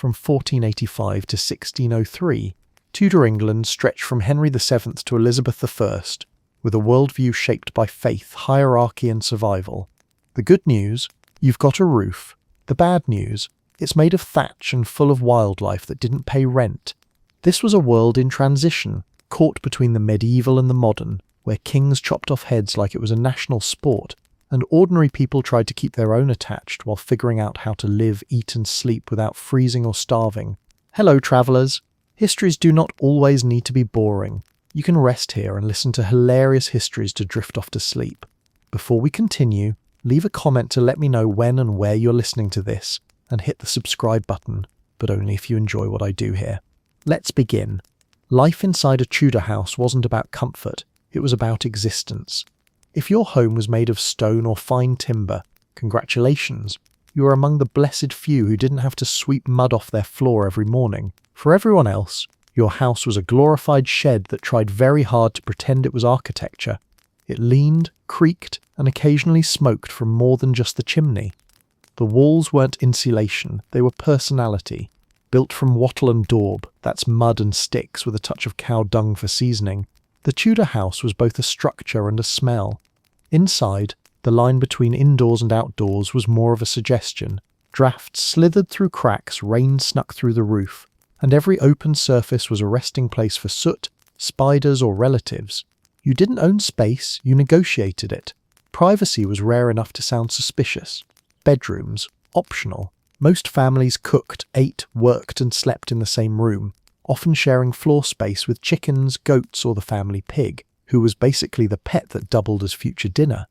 from 1485 to 1603, Tudor England stretched from Henry VII to Elizabeth I, with a worldview shaped by faith, hierarchy and survival. The good news? You've got a roof. The bad news? It's made of thatch and full of wildlife that didn't pay rent. This was a world in transition, caught between the medieval and the modern, where kings chopped off heads like it was a national sport, and ordinary people tried to keep their own attached while figuring out how to live, eat and sleep without freezing or starving. Hello, travellers. Histories do not always need to be boring. You can rest here and listen to hilarious histories to drift off to sleep. Before we continue, leave a comment to let me know when and where you're listening to this, and hit the subscribe button, but only if you enjoy what I do here. Let's begin. Life inside a Tudor house wasn't about comfort, it was about existence. If your home was made of stone or fine timber, congratulations, you are among the blessed few who didn't have to sweep mud off their floor every morning. For everyone else, your house was a glorified shed that tried very hard to pretend it was architecture. It leaned, creaked, and occasionally smoked from more than just the chimney. The walls weren't insulation, they were personality. Built from wattle and daub, that's mud and sticks with a touch of cow dung for seasoning, the Tudor house was both a structure and a smell. Inside, the line between indoors and outdoors was more of a suggestion. Drafts slithered through cracks, rain snuck through the roof, and every open surface was a resting place for soot, spiders or relatives. You didn't own space, you negotiated it. Privacy was rare enough to sound suspicious. Bedrooms, optional. Most families cooked, ate, worked and slept in the same room, often sharing floor space with chickens, goats or the family pig, who was basically the pet that doubled as future dinner.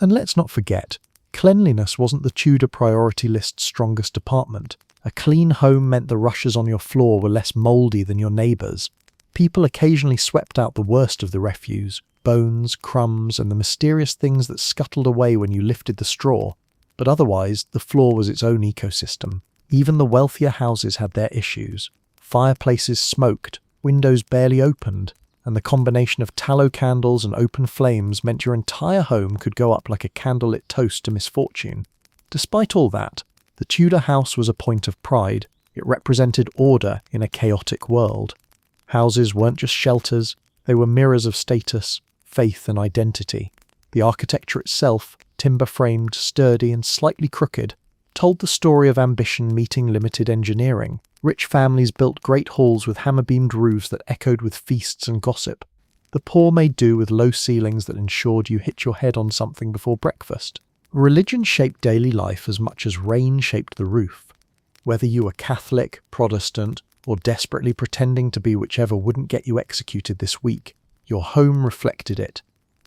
And let's not forget, cleanliness wasn't the Tudor priority list's strongest department. A clean home meant the rushes on your floor were less mouldy than your neighbours. People occasionally swept out the worst of the refuse, bones, crumbs and the mysterious things that scuttled away when you lifted the straw. But otherwise, the floor was its own ecosystem. Even the wealthier houses had their issues. Fireplaces smoked, windows barely opened, and the combination of tallow candles and open flames meant your entire home could go up like a candlelit toast to misfortune. Despite all that, the Tudor house was a point of pride. It represented order in a chaotic world. Houses weren't just shelters, they were mirrors of status, faith and identity. The architecture itself, timber-framed, sturdy and slightly crooked, told the story of ambition meeting limited engineering. Rich families built great halls with hammer-beamed roofs that echoed with feasts and gossip. The poor made do with low ceilings that ensured you hit your head on something before breakfast. Religion shaped daily life as much as rain shaped the roof. Whether you were Catholic, Protestant, or desperately pretending to be whichever wouldn't get you executed this week, your home reflected it.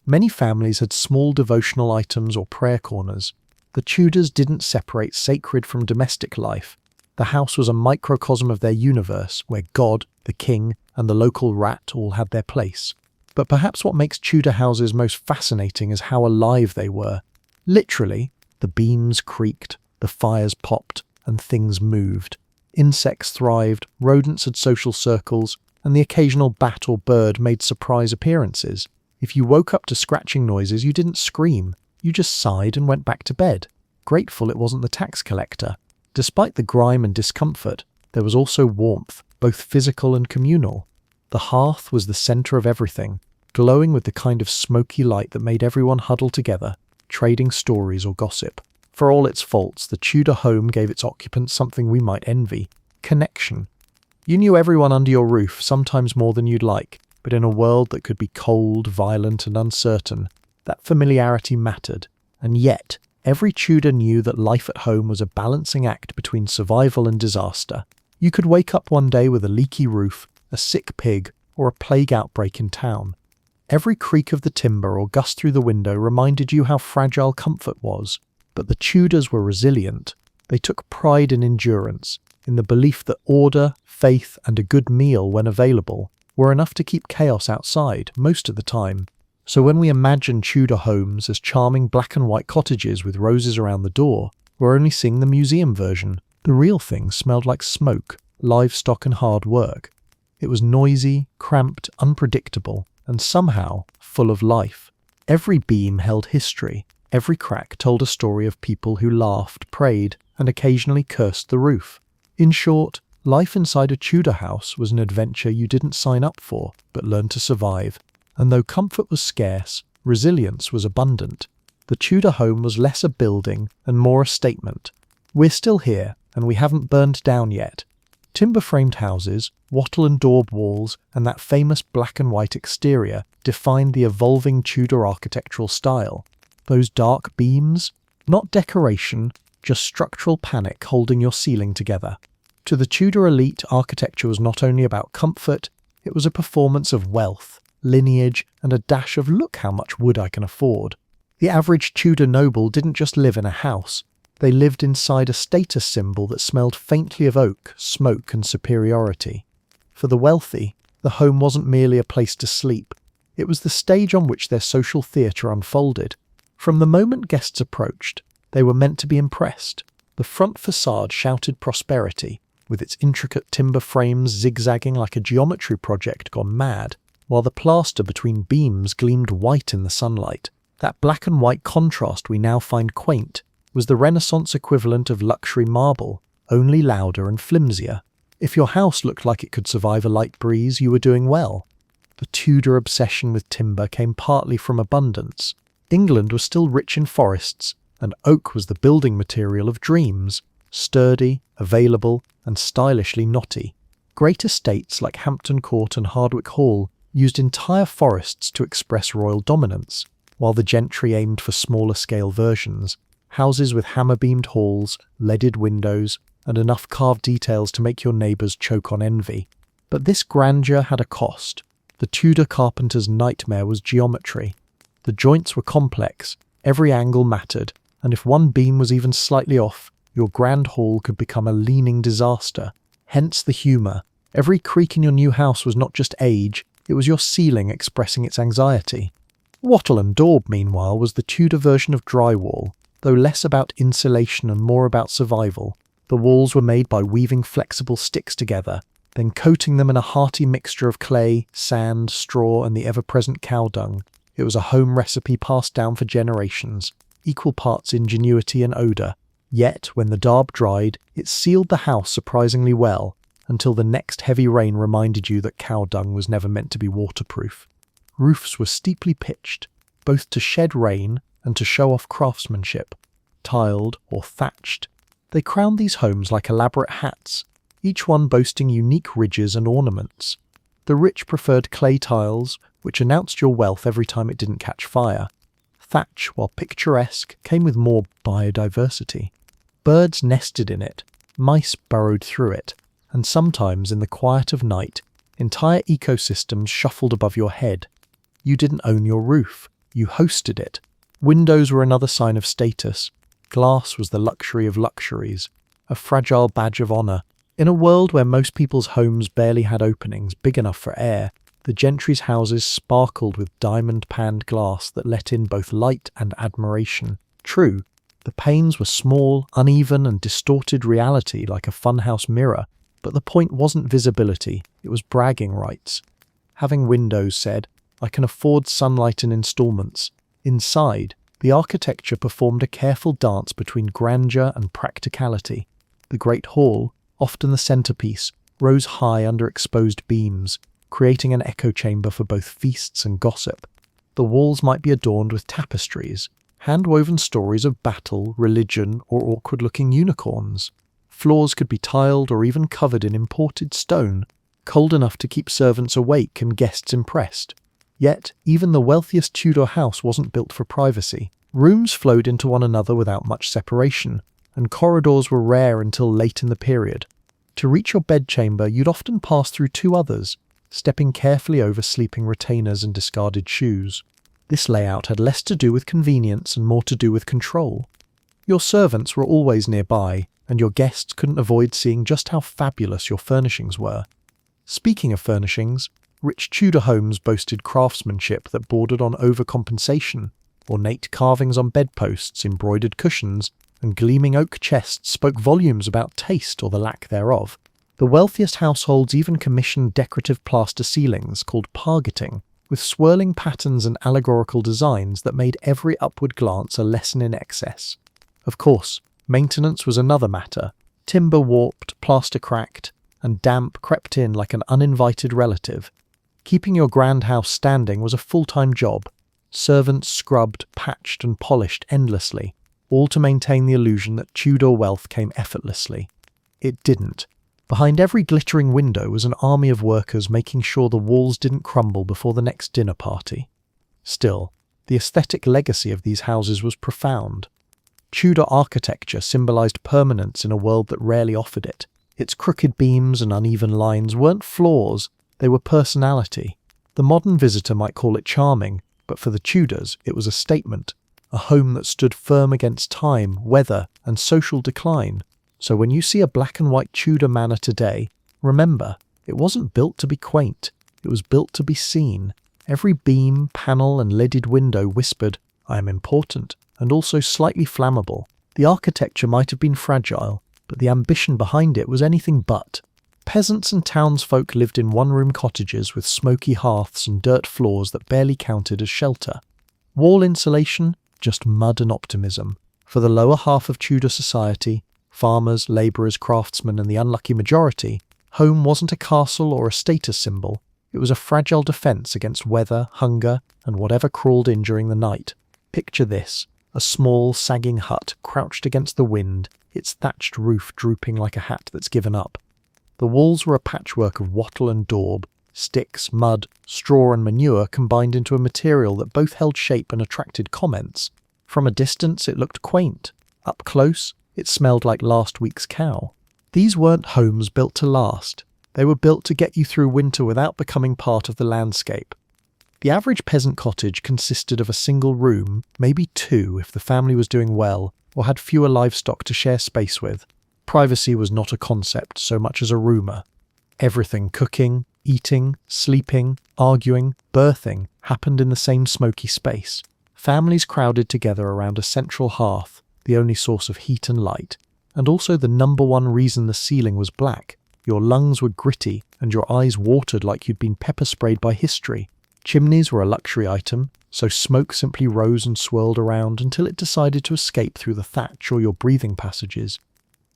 Many families had small devotional items or prayer corners. The Tudors didn't separate sacred from domestic life. The house was a microcosm of their universe, where God, the king, and the local rat all had their place. But perhaps what makes Tudor houses most fascinating is how alive they were. Literally, the beams creaked, the fires popped, and things moved. Insects thrived, rodents had social circles, and the occasional bat or bird made surprise appearances. If you woke up to scratching noises, you didn't scream. You just sighed and went back to bed, grateful it wasn't the tax collector. Despite the grime and discomfort, there was also warmth, both physical and communal. The hearth was the centre of everything, glowing with the kind of smoky light that made everyone huddle together, trading stories or gossip. For all its faults, the Tudor home gave its occupants something we might envy: connection. You knew everyone under your roof, sometimes more than you'd like, but in a world that could be cold, violent and uncertain, that familiarity mattered. And yet, every Tudor knew that life at home was a balancing act between survival and disaster. You could wake up one day with a leaky roof, a sick pig, or a plague outbreak in town. Every creak of the timber or gust through the window reminded you how fragile comfort was. But the Tudors were resilient. They took pride in endurance, in the belief that order, faith, and a good meal, when available, were enough to keep chaos outside, most of the time. So when we imagine Tudor homes as charming black and white cottages with roses around the door, we're only seeing the museum version. The real thing smelled like smoke, livestock and hard work. It was noisy, cramped, unpredictable, and somehow full of life. Every beam held history. Every crack told a story of people who laughed, prayed, and occasionally cursed the roof. In short, Life inside a Tudor house was an adventure you didn't sign up for, but learned to survive. And though comfort was scarce, resilience was abundant. The Tudor home was less a building and more a statement. We're still here, and we haven't burned down yet. Timber-framed houses, wattle and daub walls, and that famous black and white exterior defined the evolving Tudor architectural style. Those dark beams? Not decoration, just structural panic holding your ceiling together. To the Tudor elite, architecture was not only about comfort, it was a performance of wealth, lineage, and a dash of "look how much wood I can afford." The average Tudor noble didn't just live in a house, they lived inside a status symbol that smelled faintly of oak, smoke, and superiority. For the wealthy, the home wasn't merely a place to sleep, it was the stage on which their social theatre unfolded. From the moment guests approached, they were meant to be impressed. The front facade shouted prosperity, with its intricate timber frames zigzagging like a geometry project gone mad, while the plaster between beams gleamed white in the sunlight. That black and white contrast we now find quaint was the Renaissance equivalent of luxury marble, only louder and flimsier. If your house looked like it could survive a light breeze, you were doing well. The Tudor obsession with timber came partly from abundance. England was still rich in forests, and oak was the building material of dreams, sturdy, available, and stylishly knotty. Great estates like Hampton Court and Hardwicke Hall used entire forests to express royal dominance, while the gentry aimed for smaller-scale versions, houses with hammer-beamed halls, leaded windows, and enough carved details to make your neighbours choke on envy. But this grandeur had a cost. The Tudor carpenter's nightmare was geometry. The joints were complex, every angle mattered, and if one beam was even slightly off, your grand hall could become a leaning disaster. Hence the humour. Every creak in your new house was not just age, it was your ceiling expressing its anxiety. Wattle and daub, meanwhile, was the Tudor version of drywall, though less about insulation and more about survival. The walls were made by weaving flexible sticks together, then coating them in a hearty mixture of clay, sand, straw, and the ever-present cow dung. It was a home recipe passed down for generations, equal parts ingenuity and odour. Yet, when the daub dried, it sealed the house surprisingly well, until the next heavy rain reminded you that cow dung was never meant to be waterproof. Roofs were steeply pitched, both to shed rain and to show off craftsmanship. Tiled or thatched, they crowned these homes like elaborate hats, each one boasting unique ridges and ornaments. The rich preferred clay tiles, which announced your wealth every time it didn't catch fire. Thatch, while picturesque, came with more biodiversity. Birds nested in it, mice burrowed through it, and sometimes in the quiet of night, entire ecosystems shuffled above your head. You didn't own your roof, you hosted it. Windows were another sign of status. Glass was the luxury of luxuries, a fragile badge of honour. In a world where most people's homes barely had openings big enough for air, the gentry's houses sparkled with diamond-panned glass that let in both light and admiration. True, the panes were small, uneven, and distorted reality like a funhouse mirror, but the point wasn't visibility, it was bragging rights. Having windows said, I can afford sunlight in installments. Inside, the architecture performed a careful dance between grandeur and practicality. The great hall, often the centrepiece, rose high under exposed beams, creating an echo chamber for both feasts and gossip. The walls might be adorned with tapestries, hand-woven stories of battle, religion, or awkward-looking unicorns. Floors could be tiled or even covered in imported stone, cold enough to keep servants awake and guests impressed. Yet, even the wealthiest Tudor house wasn't built for privacy. Rooms flowed into one another without much separation, and corridors were rare until late in the period. To reach your bedchamber, you'd often pass through two others, stepping carefully over sleeping retainers and discarded shoes. This layout had less to do with convenience and more to do with control. Your servants were always nearby, and your guests couldn't avoid seeing just how fabulous your furnishings were. Speaking of furnishings, rich Tudor homes boasted craftsmanship that bordered on overcompensation. Ornate carvings on bedposts, embroidered cushions, and gleaming oak chests spoke volumes about taste or the lack thereof. The wealthiest households even commissioned decorative plaster ceilings called pargeting, with swirling patterns and allegorical designs that made every upward glance a lesson in excess. Of course, maintenance was another matter. Timber warped, plaster cracked, and damp crept in like an uninvited relative. Keeping your grand house standing was a full-time job. Servants scrubbed, patched and polished endlessly, all to maintain the illusion that Tudor wealth came effortlessly. It didn't. Behind every glittering window was an army of workers making sure the walls didn't crumble before the next dinner party. Still, the aesthetic legacy of these houses was profound. Tudor architecture symbolized permanence in a world that rarely offered it. Its crooked beams and uneven lines weren't flaws, they were personality. The modern visitor might call it charming, but for the Tudors it was a statement, a home that stood firm against time, weather, and social decline. So when you see a black and white Tudor manor today, remember, it wasn't built to be quaint, it was built to be seen. Every beam, panel, and leaded window whispered, "I am important," and also slightly flammable. The architecture might have been fragile, but the ambition behind it was anything but. Peasants and townsfolk lived in one-room cottages with smoky hearths and dirt floors that barely counted as shelter. Wall insulation? Just mud and optimism. For the lower half of Tudor society, farmers, labourers, craftsmen, and the unlucky majority, home wasn't a castle or a status symbol. It was a fragile defence against weather, hunger, and whatever crawled in during the night. Picture this, a small, sagging hut crouched against the wind, its thatched roof drooping like a hat that's given up. The walls were a patchwork of wattle and daub, sticks, mud, straw and manure combined into a material that both held shape and attracted comments. From a distance it looked quaint. Up close, it smelled like last week's cow. These weren't homes built to last. They were built to get you through winter without becoming part of the landscape. The average peasant cottage consisted of a single room, maybe two if the family was doing well or had fewer livestock to share space with. Privacy was not a concept so much as a rumour. Everything cooking, eating, sleeping, arguing, birthing happened in the same smoky space. Families crowded together around a central hearth, the only source of heat and light, and also the number one reason the ceiling was black. Your lungs were gritty and your eyes watered like you'd been pepper sprayed by history. Chimneys were a luxury item, so smoke simply rose and swirled around until it decided to escape through the thatch or your breathing passages.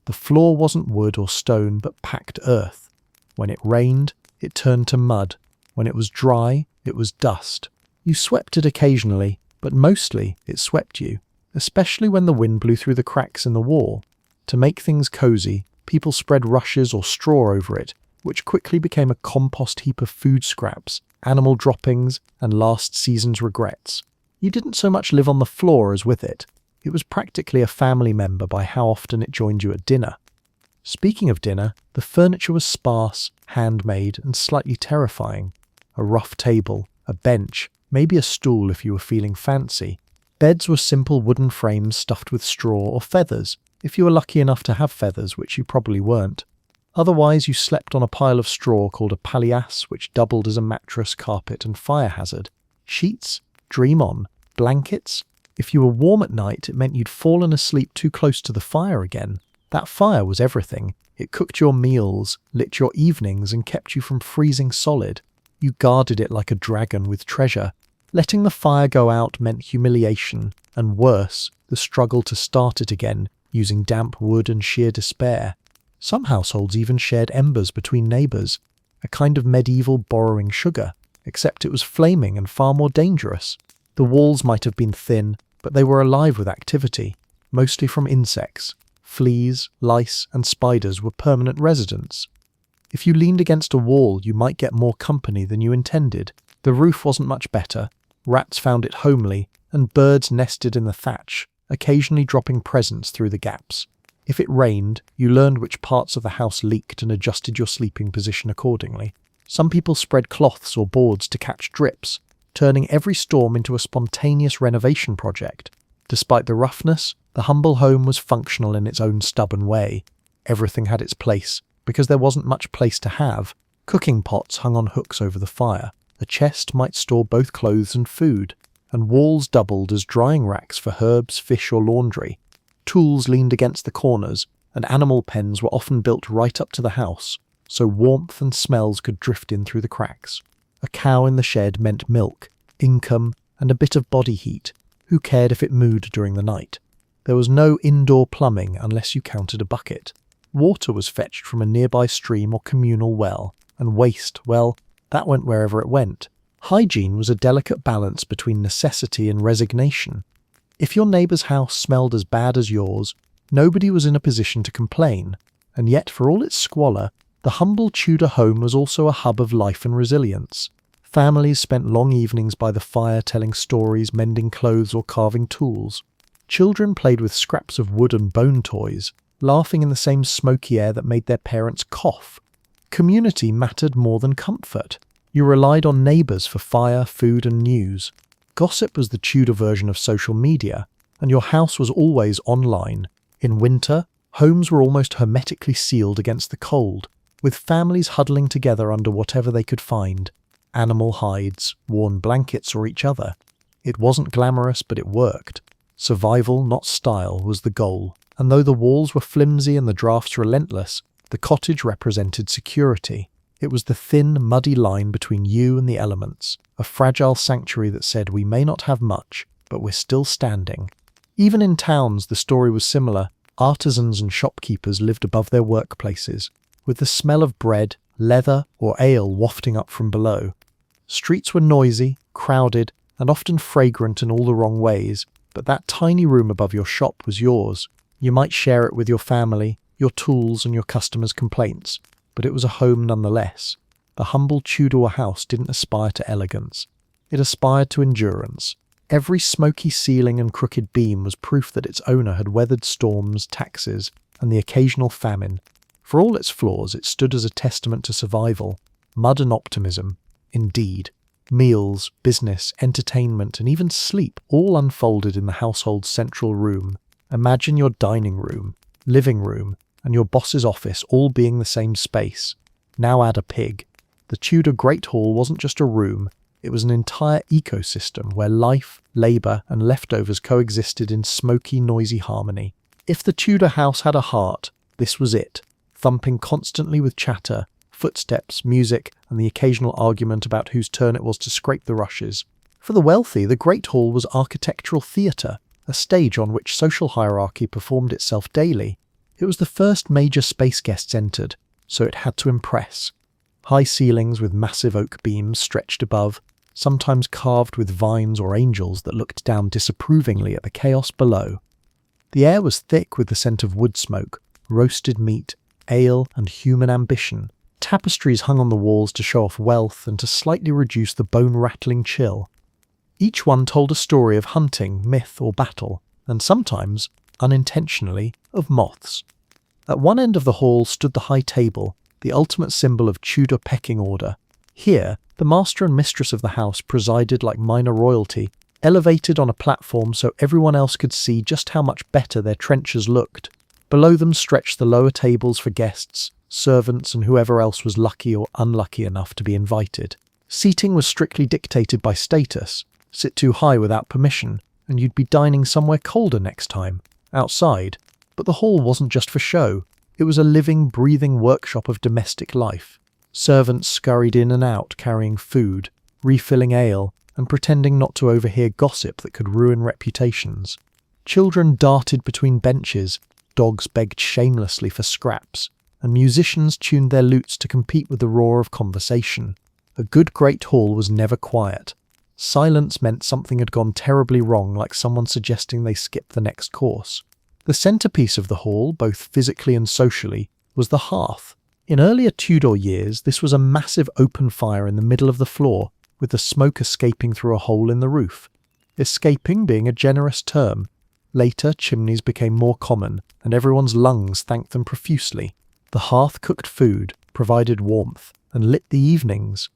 The floor wasn't wood or stone but packed earth. When it rained, it turned to mud. When it was dry, it was dust. You swept it occasionally, but mostly it swept you, especially when the wind blew through the cracks in the wall. To make things cosy, people spread rushes or straw over it, which quickly became a compost heap of food scraps, animal droppings, and last season's regrets. You didn't so much live on the floor as with it. It was practically a family member by how often it joined you at dinner. Speaking of dinner, the furniture was sparse, handmade, and slightly terrifying. A rough table, a bench, maybe a stool if you were feeling fancy. Beds were simple wooden frames stuffed with straw or feathers, if you were lucky enough to have feathers, which you probably weren't. Otherwise, you slept on a pile of straw called a palliasse, which doubled as a mattress, carpet, and fire hazard. Sheets? Dream on. Blankets? If you were warm at night, it meant you'd fallen asleep too close to the fire again. That fire was everything. It cooked your meals, lit your evenings, and kept you from freezing solid. You guarded it like a dragon with treasure. Letting the fire go out meant humiliation, and worse, the struggle to start it again, using damp wood and sheer despair. Some households even shared embers between neighbours, a kind of medieval borrowing sugar, except it was flaming and far more dangerous. The walls might have been thin, but they were alive with activity, mostly from insects. Fleas, lice, and spiders were permanent residents. If you leaned against a wall, you might get more company than you intended. The roof wasn't much better, rats found it homely, and birds nested in the thatch, occasionally dropping presents through the gaps. If it rained, you learned which parts of the house leaked and adjusted your sleeping position accordingly. Some people spread cloths or boards to catch drips, turning every storm into a spontaneous renovation project. Despite the roughness, the humble home was functional in its own stubborn way. Everything had its place, because there wasn't much place to have. Cooking pots hung on hooks over the fire. A chest might store both clothes and food, and walls doubled as drying racks for herbs, fish, or laundry. Tools leaned against the corners, and animal pens were often built right up to the house, so warmth and smells could drift in through the cracks. A cow in the shed meant milk, income, and a bit of body heat. Who cared if it mooed during the night? There was no indoor plumbing unless you counted a bucket. Water was fetched from a nearby stream or communal well, and waste, well, that went wherever it went. Hygiene was a delicate balance between necessity and resignation. If your neighbour's house smelled as bad as yours, nobody was in a position to complain, and yet for all its squalor, the humble Tudor home was also a hub of life and resilience. Families spent long evenings by the fire telling stories, mending clothes or carving tools. Children played with scraps of wood and bone toys, laughing in the same smoky air that made their parents cough. Community mattered more than comfort. You relied on neighbours for fire, food and news. Gossip was the Tudor version of social media, and your house was always online. In winter, homes were almost hermetically sealed against the cold, with families huddling together under whatever they could find. Animal hides, worn blankets or each other. It wasn't glamorous, but it worked. Survival, not style, was the goal. And though the walls were flimsy and the drafts relentless, the cottage represented security. It was the thin, muddy line between you and the elements, a fragile sanctuary that said we may not have much, but we're still standing. Even in towns, the story was similar. Artisans and shopkeepers lived above their workplaces, with the smell of bread, leather, or ale wafting up from below. Streets were noisy, crowded, and often fragrant in all the wrong ways, but that tiny room above your shop was yours. You might share it with your family, your tools and your customers' complaints, but it was a home nonetheless. The humble Tudor house didn't aspire to elegance. It aspired to endurance. Every smoky ceiling and crooked beam was proof that its owner had weathered storms, taxes, and the occasional famine. For all its flaws, it stood as a testament to survival, mud and optimism. Indeed, meals, business, entertainment, and even sleep all unfolded in the household's central room. Imagine your dining room, living room, and your boss's office all being the same space. Now add a pig. The Tudor Great Hall wasn't just a room, it was an entire ecosystem where life, labour, and leftovers coexisted in smoky, noisy harmony. If the Tudor house had a heart, this was it, thumping constantly with chatter, footsteps, music, and the occasional argument about whose turn it was to scrape the rushes. For the wealthy, the Great Hall was architectural theatre, a stage on which social hierarchy performed itself daily. It was the first major space guests entered, so it had to impress. High ceilings with massive oak beams stretched above, sometimes carved with vines or angels that looked down disapprovingly at the chaos below. The air was thick with the scent of wood smoke, roasted meat, ale, and human ambition. Tapestries hung on the walls to show off wealth and to slightly reduce the bone-rattling chill. Each one told a story of hunting, myth, or battle, and sometimes, unintentionally, of moths. At one end of the hall stood the high table, the ultimate symbol of Tudor pecking order. Here, the master and mistress of the house presided like minor royalty, elevated on a platform so everyone else could see just how much better their trenchers looked. Below them stretched the lower tables for guests, servants, and whoever else was lucky or unlucky enough to be invited. Seating was strictly dictated by status. Sit too high without permission, and you'd be dining somewhere colder next time, outside. But the hall wasn't just for show. It was a living, breathing workshop of domestic life. Servants scurried in and out carrying food, refilling ale, and pretending not to overhear gossip that could ruin reputations. Children darted between benches, dogs begged shamelessly for scraps, and musicians tuned their lutes to compete with the roar of conversation. A good Great Hall was never quiet. Silence meant something had gone terribly wrong, like someone suggesting they skip the next course. The centrepiece of the hall, both physically and socially, was the hearth. In earlier Tudor years, this was a massive open fire in the middle of the floor, with the smoke escaping through a hole in the roof. Escaping being a generous term. Later, chimneys became more common, and everyone's lungs thanked them profusely. The hearth cooked food, provided warmth, and lit the evenings.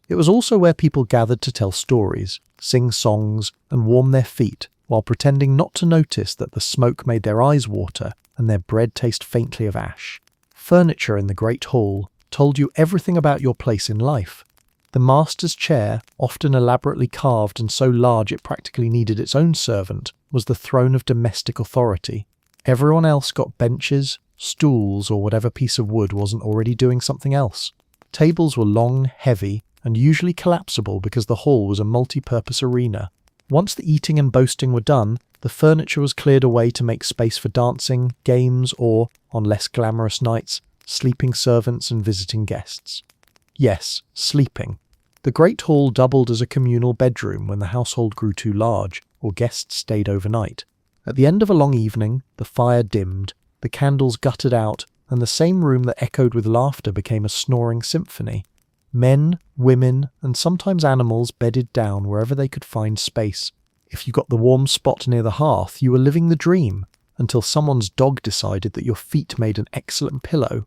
It was also where people gathered to tell stories, sing songs, and warm their feet, while pretending not to notice that the smoke made their eyes water and their bread taste faintly of ash. Furniture in the Great Hall told you everything about your place in life. The master's chair, often elaborately carved and so large it practically needed its own servant, was the throne of domestic authority. Everyone else got benches, stools, or whatever piece of wood wasn't already doing something else. Tables were long, heavy, and usually collapsible because the hall was a multi-purpose arena. Once the eating and boasting were done, The furniture was cleared away to make space for dancing, games, or, on less glamorous nights, sleeping servants and visiting guests. Yes, sleeping. The Great Hall doubled as a communal bedroom when the household grew too large, or guests stayed overnight. At the end of a long evening, the fire dimmed, the candles guttered out, and the same room that echoed with laughter became a snoring symphony. Men, women, and sometimes animals bedded down wherever they could find space. If you got the warm spot near the hearth, you were living the dream, until someone's dog decided that your feet made an excellent pillow.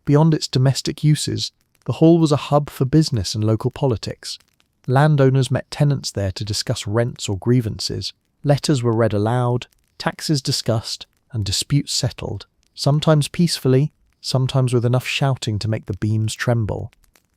Beyond its domestic uses, the hall was a hub for business and local politics. Landowners met tenants there to discuss rents or grievances. Letters were read aloud, taxes discussed, and disputes settled, sometimes peacefully, sometimes with enough shouting to make the beams tremble.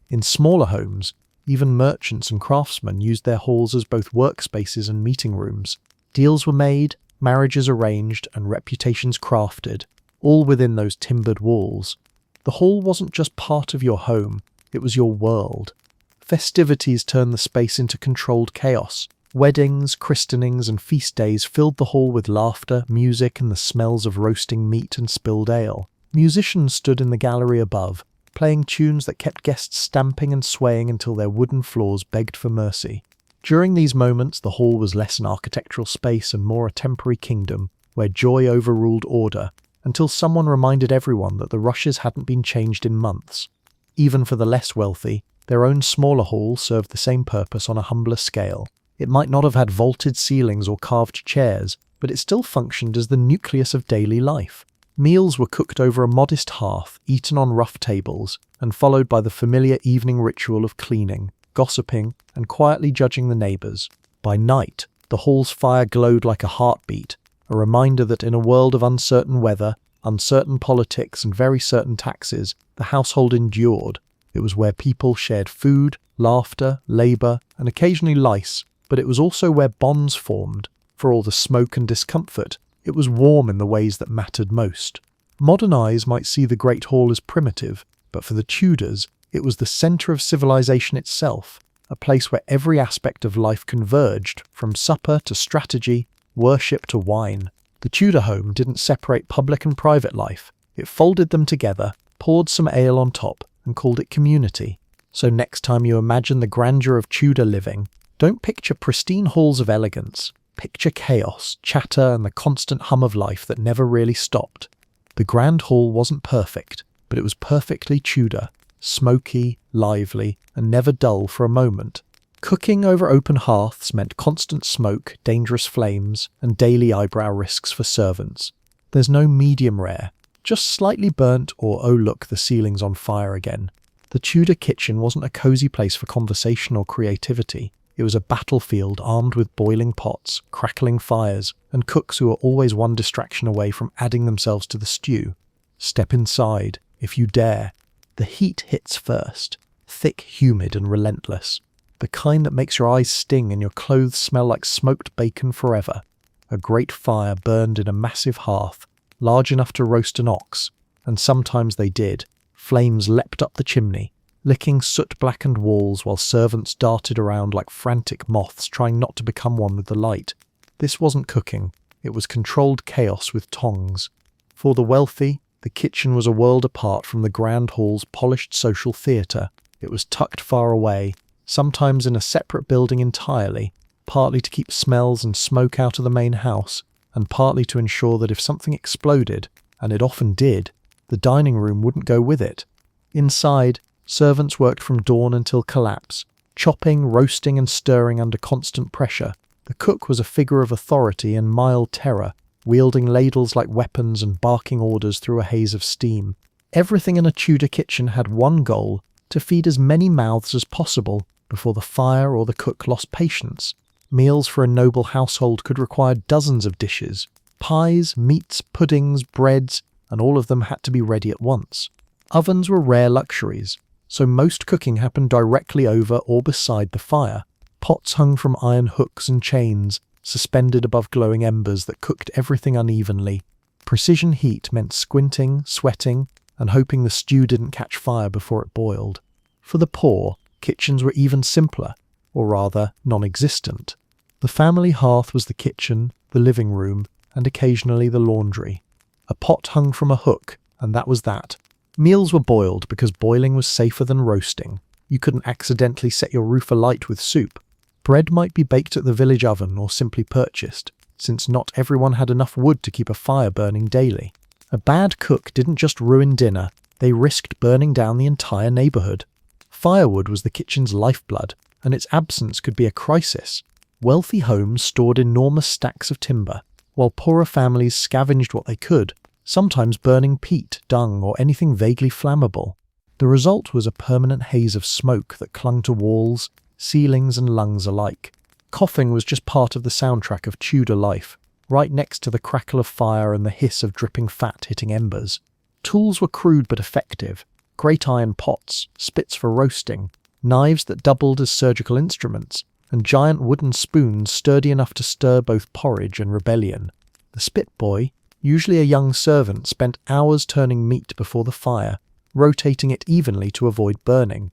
In smaller homes, even merchants and craftsmen used their halls as both workspaces and meeting rooms. Deals were made, marriages arranged, and reputations crafted, all within those timbered walls. The hall wasn't just part of your home, it was your world. Festivities turned the space into controlled chaos. Weddings, christenings, and feast days filled the hall with laughter, music, and the smells of roasting meat and spilled ale. Musicians stood in the gallery above, playing tunes that kept guests stamping and swaying until their wooden floors begged for mercy. During these moments, the hall was less an architectural space and more a temporary kingdom, where joy overruled order, until someone reminded everyone that the rushes hadn't been changed in months. Even for the less wealthy, their own smaller hall served the same purpose on a humbler scale. It might not have had vaulted ceilings or carved chairs, but it still functioned as the nucleus of daily life. Meals were cooked over a modest hearth, eaten on rough tables, and followed by the familiar evening ritual of cleaning, gossiping, and quietly judging the neighbours. By night, the hall's fire glowed like a heartbeat, a reminder that in a world of uncertain weather, uncertain politics, and very certain taxes, the household endured. It was where people shared food, laughter, labour, and occasionally lice, but it was also where bonds formed. For all the smoke and discomfort, it was warm in the ways that mattered most. Modern eyes might see the Great Hall as primitive, but for the Tudors, it was the centre of civilization itself, a place where every aspect of life converged, from supper to strategy, worship to wine. The Tudor home didn't separate public and private life. It folded them together, poured some ale on top, and called it community. So next time you imagine the grandeur of Tudor living, don't picture pristine halls of elegance. Picture chaos, chatter, and the constant hum of life that never really stopped. The Grand Hall wasn't perfect, but it was perfectly Tudor, smoky, lively, and never dull for a moment. Cooking over open hearths meant constant smoke, dangerous flames, and daily eyebrow risks for servants. There's no medium rare, just slightly burnt or oh look, the ceiling's on fire again. The Tudor kitchen wasn't a cosy place for conversation or creativity. It was a battlefield armed with boiling pots, crackling fires, and cooks who were always one distraction away from adding themselves to the stew. Step inside, if you dare. The heat hits first, thick, humid, and relentless. The kind that makes your eyes sting and your clothes smell like smoked bacon forever. A great fire burned in a massive hearth, large enough to roast an ox, and sometimes they did. Flames leapt up the chimney, licking soot-blackened walls while servants darted around like frantic moths trying not to become one with the light. This wasn't cooking, it was controlled chaos with tongs. For the wealthy, the kitchen was a world apart from the Grand Hall's polished social theatre. It was tucked far away, sometimes in a separate building entirely, partly to keep smells and smoke out of the main house, and partly to ensure that if something exploded, and it often did, the dining room wouldn't go with it. Inside, servants worked from dawn until collapse, chopping, roasting, and stirring under constant pressure. The cook was a figure of authority and mild terror, wielding ladles like weapons and barking orders through a haze of steam. Everything in a Tudor kitchen had one goal: to feed as many mouths as possible before the fire or the cook lost patience. Meals for a noble household could require dozens of dishes. Pies, meats, puddings, breads, and all of them had to be ready at once. Ovens were rare luxuries, so most cooking happened directly over or beside the fire. Pots hung from iron hooks and chains, suspended above glowing embers that cooked everything unevenly. Precision heat meant squinting, sweating, and hoping the stew didn't catch fire before it boiled. For the poor, kitchens were even simpler, or rather, non-existent. The family hearth was the kitchen, the the living room, and occasionally the laundry. A pot hung from a hook, and that was that. Meals were boiled because boiling was safer than roasting. You couldn't accidentally set your roof alight with soup. Bread might be baked at the village oven or simply purchased, since not everyone had enough wood to keep a fire burning daily. A bad cook didn't just ruin dinner, they risked burning down the entire neighbourhood. Firewood was the kitchen's lifeblood, and its absence could be a crisis. Wealthy homes stored enormous stacks of timber, while poorer families scavenged what they could, sometimes burning peat, dung, or anything vaguely flammable. The result was a permanent haze of smoke that clung to walls, ceilings, and lungs alike. Coughing was just part of the soundtrack of Tudor life, right next to the crackle of fire and the hiss of dripping fat hitting embers. Tools were crude but effective: great iron pots, spits for roasting, knives that doubled as surgical instruments, and giant wooden spoons sturdy enough to stir both porridge and rebellion. The spit boy, usually a young servant, spent hours turning meat before the fire, rotating it evenly to avoid burning.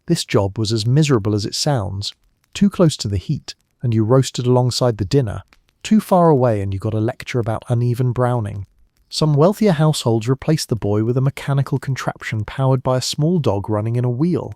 This job was as miserable as it sounds. Too close to the heat, and you roasted alongside the dinner. Too far away, and you got a lecture about uneven browning. Some wealthier households replaced the boy with a mechanical contraption powered by a small dog running in a wheel.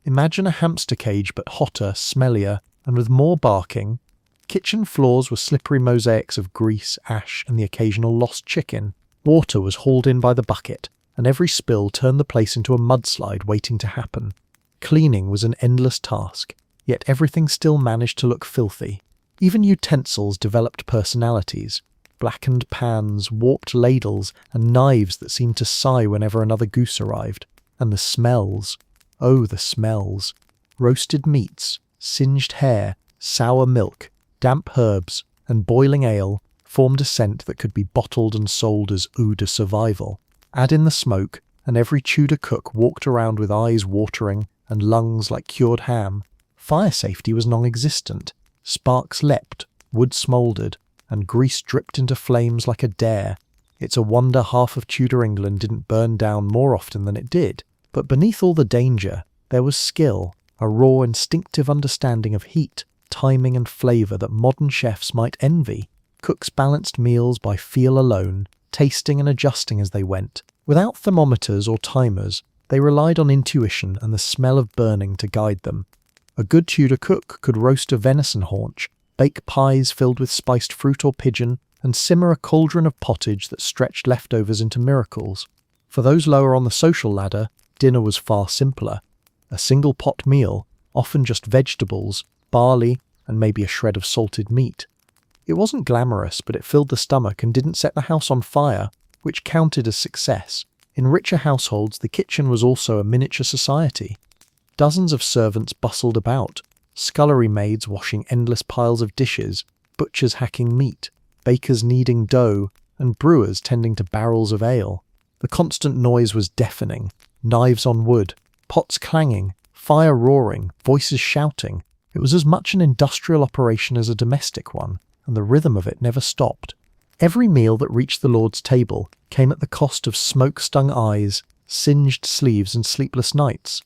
Imagine a hamster cage, but hotter, smellier, and with more barking. Kitchen floors were slippery mosaics of grease, ash, and the occasional lost chicken. Water was hauled in by the bucket, and every spill turned the place into a mudslide waiting to happen. Cleaning was an endless task, yet everything still managed to look filthy. Even utensils developed personalities: blackened pans, warped ladles, and knives that seemed to sigh whenever another goose arrived. And the smells. Oh, the smells. Roasted meats, singed hair, sour milk, damp herbs, and boiling ale formed a scent that could be bottled and sold as eau de survival. Add in the smoke, and every Tudor cook walked around with eyes watering and lungs like cured ham. Fire safety was non-existent. Sparks leapt, wood smouldered, and grease dripped into flames like a dare. It's a wonder half of Tudor England didn't burn down more often than it did. But beneath all the danger, there was skill, a raw, instinctive understanding of heat, timing, and flavour that modern chefs might envy. Cooks balanced meals by feel alone, tasting and adjusting as they went. Without thermometers or timers, they relied on intuition and the smell of burning to guide them. A good Tudor cook could roast a venison haunch, bake pies filled with spiced fruit or pigeon, and simmer a cauldron of pottage that stretched leftovers into miracles. For those lower on the social ladder, dinner was far simpler. A single pot meal, often just vegetables, barley, and maybe a shred of salted meat. It wasn't glamorous, but it filled the stomach and didn't set the house on fire, which counted as success. In richer households, the kitchen was also a miniature society. Dozens of servants bustled about, scullery maids washing endless piles of dishes, butchers hacking meat, bakers kneading dough, and brewers tending to barrels of ale. The constant noise was deafening. Knives on wood, pots clanging, fire roaring, voices shouting. It was as much an industrial operation as a domestic one, and the rhythm of it never stopped. Every meal that reached the Lord's table came at the cost of smoke-stung eyes, singed sleeves, and sleepless nights.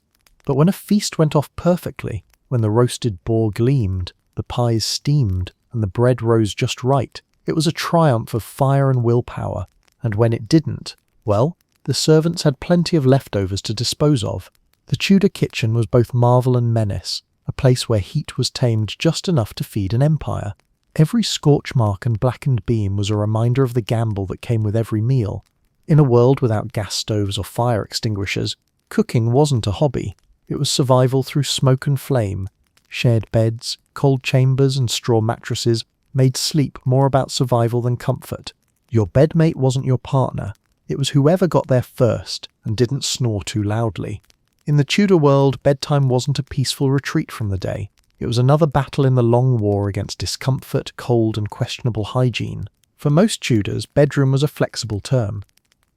But when a feast went off perfectly, when the roasted boar gleamed, the pies steamed, and the bread rose just right, it was a triumph of fire and willpower. And when it didn't, well, the servants had plenty of leftovers to dispose of. The Tudor kitchen was both marvel and menace, a place where heat was tamed just enough to feed an empire. Every scorch mark and blackened beam was a reminder of the gamble that came with every meal. In a world without gas stoves or fire extinguishers, cooking wasn't a hobby. It was survival through smoke and flame. Shared beds, cold chambers, and straw mattresses made sleep more about survival than comfort. Your bedmate wasn't your partner. It was whoever got there first and didn't snore too loudly. In the Tudor world, bedtime wasn't a peaceful retreat from the day. It was another battle in the long war against discomfort, cold, and questionable hygiene. For most Tudors, bedroom was a flexible term.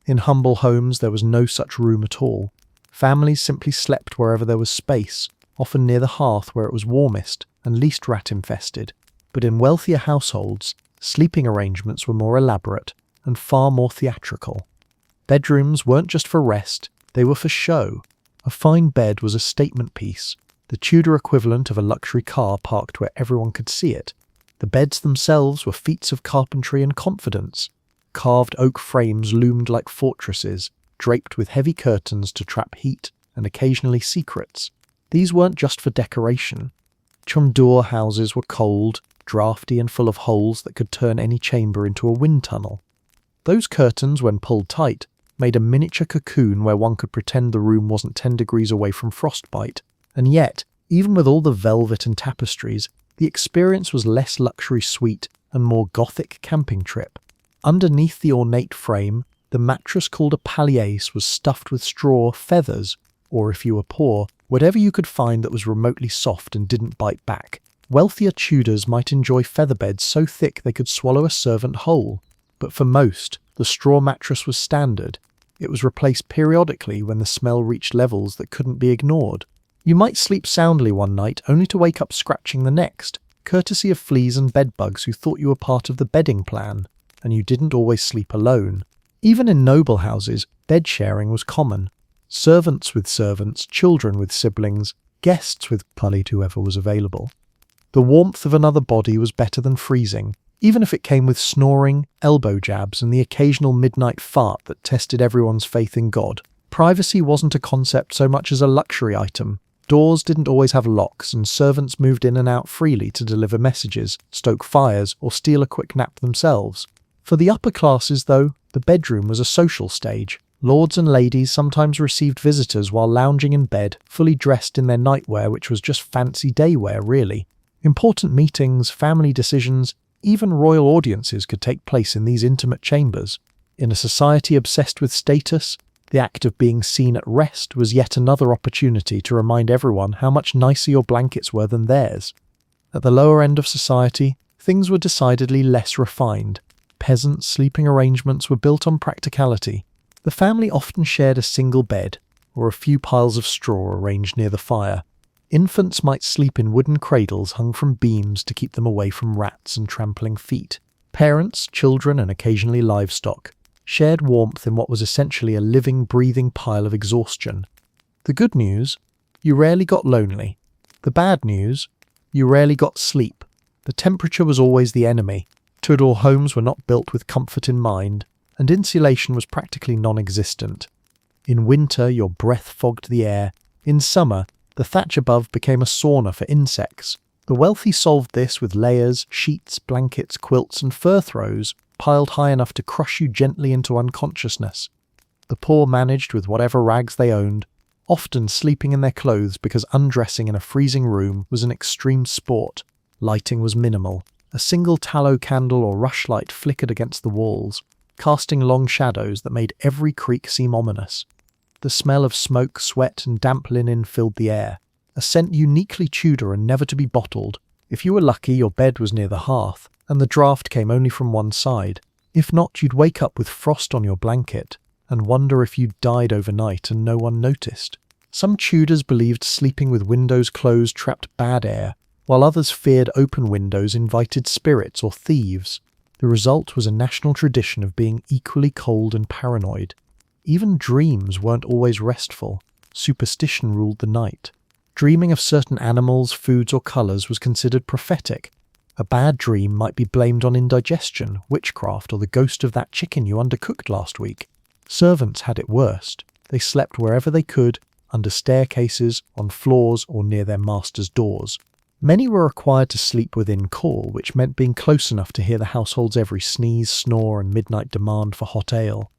In humble homes, there was no such room at all. Families simply slept wherever there was space, often near the hearth where it was warmest and least rat-infested. But in wealthier households, sleeping arrangements were more elaborate and far more theatrical. Bedrooms weren't just for rest, they were for show. A fine bed was a statement piece, the Tudor equivalent of a luxury car parked where everyone could see it. The beds themselves were feats of carpentry and confidence. Carved oak frames loomed like fortresses, draped with heavy curtains to trap heat and occasionally secrets. These weren't just for decoration. Tudor houses were cold, drafty and full of holes that could turn any chamber into a wind tunnel. Those curtains, when pulled tight, made a miniature cocoon where one could pretend the room wasn't 10 degrees away from frostbite. And yet, even with all the velvet and tapestries, the experience was less luxury suite and more gothic camping trip. Underneath the ornate frame, the mattress called a palliasse was stuffed with straw, feathers, or if you were poor, whatever you could find that was remotely soft and didn't bite back. Wealthier Tudors might enjoy feather beds so thick they could swallow a servant whole, but for most, the straw mattress was standard. It was replaced periodically when the smell reached levels that couldn't be ignored. You might sleep soundly one night only to wake up scratching the next, courtesy of fleas and bedbugs who thought you were part of the bedding plan, and you didn't always sleep alone. Even in noble houses, bed sharing was common. Servants with servants, children with siblings, guests with pullied whoever was available. The warmth of another body was better than freezing, even if it came with snoring, elbow jabs, and the occasional midnight fart that tested everyone's faith in God. Privacy wasn't a concept so much as a luxury item. Doors didn't always have locks, and servants moved in and out freely to deliver messages, stoke fires, or steal a quick nap themselves. For the upper classes, though, the bedroom was a social stage. Lords and ladies sometimes received visitors while lounging in bed, fully dressed in their nightwear, which was just fancy daywear, really. Important meetings, family decisions, even royal audiences could take place in these intimate chambers. In a society obsessed with status, the act of being seen at rest was yet another opportunity to remind everyone how much nicer your blankets were than theirs. At the lower end of society, things were decidedly less refined. Peasants' sleeping arrangements were built on practicality. The family often shared a single bed, or a few piles of straw arranged near the fire. Infants might sleep in wooden cradles hung from beams to keep them away from rats and trampling feet. Parents, children, and occasionally livestock shared warmth in what was essentially a living, breathing pile of exhaustion. The good news? You rarely got lonely. The bad news? You rarely got sleep. The temperature was always the enemy. Tudor homes were not built with comfort in mind, and insulation was practically non-existent. In winter, your breath fogged the air. In summer, the thatch above became a sauna for insects. The wealthy solved this with layers, sheets, blankets, quilts, and fur throws piled high enough to crush you gently into unconsciousness. The poor managed with whatever rags they owned, often sleeping in their clothes because undressing in a freezing room was an extreme sport. Lighting was minimal. A single tallow candle or rushlight flickered against the walls, casting long shadows that made every creak seem ominous. The smell of smoke, sweat, and damp linen filled the air, a scent uniquely Tudor and never to be bottled. If you were lucky, your bed was near the hearth, and the draught came only from one side. If not, you'd wake up with frost on your blanket and wonder if you'd died overnight and no one noticed. Some Tudors believed sleeping with windows closed trapped bad air, while others feared open windows invited spirits or thieves. The result was a national tradition of being equally cold and paranoid. Even dreams weren't always restful. Superstition ruled the night. Dreaming of certain animals, foods, or colours was considered prophetic. A bad dream might be blamed on indigestion, witchcraft, or the ghost of that chicken you undercooked last week. Servants had it worst. They slept wherever they could, under staircases, on floors, or near their masters' doors. Many were required to sleep within call, which meant being close enough to hear the household's every sneeze, snore, and midnight demand for hot ale.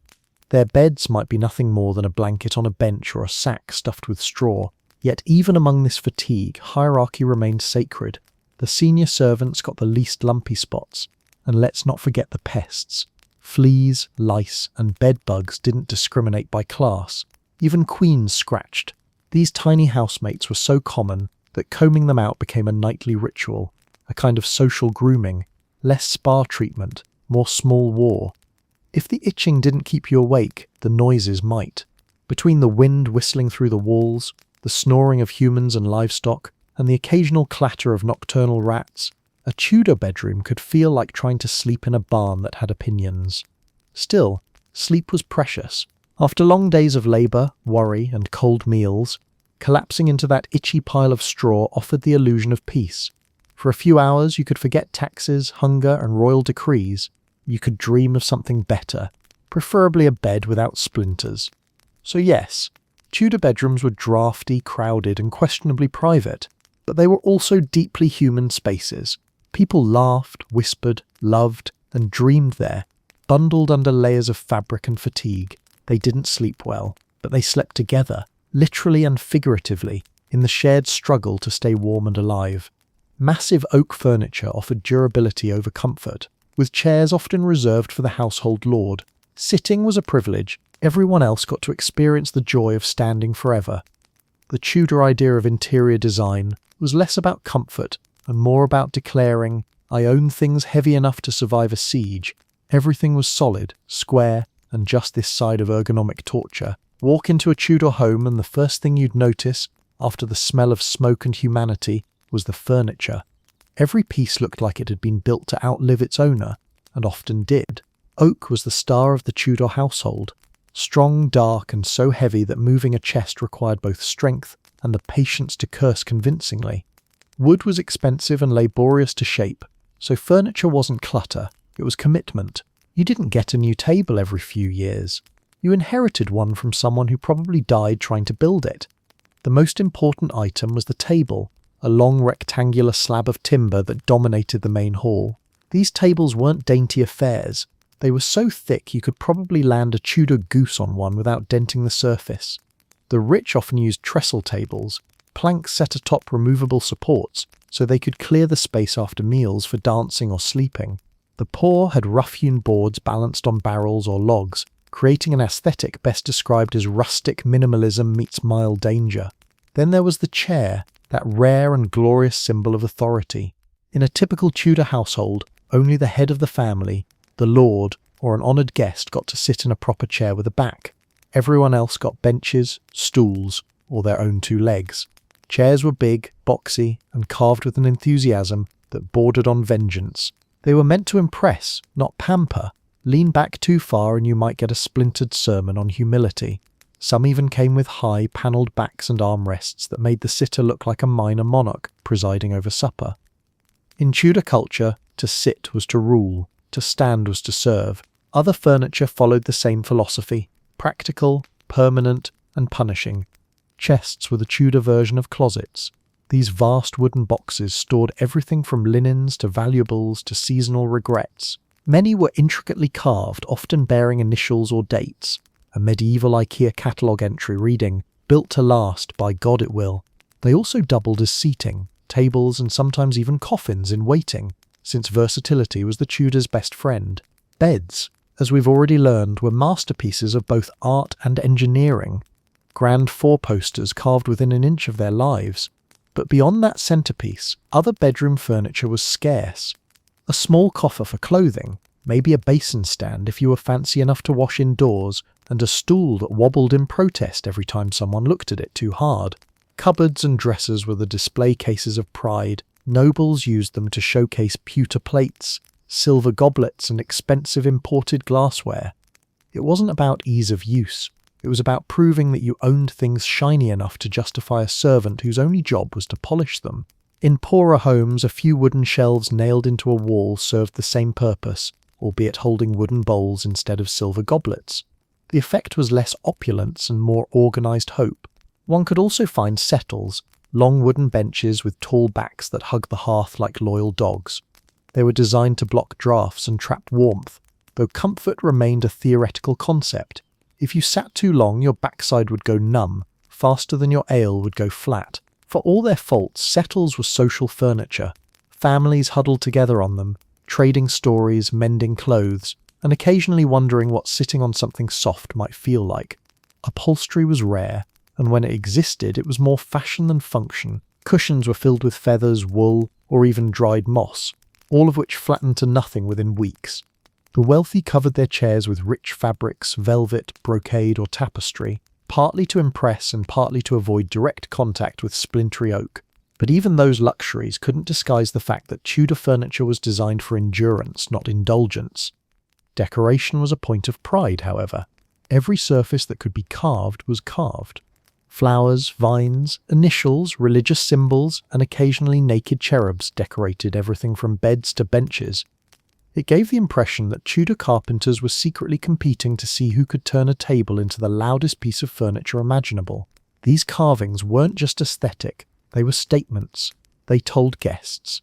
Their beds might be nothing more than a blanket on a bench or a sack stuffed with straw, yet even among this fatigue, hierarchy remained sacred. The senior servants got the least lumpy spots, and let's not forget the pests. Fleas, lice, and bedbugs didn't discriminate by class. Even queens scratched. These tiny housemates were so common that combing them out became a nightly ritual, a kind of social grooming, less spa treatment, more small war. If the itching didn't keep you awake, the noises might. Between the wind whistling through the walls, the snoring of humans and livestock, and the occasional clatter of nocturnal rats, a Tudor bedroom could feel like trying to sleep in a barn that had opinions. Still, sleep was precious. After long days of labour, worry, and cold meals, collapsing into that itchy pile of straw offered the illusion of peace. For a few hours, you could forget taxes, hunger, and royal decrees. You could dream of something better, preferably a bed without splinters. So yes, Tudor bedrooms were drafty, crowded, and questionably private, but they were also deeply human spaces. People laughed, whispered, loved, and dreamed there, bundled under layers of fabric and fatigue. They didn't sleep well, but they slept together, literally and figuratively, in the shared struggle to stay warm and alive. Massive oak furniture offered durability over comfort, with chairs often reserved for the household lord. Sitting was a privilege. Everyone else got to experience the joy of standing forever. The Tudor idea of interior design was less about comfort and more about declaring, "I own things heavy enough to survive a siege." Everything was solid, square, and just this side of ergonomic torture. Walk into a Tudor home and the first thing you'd notice, after the smell of smoke and humanity, was the furniture. Every piece looked like it had been built to outlive its owner, and often did. Oak was the star of the Tudor household. Strong, dark, and so heavy that moving a chest required both strength and the patience to curse convincingly. Wood was expensive and laborious to shape, so furniture wasn't clutter, it was commitment. You didn't get a new table every few years. You inherited one from someone who probably died trying to build it. The most important item was the table, a long rectangular slab of timber that dominated the main hall. These tables weren't dainty affairs. They were so thick you could probably land a Tudor goose on one without denting the surface. The rich often used trestle tables, planks set atop removable supports, so they could clear the space after meals for dancing or sleeping. The poor had rough-hewn boards balanced on barrels or logs, creating an aesthetic best described as rustic minimalism meets mild danger. Then there was the chair, that rare and glorious symbol of authority. In a typical Tudor household, only the head of the family, the lord, or an honoured guest got to sit in a proper chair with a back. Everyone else got benches, stools, or their own two legs. Chairs were big, boxy, and carved with an enthusiasm that bordered on vengeance. They were meant to impress, not pamper. Lean back too far and you might get a splintered sermon on humility. Some even came with high, panelled backs and armrests that made the sitter look like a minor monarch presiding over supper. In Tudor culture, to sit was to rule. To stand was to serve. Other furniture followed the same philosophy, practical, permanent, and punishing. Chests were the Tudor version of closets. These vast wooden boxes stored everything from linens to valuables to seasonal regrets. Many were intricately carved, often bearing initials or dates. A medieval IKEA catalogue entry reading, "Built to last, by God it will." They also doubled as seating, tables, and sometimes even coffins in waiting, since versatility was the Tudors' best friend. Beds, as we've already learned, were masterpieces of both art and engineering. Grand four-posters carved within an inch of their lives. But beyond that centerpiece, other bedroom furniture was scarce. A small coffer for clothing, maybe a basin stand if you were fancy enough to wash indoors, and a stool that wobbled in protest every time someone looked at it too hard. Cupboards and dressers were the display cases of pride. Nobles used them to showcase pewter plates, silver goblets, and expensive imported glassware. It wasn't about ease of use. It was about proving that you owned things shiny enough to justify a servant whose only job was to polish them. In poorer homes, a few wooden shelves nailed into a wall served the same purpose, albeit holding wooden bowls instead of silver goblets. The effect was less opulence and more organised hope. One could also find settles, long wooden benches with tall backs that hugged the hearth like loyal dogs. They were designed to block drafts and trap warmth, though comfort remained a theoretical concept. If you sat too long, your backside would go numb, faster than your ale would go flat. For all their faults, settles were social furniture. Families huddled together on them, trading stories, mending clothes, and occasionally wondering what sitting on something soft might feel like. Upholstery was rare, and when it existed, it was more fashion than function. Cushions were filled with feathers, wool, or even dried moss, all of which flattened to nothing within weeks. The wealthy covered their chairs with rich fabrics, velvet, brocade, or tapestry, partly to impress and partly to avoid direct contact with splintery oak. But even those luxuries couldn't disguise the fact that Tudor furniture was designed for endurance, not indulgence. Decoration was a point of pride, however. Every surface that could be carved was carved. Flowers, vines, initials, religious symbols, and occasionally naked cherubs decorated everything from beds to benches. It gave the impression that Tudor carpenters were secretly competing to see who could turn a table into the loudest piece of furniture imaginable. These carvings weren't just aesthetic, they were statements. They told guests,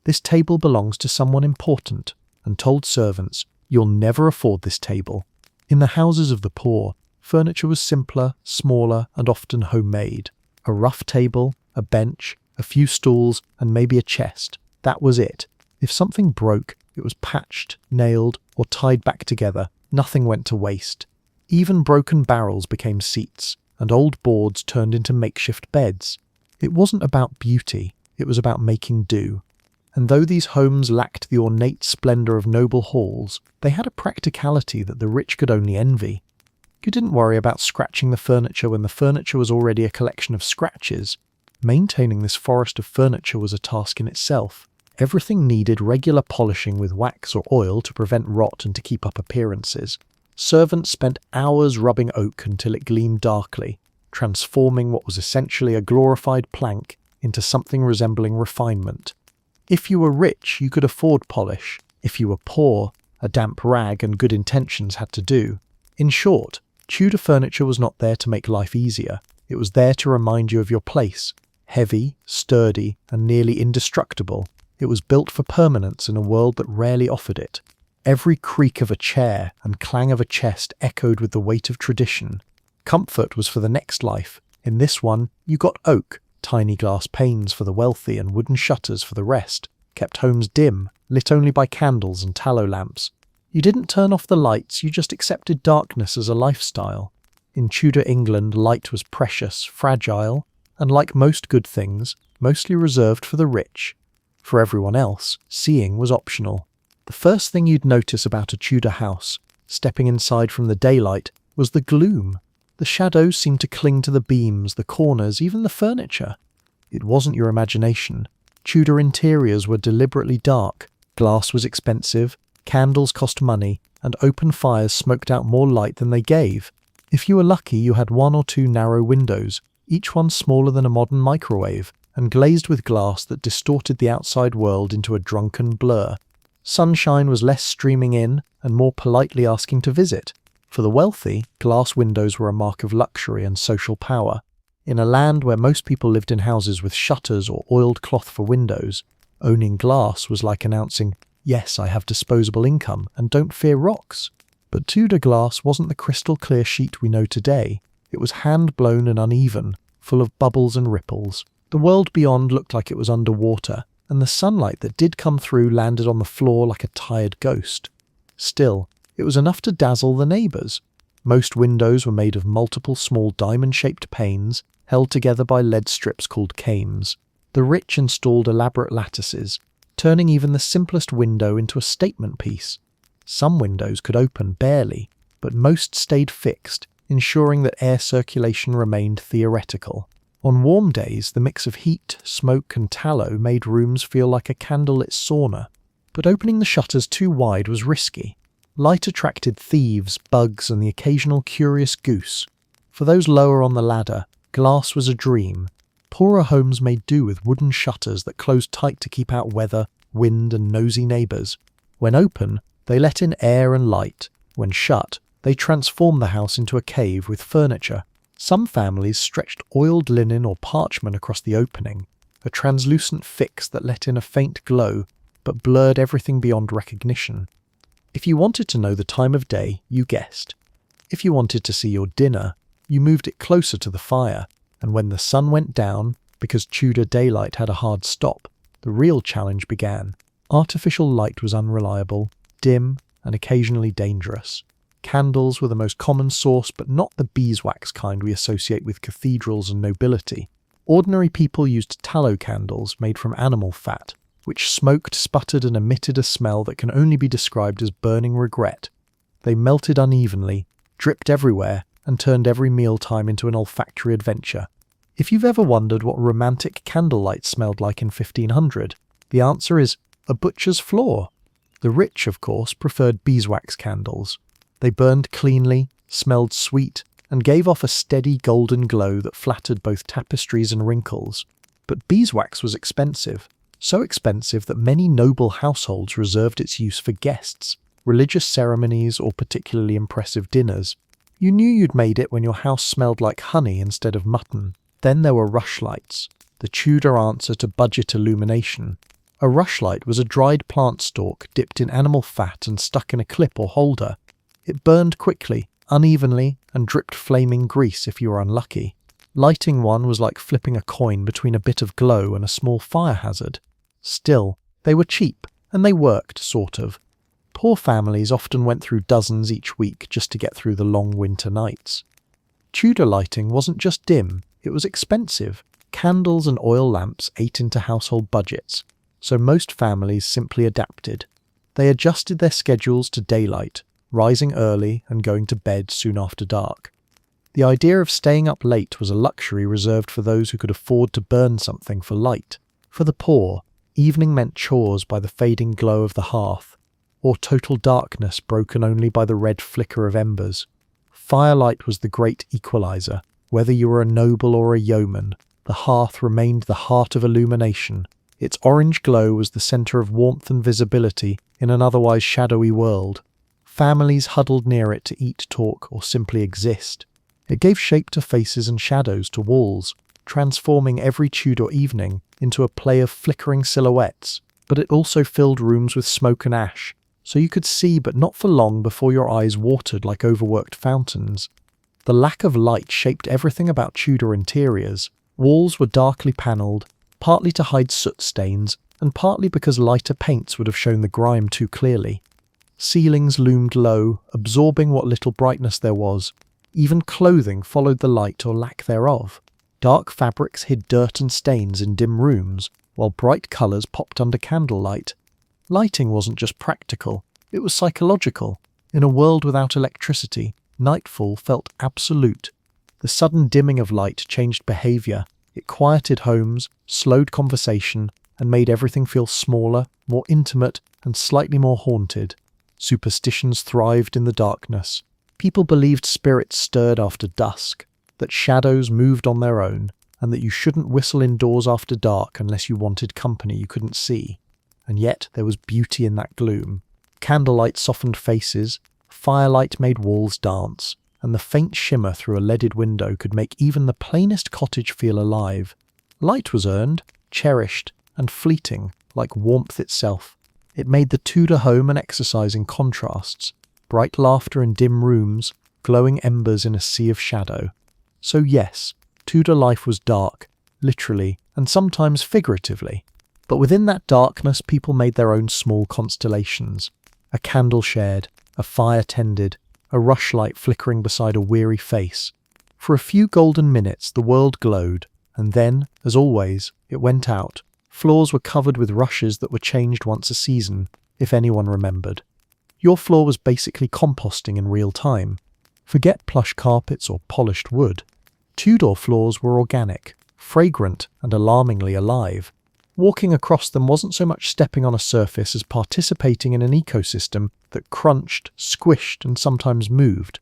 "This table belongs to someone important," and told servants, "You'll never afford this table." In the houses of the poor, furniture was simpler, smaller, and often homemade. A rough table, a bench, a few stools, and maybe a chest. That was it. If something broke, it was patched, nailed, or tied back together. Nothing went to waste. Even broken barrels became seats, and old boards turned into makeshift beds. It wasn't about beauty, it was about making do. And though these homes lacked the ornate splendour of noble halls, they had a practicality that the rich could only envy. You didn't worry about scratching the furniture when the furniture was already a collection of scratches. Maintaining this forest of furniture was a task in itself. Everything needed regular polishing with wax or oil to prevent rot and to keep up appearances. Servants spent hours rubbing oak until it gleamed darkly, transforming what was essentially a glorified plank into something resembling refinement. If you were rich, you could afford polish. If you were poor, a damp rag and good intentions had to do. In short, Tudor furniture was not there to make life easier. It was there to remind you of your place. Heavy, sturdy, and nearly indestructible, it was built for permanence in a world that rarely offered it. Every creak of a chair and clang of a chest echoed with the weight of tradition. Comfort was for the next life. In this one, you got oak, tiny glass panes for the wealthy and wooden shutters for the rest, kept homes dim, lit only by candles and tallow lamps. You didn't turn off the lights, you just accepted darkness as a lifestyle. In Tudor England, light was precious, fragile, and like most good things, mostly reserved for the rich. For everyone else, seeing was optional. The first thing you'd notice about a Tudor house, stepping inside from the daylight, was the gloom. The shadows seemed to cling to the beams, the corners, even the furniture. It wasn't your imagination. Tudor interiors were deliberately dark. Glass was expensive, candles cost money, and open fires smoked out more light than they gave. If you were lucky, you had one or two narrow windows, each one smaller than a modern microwave, and glazed with glass that distorted the outside world into a drunken blur. Sunshine was less streaming in and more politely asking to visit. For the wealthy, glass windows were a mark of luxury and social power. In a land where most people lived in houses with shutters or oiled cloth for windows, owning glass was like announcing, "Yes, I have disposable income and don't fear rocks." But Tudor glass wasn't the crystal clear sheet we know today. It was hand-blown and uneven, full of bubbles and ripples. The world beyond looked like it was underwater, and the sunlight that did come through landed on the floor like a tired ghost. Still, it was enough to dazzle the neighbours. Most windows were made of multiple small diamond-shaped panes, held together by lead strips called cames. The rich installed elaborate lattices, turning even the simplest window into a statement piece. Some windows could open barely, but most stayed fixed, ensuring that air circulation remained theoretical. On warm days, the mix of heat, smoke, and tallow made rooms feel like a candlelit sauna. But opening the shutters too wide was risky. Light attracted thieves, bugs, and the occasional curious goose. For those lower on the ladder, glass was a dream. Poorer homes made do with wooden shutters that closed tight to keep out weather, wind, and nosy neighbours. When open, they let in air and light. When shut, they transformed the house into a cave with furniture. Some families stretched oiled linen or parchment across the opening, a translucent fix that let in a faint glow, but blurred everything beyond recognition. If you wanted to know the time of day, you guessed. If you wanted to see your dinner, you moved it closer to the fire, and when the sun went down, because Tudor daylight had a hard stop, the real challenge began. Artificial light was unreliable, dim, and occasionally dangerous. Candles were the most common source, but not the beeswax kind we associate with cathedrals and nobility. Ordinary people used tallow candles made from animal fat, which smoked, sputtered, and emitted a smell that can only be described as burning regret. They melted unevenly, dripped everywhere, and turned every mealtime into an olfactory adventure. If you've ever wondered what romantic candlelight smelled like in 1500, the answer is a butcher's floor. The rich, of course, preferred beeswax candles. They burned cleanly, smelled sweet, and gave off a steady golden glow that flattered both tapestries and wrinkles. But beeswax was expensive, so expensive that many noble households reserved its use for guests, religious ceremonies, or particularly impressive dinners. You knew you'd made it when your house smelled like honey instead of mutton. Then there were rushlights, the Tudor answer to budget illumination. A rushlight was a dried plant stalk dipped in animal fat and stuck in a clip or holder. It burned quickly, unevenly, and dripped flaming grease if you were unlucky. Lighting one was like flipping a coin between a bit of glow and a small fire hazard. Still, they were cheap, and they worked, sort of. Poor families often went through dozens each week just to get through the long winter nights. Tudor lighting wasn't just dim, it was expensive. Candles and oil lamps ate into household budgets, so most families simply adapted. They adjusted their schedules to daylight, rising early and going to bed soon after dark. The idea of staying up late was a luxury reserved for those who could afford to burn something for light. For the poor, evening meant chores by the fading glow of the hearth, or total darkness broken only by the red flicker of embers. Firelight was the great equalizer. Whether you were a noble or a yeoman, the hearth remained the heart of illumination. Its orange glow was the centre of warmth and visibility in an otherwise shadowy world. Families huddled near it to eat, talk, or simply exist. It gave shape to faces and shadows to walls, transforming every Tudor evening into a play of flickering silhouettes. But it also filled rooms with smoke and ash, so you could see but not for long before your eyes watered like overworked fountains. The lack of light shaped everything about Tudor interiors. Walls were darkly panelled, partly to hide soot stains, and partly because lighter paints would have shown the grime too clearly. Ceilings loomed low, absorbing what little brightness there was. Even clothing followed the light or lack thereof. Dark fabrics hid dirt and stains in dim rooms, while bright colours popped under candlelight. Lighting wasn't just practical, it was psychological. In a world without electricity, nightfall felt absolute. The sudden dimming of light changed behaviour. It quieted homes, slowed conversation, and made everything feel smaller, more intimate, and slightly more haunted. Superstitions thrived in the darkness. People believed spirits stirred after dusk, that shadows moved on their own, and that you shouldn't whistle indoors after dark unless you wanted company you couldn't see. And yet there was beauty in that gloom. Candlelight softened faces, firelight made walls dance, and the faint shimmer through a leaded window could make even the plainest cottage feel alive. Light was earned, cherished, and fleeting, like warmth itself. It made the Tudor home an exercise in contrasts, bright laughter in dim rooms, glowing embers in a sea of shadow. So yes, Tudor life was dark, literally, and sometimes figuratively. But within that darkness, people made their own small constellations. A candle shared, a fire tended, a rushlight flickering beside a weary face. For a few golden minutes, the world glowed, and then, as always, it went out. Floors were covered with rushes that were changed once a season, if anyone remembered. Your floor was basically composting in real time. Forget plush carpets or polished wood. Tudor floors were organic, fragrant, and alarmingly alive. Walking across them wasn't so much stepping on a surface as participating in an ecosystem that crunched, squished, and sometimes moved.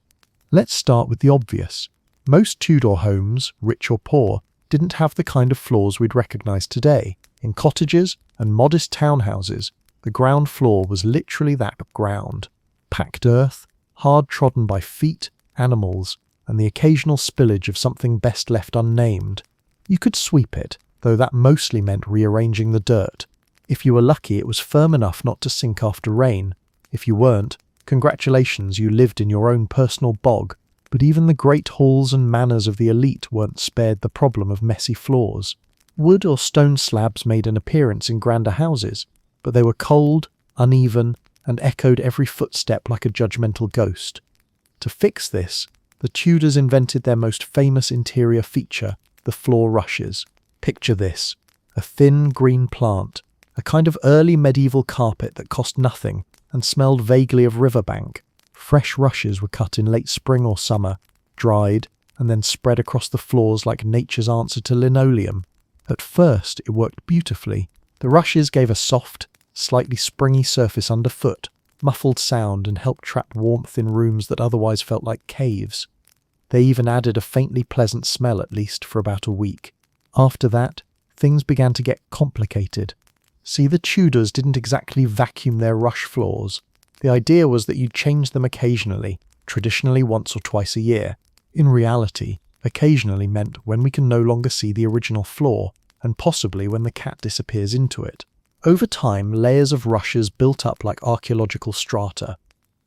Let's start with the obvious. Most Tudor homes, rich or poor, didn't have the kind of floors we'd recognise today. In cottages and modest townhouses, the ground floor was literally that ground. Packed earth, hard trodden by feet, animals, and the occasional spillage of something best left unnamed. You could sweep it, though that mostly meant rearranging the dirt. If you were lucky, it was firm enough not to sink after rain. If you weren't, congratulations, you lived in your own personal bog. But even the great halls and manors of the elite weren't spared the problem of messy floors. Wood or stone slabs made an appearance in grander houses, but they were cold, uneven, and echoed every footstep like a judgmental ghost. To fix this, the Tudors invented their most famous interior feature, the floor rushes. Picture this: a thin green plant, a kind of early medieval carpet that cost nothing and smelled vaguely of riverbank. Fresh rushes were cut in late spring or summer, dried, and then spread across the floors like nature's answer to linoleum. At first, it worked beautifully. The rushes gave a soft, slightly springy surface underfoot, muffled sound, and helped trap warmth in rooms that otherwise felt like caves. They even added a faintly pleasant smell at least for about a week. After that, things began to get complicated. See, the Tudors didn't exactly vacuum their rush floors. The idea was that you'd change them occasionally, traditionally once or twice a year. In reality, occasionally meant when we can no longer see the original floor, and possibly when the cat disappears into it. Over time, layers of rushes built up like archaeological strata.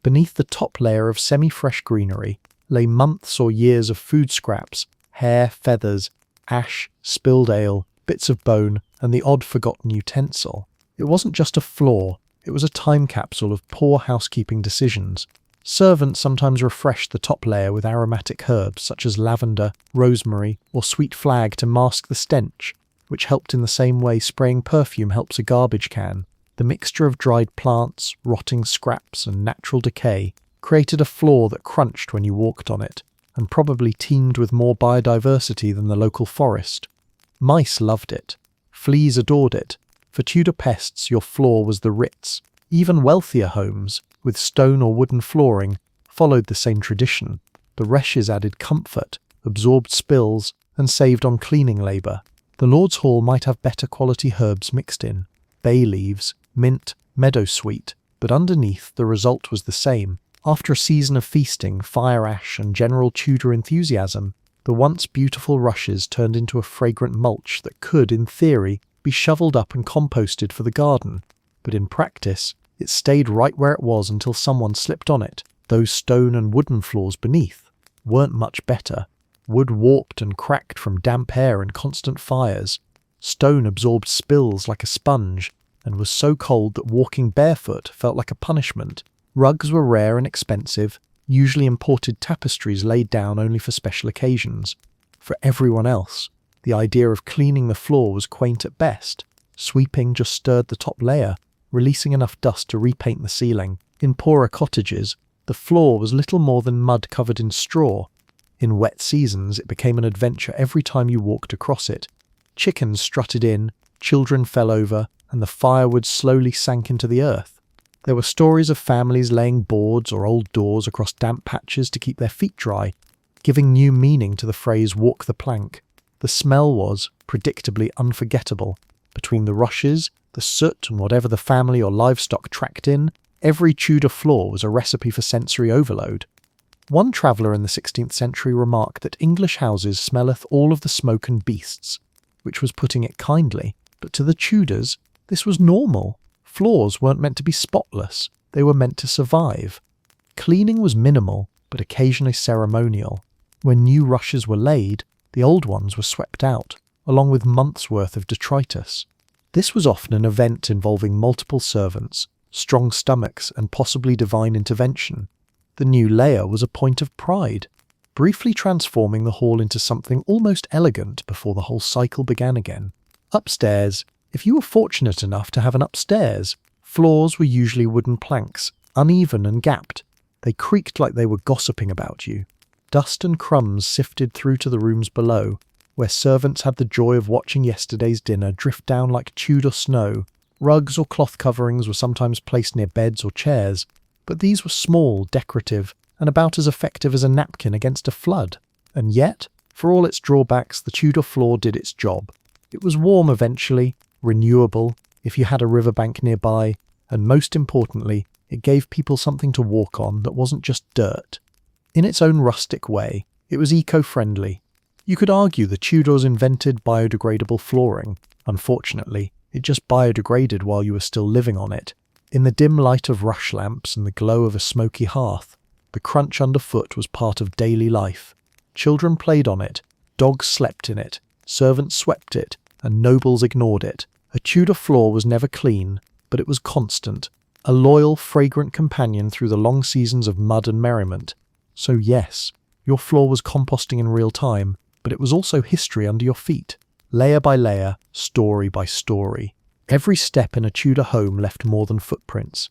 Beneath the top layer of semi-fresh greenery lay months or years of food scraps, hair, feathers, ash, spilled ale, bits of bone, and the odd forgotten utensil. It wasn't just a floor, it was a time capsule of poor housekeeping decisions. Servants sometimes refreshed the top layer with aromatic herbs such as lavender, rosemary, or sweet flag to mask the stench, which helped in the same way spraying perfume helps a garbage can. The mixture of dried plants, rotting scraps, and natural decay created a floor that crunched when you walked on it, and probably teemed with more biodiversity than the local forest. Mice loved it. Fleas adored it. For Tudor pests, your floor was the Ritz. Even wealthier homes, with stone or wooden flooring, followed the same tradition. The rushes added comfort, absorbed spills, and saved on cleaning labour. The Lord's Hall might have better quality herbs mixed in, bay leaves, mint, meadowsweet, but underneath the result was the same. After a season of feasting, fire ash, and general Tudor enthusiasm, the once beautiful rushes turned into a fragrant mulch that could, in theory, be shoveled up and composted for the garden. But in practice, it stayed right where it was until someone slipped on it. Those stone and wooden floors beneath weren't much better. Wood warped and cracked from damp air and constant fires. Stone absorbed spills like a sponge, and was so cold that walking barefoot felt like a punishment. Rugs were rare and expensive, usually imported tapestries laid down only for special occasions. For everyone else, the idea of cleaning the floor was quaint at best. Sweeping just stirred the top layer, releasing enough dust to repaint the ceiling. In poorer cottages, the floor was little more than mud covered in straw. In wet seasons, it became an adventure every time you walked across it. Chickens strutted in, children fell over, and the firewood slowly sank into the earth. There were stories of families laying boards or old doors across damp patches to keep their feet dry, giving new meaning to the phrase "walk the plank." The smell was, predictably, unforgettable. Between the rushes, the soot, and whatever the family or livestock tracked in, every Tudor floor was a recipe for sensory overload. One traveller in the 16th century remarked that English houses smelleth all of the smoke and beasts, which was putting it kindly, but to the Tudors, this was normal. Floors weren't meant to be spotless, they were meant to survive. Cleaning was minimal, but occasionally ceremonial. When new rushes were laid, the old ones were swept out, along with months' worth of detritus. This was often an event involving multiple servants, strong stomachs, and possibly divine intervention. The new layer was a point of pride, briefly transforming the hall into something almost elegant before the whole cycle began again. Upstairs, if you were fortunate enough to have an upstairs, floors were usually wooden planks, uneven and gapped. They creaked like they were gossiping about you. Dust and crumbs sifted through to the rooms below, where servants had the joy of watching yesterday's dinner drift down like Tudor snow. Rugs or cloth coverings were sometimes placed near beds or chairs, but these were small, decorative, and about as effective as a napkin against a flood. And yet, for all its drawbacks, the Tudor floor did its job. It was warm eventually, renewable, if you had a riverbank nearby, and most importantly, it gave people something to walk on that wasn't just dirt. In its own rustic way, it was eco-friendly. You could argue the Tudors invented biodegradable flooring. Unfortunately, it just biodegraded while you were still living on it. In the dim light of rush lamps and the glow of a smoky hearth, the crunch underfoot was part of daily life. Children played on it, dogs slept in it, servants swept it, and nobles ignored it. A Tudor floor was never clean, but it was constant, a loyal, fragrant companion through the long seasons of mud and merriment. So yes, your floor was composting in real time, but it was also history under your feet, layer by layer, story by story. Every step in a Tudor home left more than footprints.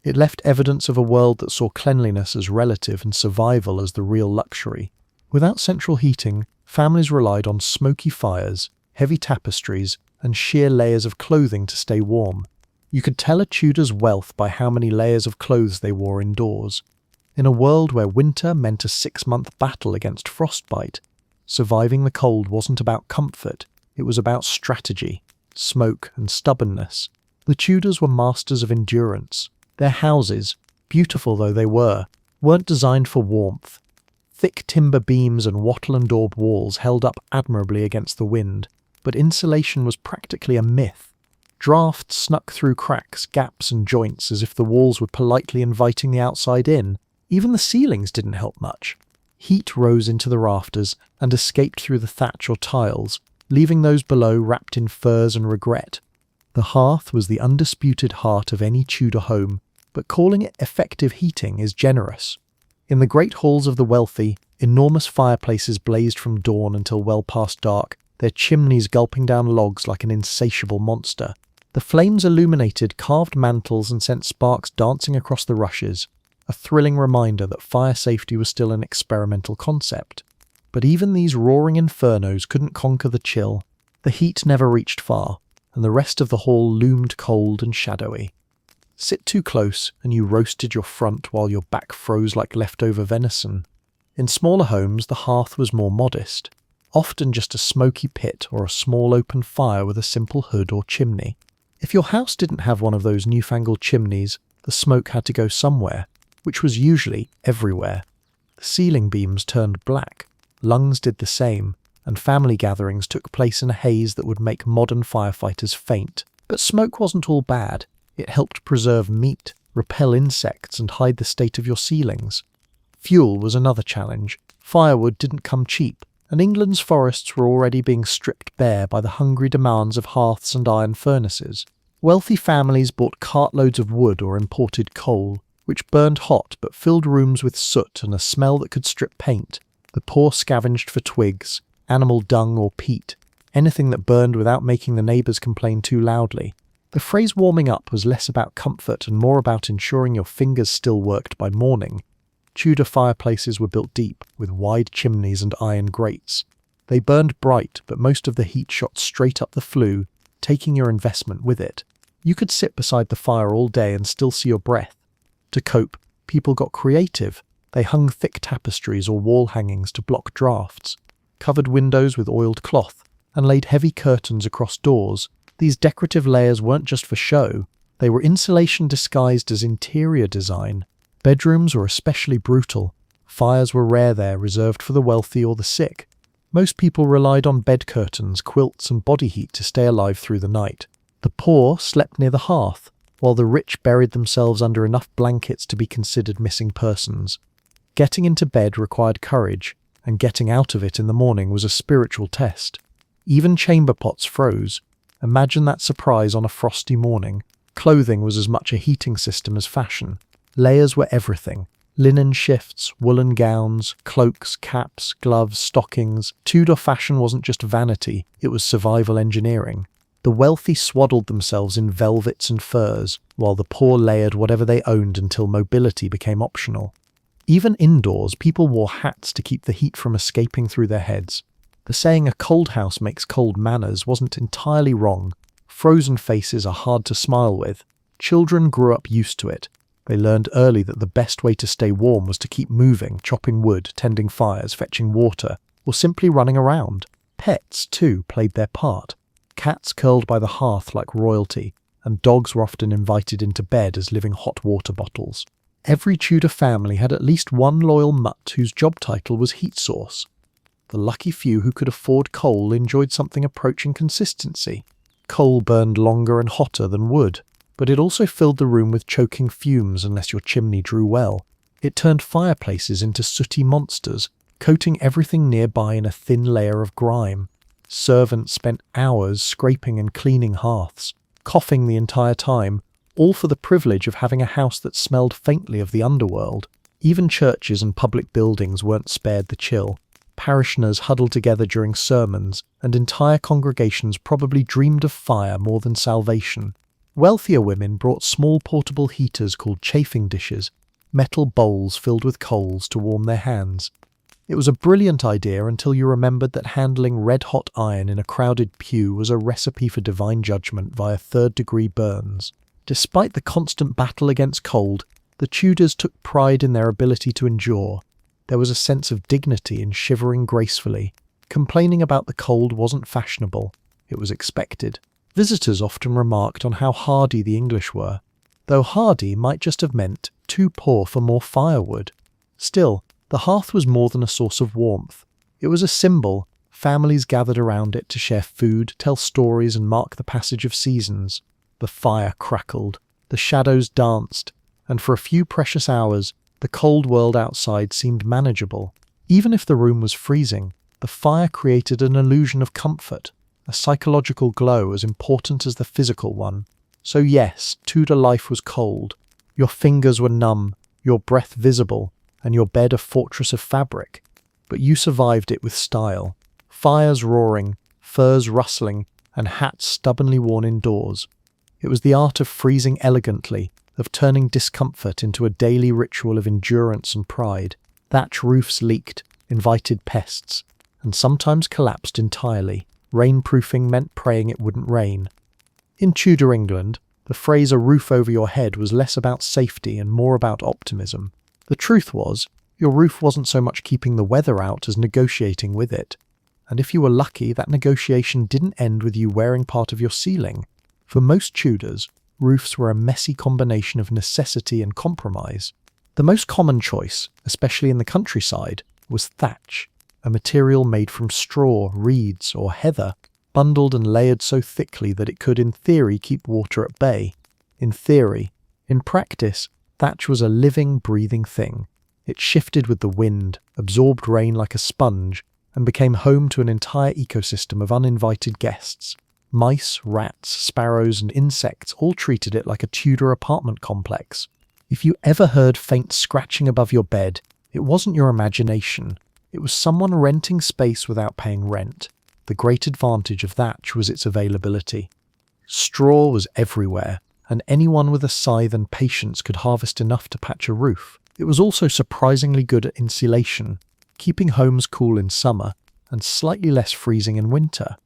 It left evidence of a world that saw cleanliness as relative and survival as the real luxury. Without central heating, families relied on smoky fires, heavy tapestries, and sheer layers of clothing to stay warm. You could tell a Tudor's wealth by how many layers of clothes they wore indoors. In a world where winter meant a 6-month battle against frostbite, surviving the cold wasn't about comfort, it was about strategy, smoke and stubbornness. The Tudors were masters of endurance. Their houses, beautiful though they weren't designed for warmth. Thick timber beams and wattle and daub walls held up admirably against the wind, but insulation was practically a myth. Drafts snuck through cracks, gaps and joints as if the walls were politely inviting the outside in. Even the ceilings didn't help much. Heat rose into the rafters and escaped through the thatch or tiles, leaving those below wrapped in furs and regret. The hearth was the undisputed heart of any Tudor home, but calling it effective heating is generous. In the great halls of the wealthy, enormous fireplaces blazed from dawn until well past dark, their chimneys gulping down logs like an insatiable monster. The flames illuminated carved mantels and sent sparks dancing across the rushes, a thrilling reminder that fire safety was still an experimental concept. But even these roaring infernos couldn't conquer the chill. The heat never reached far, and the rest of the hall loomed cold and shadowy. Sit too close and you roasted your front while your back froze like leftover venison. In smaller homes, the hearth was more modest, often just a smoky pit or a small open fire with a simple hood or chimney. If your house didn't have one of those newfangled chimneys, the smoke had to go somewhere, which was usually everywhere. The ceiling beams turned black, lungs did the same, and family gatherings took place in a haze that would make modern firefighters faint. But smoke wasn't all bad. It helped preserve meat, repel insects, and hide the state of your ceilings. Fuel was another challenge. Firewood didn't come cheap, and England's forests were already being stripped bare by the hungry demands of hearths and iron furnaces. Wealthy families bought cartloads of wood or imported coal, which burned hot but filled rooms with soot and a smell that could strip paint. The poor scavenged for twigs, animal dung or peat, anything that burned without making the neighbours complain too loudly. The phrase warming up was less about comfort and more about ensuring your fingers still worked by morning. Tudor fireplaces were built deep, with wide chimneys and iron grates. They burned bright, but most of the heat shot straight up the flue, taking your investment with it. You could sit beside the fire all day and still see your breath. To cope, people got creative. They hung thick tapestries or wall hangings to block drafts, covered windows with oiled cloth, and laid heavy curtains across doors. These decorative layers weren't just for show, they were insulation disguised as interior design. Bedrooms were especially brutal. Fires were rare there, reserved for the wealthy or the sick. Most people relied on bed curtains, quilts, and body heat to stay alive through the night. The poor slept near the hearth, while the rich buried themselves under enough blankets to be considered missing persons. Getting into bed required courage, and getting out of it in the morning was a spiritual test. Even chamber pots froze. Imagine that surprise on a frosty morning. Clothing was as much a heating system as fashion. Layers were everything. Linen shifts, woolen gowns, cloaks, caps, gloves, stockings. Tudor fashion wasn't just vanity, it was survival engineering. The wealthy swaddled themselves in velvets and furs, while the poor layered whatever they owned until mobility became optional. Even indoors, people wore hats to keep the heat from escaping through their heads. The saying "a cold house makes cold manners" wasn't entirely wrong. Frozen faces are hard to smile with. Children grew up used to it. They learned early that the best way to stay warm was to keep moving, chopping wood, tending fires, fetching water, or simply running around. Pets, too, played their part. Cats curled by the hearth like royalty, and dogs were often invited into bed as living hot water bottles. Every Tudor family had at least one loyal mutt whose job title was heat source. The lucky few who could afford coal enjoyed something approaching consistency. Coal burned longer and hotter than wood, but it also filled the room with choking fumes unless your chimney drew well. It turned fireplaces into sooty monsters, coating everything nearby in a thin layer of grime. Servants spent hours scraping and cleaning hearths, coughing the entire time, all for the privilege of having a house that smelled faintly of the underworld. Even churches and public buildings weren't spared the chill. Parishioners huddled together during sermons, and entire congregations probably dreamed of fire more than salvation. Wealthier women brought small portable heaters called chafing dishes, metal bowls filled with coals to warm their hands. It was a brilliant idea until you remembered that handling red-hot iron in a crowded pew was a recipe for divine judgment via third-degree burns. Despite the constant battle against cold, The Tudors took pride in their ability to endure. There was a sense of dignity in shivering gracefully. Complaining about the cold wasn't fashionable, it was expected. Visitors often remarked on how hardy the English were, though hardy might just have meant too poor for more firewood. Still, the hearth was more than a source of warmth. It was a symbol. Families gathered around it to share food, tell stories, and mark the passage of seasons. The fire crackled, the shadows danced, and for a few precious hours, the cold world outside seemed manageable. Even if the room was freezing, the fire created an illusion of comfort, a psychological glow as important as the physical one. So yes, Tudor life was cold. Your fingers were numb, your breath visible, and your bed a fortress of fabric. But you survived it with style. Fires roaring, furs rustling, and hats stubbornly worn indoors. It was the art of freezing elegantly, of turning discomfort into a daily ritual of endurance and pride. Thatch roofs leaked, invited pests, and sometimes collapsed entirely. Rainproofing meant praying it wouldn't rain. In Tudor England, the phrase "a roof over your head" was less about safety and more about optimism. The truth was, your roof wasn't so much keeping the weather out as negotiating with it. And if you were lucky, that negotiation didn't end with you wearing part of your ceiling. For most Tudors, roofs were a messy combination of necessity and compromise. The most common choice, especially in the countryside, was thatch, a material made from straw, reeds, or heather, bundled and layered so thickly that it could, in theory, keep water at bay. In theory. In practice, thatch was a living, breathing thing. It shifted with the wind, absorbed rain like a sponge, and became home to an entire ecosystem of uninvited guests. Mice, rats, sparrows, and insects all treated it like a Tudor apartment complex. If you ever heard faint scratching above your bed, it wasn't your imagination. It was someone renting space without paying rent. The great advantage of thatch was its availability. Straw was everywhere, and anyone with a scythe and patience could harvest enough to patch a roof. It was also surprisingly good at insulation, keeping homes cool in summer and slightly less freezing in winter.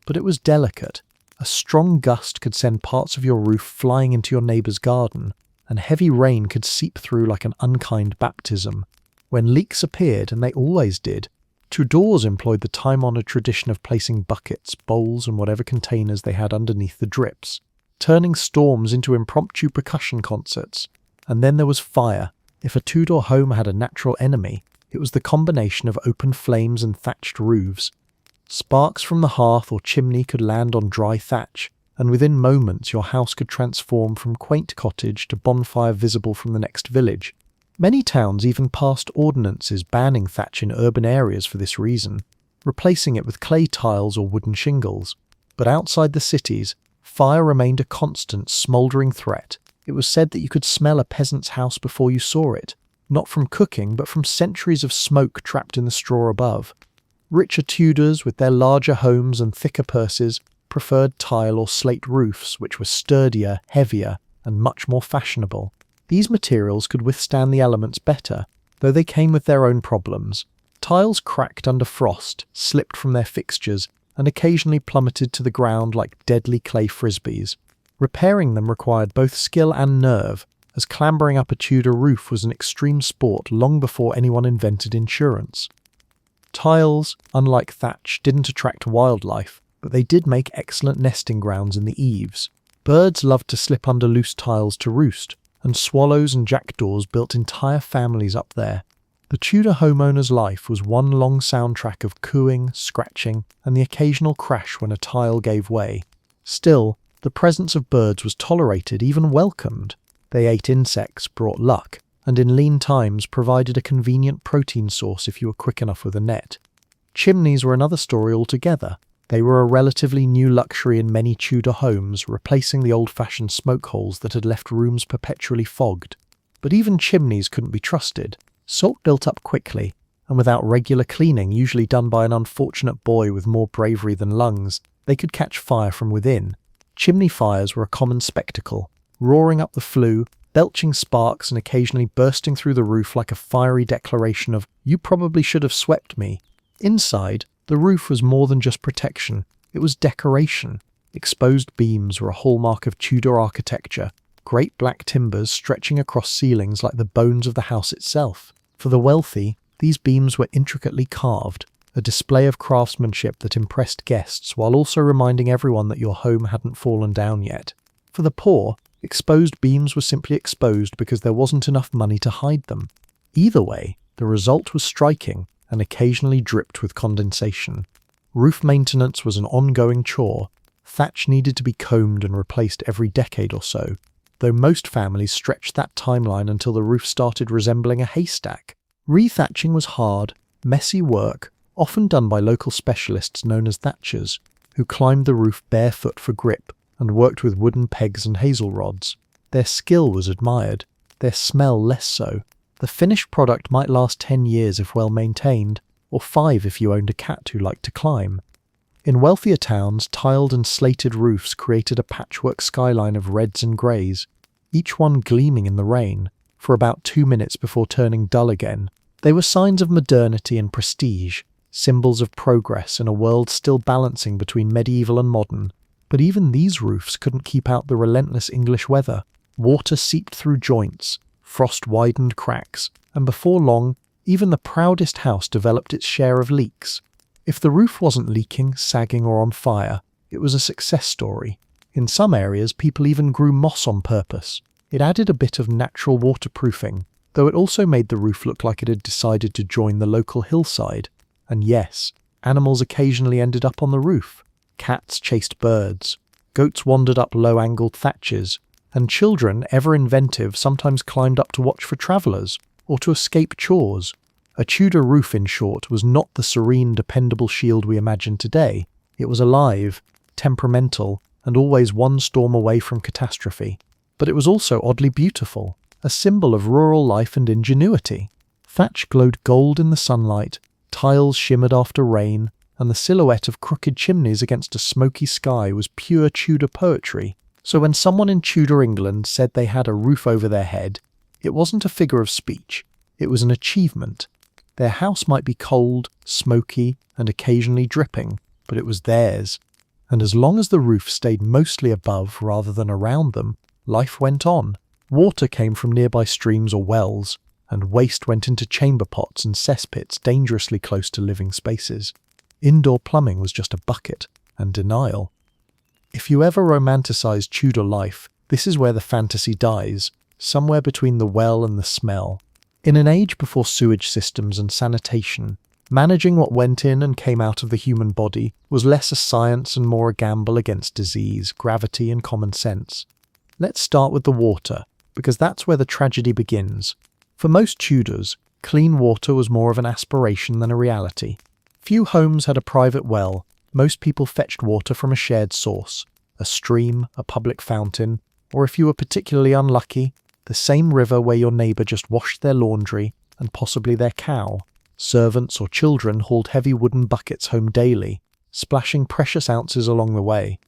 But it was delicate. A strong gust could send parts of your roof flying into your neighbour's garden, and heavy rain could seep through like an unkind baptism. When leaks appeared, and they always did, Tudors employed the time-honoured tradition of placing buckets, bowls, and whatever containers they had underneath the drips, turning storms into impromptu percussion concerts. And then there was fire. If a Tudor home had a natural enemy, it was the combination of open flames and thatched roofs. Sparks from the hearth or chimney could land on dry thatch, and within moments your house could transform from quaint cottage to bonfire visible from the next village. Many towns even passed ordinances banning thatch in urban areas for this reason, replacing it with clay tiles or wooden shingles. But outside the cities, fire remained a constant, smouldering threat. It was said that you could smell a peasant's house before you saw it, not from cooking but from centuries of smoke trapped in the straw above. Richer Tudors, with their larger homes and thicker purses, preferred tile or slate roofs, which were sturdier, heavier, and much more fashionable. These materials could withstand the elements better, though they came with their own problems. Tiles cracked under frost, slipped from their fixtures, and occasionally plummeted to the ground like deadly clay frisbees. Repairing them required both skill and nerve, as clambering up a Tudor roof was an extreme sport long before anyone invented insurance. Tiles, unlike thatch, didn't attract wildlife, but they did make excellent nesting grounds in the eaves. Birds loved to slip under loose tiles to roost, and swallows and jackdaws built entire families up there. The Tudor homeowner's life was one long soundtrack of cooing, scratching, and the occasional crash when a tile gave way. Still, the presence of birds was tolerated, even welcomed. They ate insects, brought luck, and in lean times provided a convenient protein source if you were quick enough with a net. Chimneys were another story altogether. They were a relatively new luxury in many Tudor homes, replacing the old-fashioned smoke holes that had left rooms perpetually fogged. But even chimneys couldn't be trusted. Salt built up quickly, and without regular cleaning, usually done by an unfortunate boy with more bravery than lungs, they could catch fire from within. Chimney fires were a common spectacle, roaring up the flue, belching sparks and occasionally bursting through the roof like a fiery declaration of, "You probably should have swept me." Inside, the roof was more than just protection, it was decoration. Exposed beams were a hallmark of Tudor architecture, great black timbers stretching across ceilings like the bones of the house itself. For the wealthy, these beams were intricately carved, a display of craftsmanship that impressed guests while also reminding everyone that your home hadn't fallen down yet. For the poor, exposed beams were simply exposed because there wasn't enough money to hide them. Either way, the result was striking and occasionally dripped with condensation. Roof maintenance was an ongoing chore. Thatch needed to be combed and replaced every decade or so, though most families stretched that timeline until the roof started resembling a haystack. Rethatching was hard, messy work, often done by local specialists known as thatchers, who climbed the roof barefoot for grip and worked with wooden pegs and hazel rods. Their skill was admired, their smell less so. The finished product might last 10 years if well maintained, or 5 if you owned a cat who liked to climb. In wealthier towns, tiled and slated roofs created a patchwork skyline of reds and greys, each one gleaming in the rain, for about 2 minutes before turning dull again. They were signs of modernity and prestige, symbols of progress in a world still balancing between medieval and modern. But even these roofs couldn't keep out the relentless English weather. Water seeped through joints, frost widened cracks, and before long, even the proudest house developed its share of leaks. If the roof wasn't leaking, sagging, or on fire, it was a success story. In some areas, people even grew moss on purpose. It added a bit of natural waterproofing, though it also made the roof look like it had decided to join the local hillside. And yes, animals occasionally ended up on the roof. Cats chased birds, goats wandered up low-angled thatches, and children, ever inventive, sometimes climbed up to watch for travellers, or to escape chores. A Tudor roof, in short, was not the serene, dependable shield we imagine today. It was alive, temperamental, and always one storm away from catastrophe. But it was also oddly beautiful, a symbol of rural life and ingenuity. Thatch glowed gold in the sunlight, tiles shimmered after rain, and the silhouette of crooked chimneys against a smoky sky was pure Tudor poetry. So when someone in Tudor England said they had a roof over their head, it wasn't a figure of speech, it was an achievement. Their house might be cold, smoky, and occasionally dripping, but it was theirs. And as long as the roof stayed mostly above rather than around them, life went on. Water came from nearby streams or wells, and waste went into chamber pots and cesspits dangerously close to living spaces. Indoor plumbing was just a bucket and denial. If you ever romanticize Tudor life, this is where the fantasy dies, somewhere between the well and the smell. In an age before sewage systems and sanitation, managing what went in and came out of the human body was less a science and more a gamble against disease, gravity, and common sense. Let's start with the water, because that's where the tragedy begins. For most Tudors, clean water was more of an aspiration than a reality. Few homes had a private well. Most people fetched water from a shared source, a stream, a public fountain, or if you were particularly unlucky, the same river where your neighbour just washed their laundry and possibly their cow. Servants or children hauled heavy wooden buckets home daily, splashing precious ounces along the way.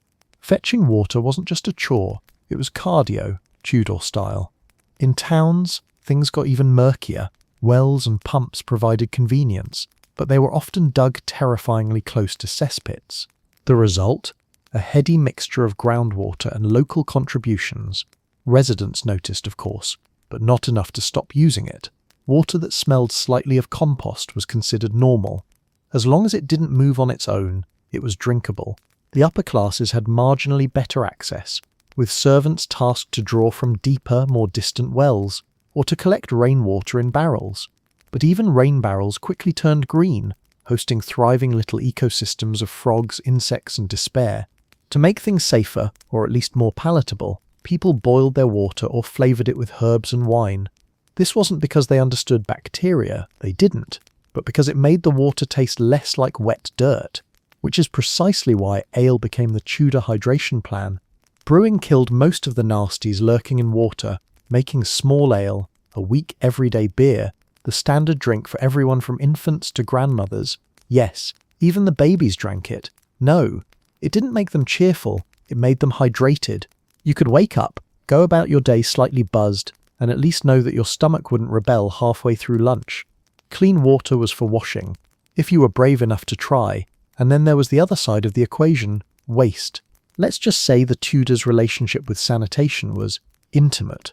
Fetching water wasn't just a chore, it was cardio, Tudor style. In towns, things got even murkier. Wells and pumps provided convenience, but they were often dug terrifyingly close to cesspits. The result? A heady mixture of groundwater and local contributions. Residents noticed, of course, but not enough to stop using it. Water that smelled slightly of compost was considered normal. As long as it didn't move on its own, it was drinkable. The upper classes had marginally better access, with servants tasked to draw from deeper, more distant wells, or to collect rainwater in barrels. But even rain barrels quickly turned green, hosting thriving little ecosystems of frogs, insects, and despair. To make things safer, or at least more palatable, people boiled their water or flavoured it with herbs and wine. This wasn't because they understood bacteria, they didn't, but because it made the water taste less like wet dirt, which is precisely why ale became the Tudor hydration plan. Brewing killed most of the nasties lurking in water, making small ale, a weak everyday beer, the standard drink for everyone from infants to grandmothers. Yes, even the babies drank it. No, it didn't make them cheerful, it made them hydrated. You could wake up, go about your day slightly buzzed, and at least know that your stomach wouldn't rebel halfway through lunch. Clean water was for washing, if you were brave enough to try, and then there was the other side of the equation, waste. Let's just say the Tudors' relationship with sanitation was intimate.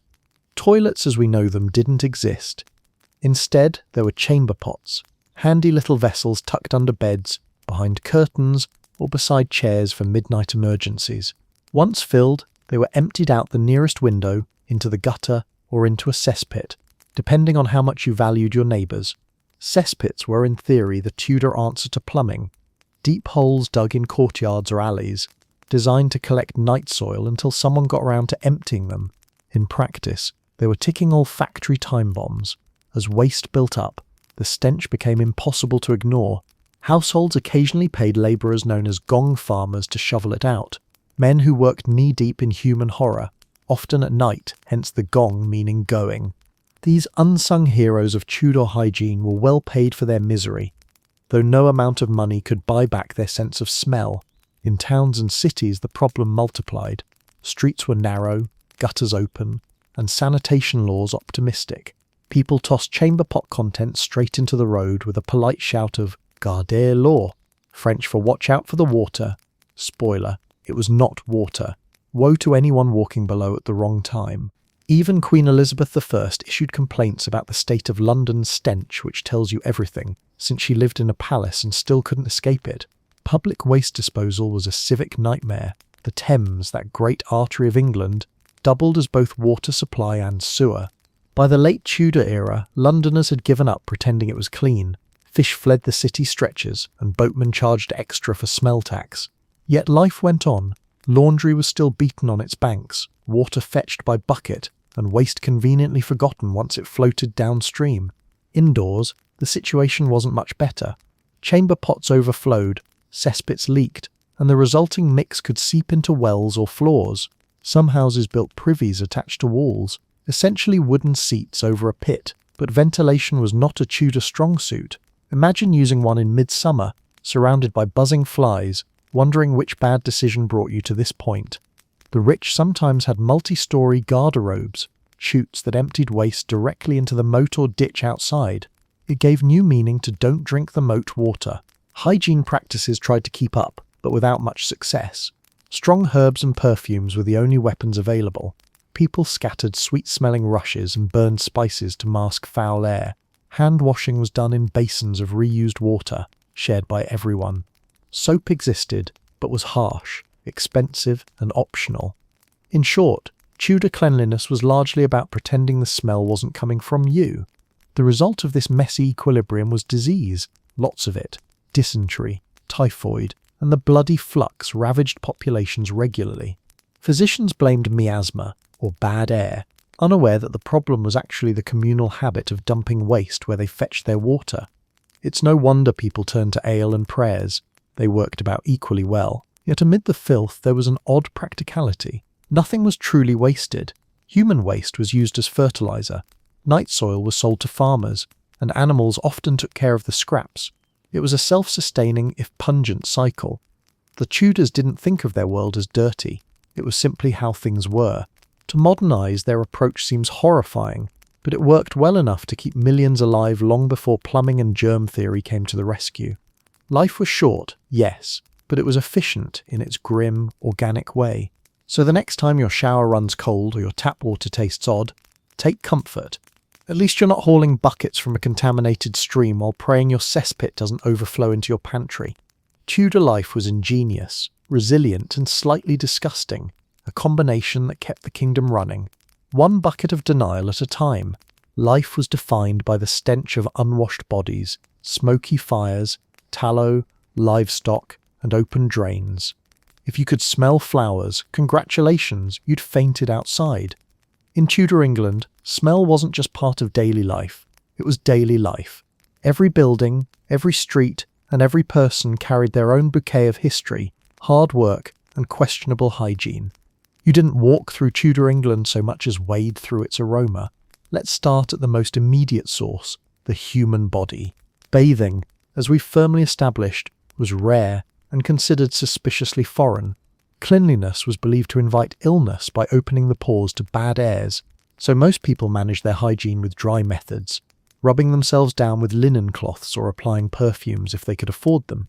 Toilets as we know them didn't exist. Instead, there were chamber pots, handy little vessels tucked under beds, behind curtains, or beside chairs for midnight emergencies. Once filled, they were emptied out the nearest window, into the gutter, or into a cesspit, depending on how much you valued your neighbours. Cesspits were in theory the Tudor answer to plumbing, deep holes dug in courtyards or alleys, designed to collect night soil until someone got around to emptying them. In practice, they were ticking olfactory time bombs. As waste built up, the stench became impossible to ignore. Households occasionally paid labourers known as gong farmers to shovel it out, men who worked knee-deep in human horror, often at night, hence the gong meaning going. These unsung heroes of Tudor hygiene were well paid for their misery, though no amount of money could buy back their sense of smell. In towns and cities the problem multiplied. Streets were narrow, gutters open, and sanitation laws optimistic. People tossed chamber pot contents straight into the road with a polite shout of "Gardez l'eau," French for watch out for the water. Spoiler, it was not water. Woe to anyone walking below at the wrong time. Even Queen Elizabeth I issued complaints about the state of London's stench, which tells you everything, since she lived in a palace and still couldn't escape it. Public waste disposal was a civic nightmare. The Thames, that great artery of England, doubled as both water supply and sewer. By the late Tudor era, Londoners had given up pretending it was clean. Fish fled the city stretches, and boatmen charged extra for smell tax. Yet life went on. Laundry was still beaten on its banks, water fetched by bucket, and waste conveniently forgotten once it floated downstream. Indoors, the situation wasn't much better. Chamber pots overflowed, cesspits leaked, and the resulting mix could seep into wells or floors. Some houses built privies attached to walls, essentially wooden seats over a pit, but ventilation was not a Tudor strong suit. Imagine using one in midsummer, surrounded by buzzing flies, wondering which bad decision brought you to this point. The rich sometimes had multi-storey garderobes, chutes that emptied waste directly into the moat or ditch outside. It gave new meaning to "don't drink the moat water." Hygiene practices tried to keep up, but without much success. Strong herbs and perfumes were the only weapons available. People scattered sweet-smelling rushes and burned spices to mask foul air. Hand-washing was done in basins of reused water, shared by everyone. Soap existed, but was harsh, expensive, and optional. In short, Tudor cleanliness was largely about pretending the smell wasn't coming from you. The result of this messy equilibrium was disease, lots of it, dysentery, typhoid, and the bloody flux ravaged populations regularly. Physicians blamed miasma, or bad air, unaware that the problem was actually the communal habit of dumping waste where they fetched their water. It's no wonder people turned to ale and prayers. They worked about equally well. Yet amid the filth there was an odd practicality. Nothing was truly wasted. Human waste was used as fertilizer. Night soil was sold to farmers, and animals often took care of the scraps. It was a self-sustaining, if pungent, cycle. The Tudors didn't think of their world as dirty. It was simply how things were. To modernise, their approach seems horrifying, but it worked well enough to keep millions alive long before plumbing and germ theory came to the rescue. Life was short, yes, but it was efficient in its grim, organic way. So the next time your shower runs cold or your tap water tastes odd, take comfort. At least you're not hauling buckets from a contaminated stream while praying your cesspit doesn't overflow into your pantry. Tudor life was ingenious, resilient, and slightly disgusting, a combination that kept the kingdom running. One bucket of denial at a time. Life was defined by the stench of unwashed bodies, smoky fires, tallow, livestock, and open drains. If you could smell flowers, congratulations, you'd fainted outside. In Tudor England, smell wasn't just part of daily life, it was daily life. Every building, every street, and every person carried their own bouquet of history, hard work, and questionable hygiene. You didn't walk through Tudor England so much as wade through its aroma. Let's start at the most immediate source, the human body. Bathing, as we've firmly established, was rare and considered suspiciously foreign. Cleanliness was believed to invite illness by opening the pores to bad airs, so most people managed their hygiene with dry methods, rubbing themselves down with linen cloths or applying perfumes if they could afford them.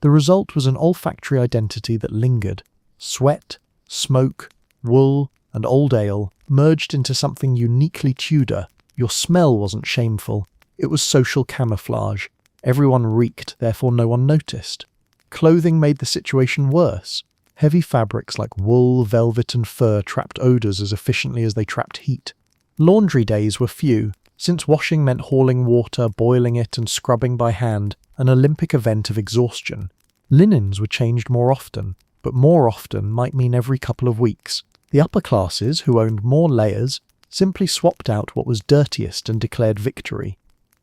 The result was an olfactory identity that lingered. Sweat, smoke, wool, and old ale merged into something uniquely Tudor. Your smell wasn't shameful. It was social camouflage. Everyone reeked, therefore no one noticed. Clothing made the situation worse. Heavy fabrics like wool, velvet and fur trapped odours as efficiently as they trapped heat. Laundry days were few, since washing meant hauling water, boiling it and scrubbing by hand, an Olympic event of exhaustion. Linens were changed more often, but more often might mean every couple of weeks. The upper classes, who owned more layers, simply swapped out what was dirtiest and declared victory.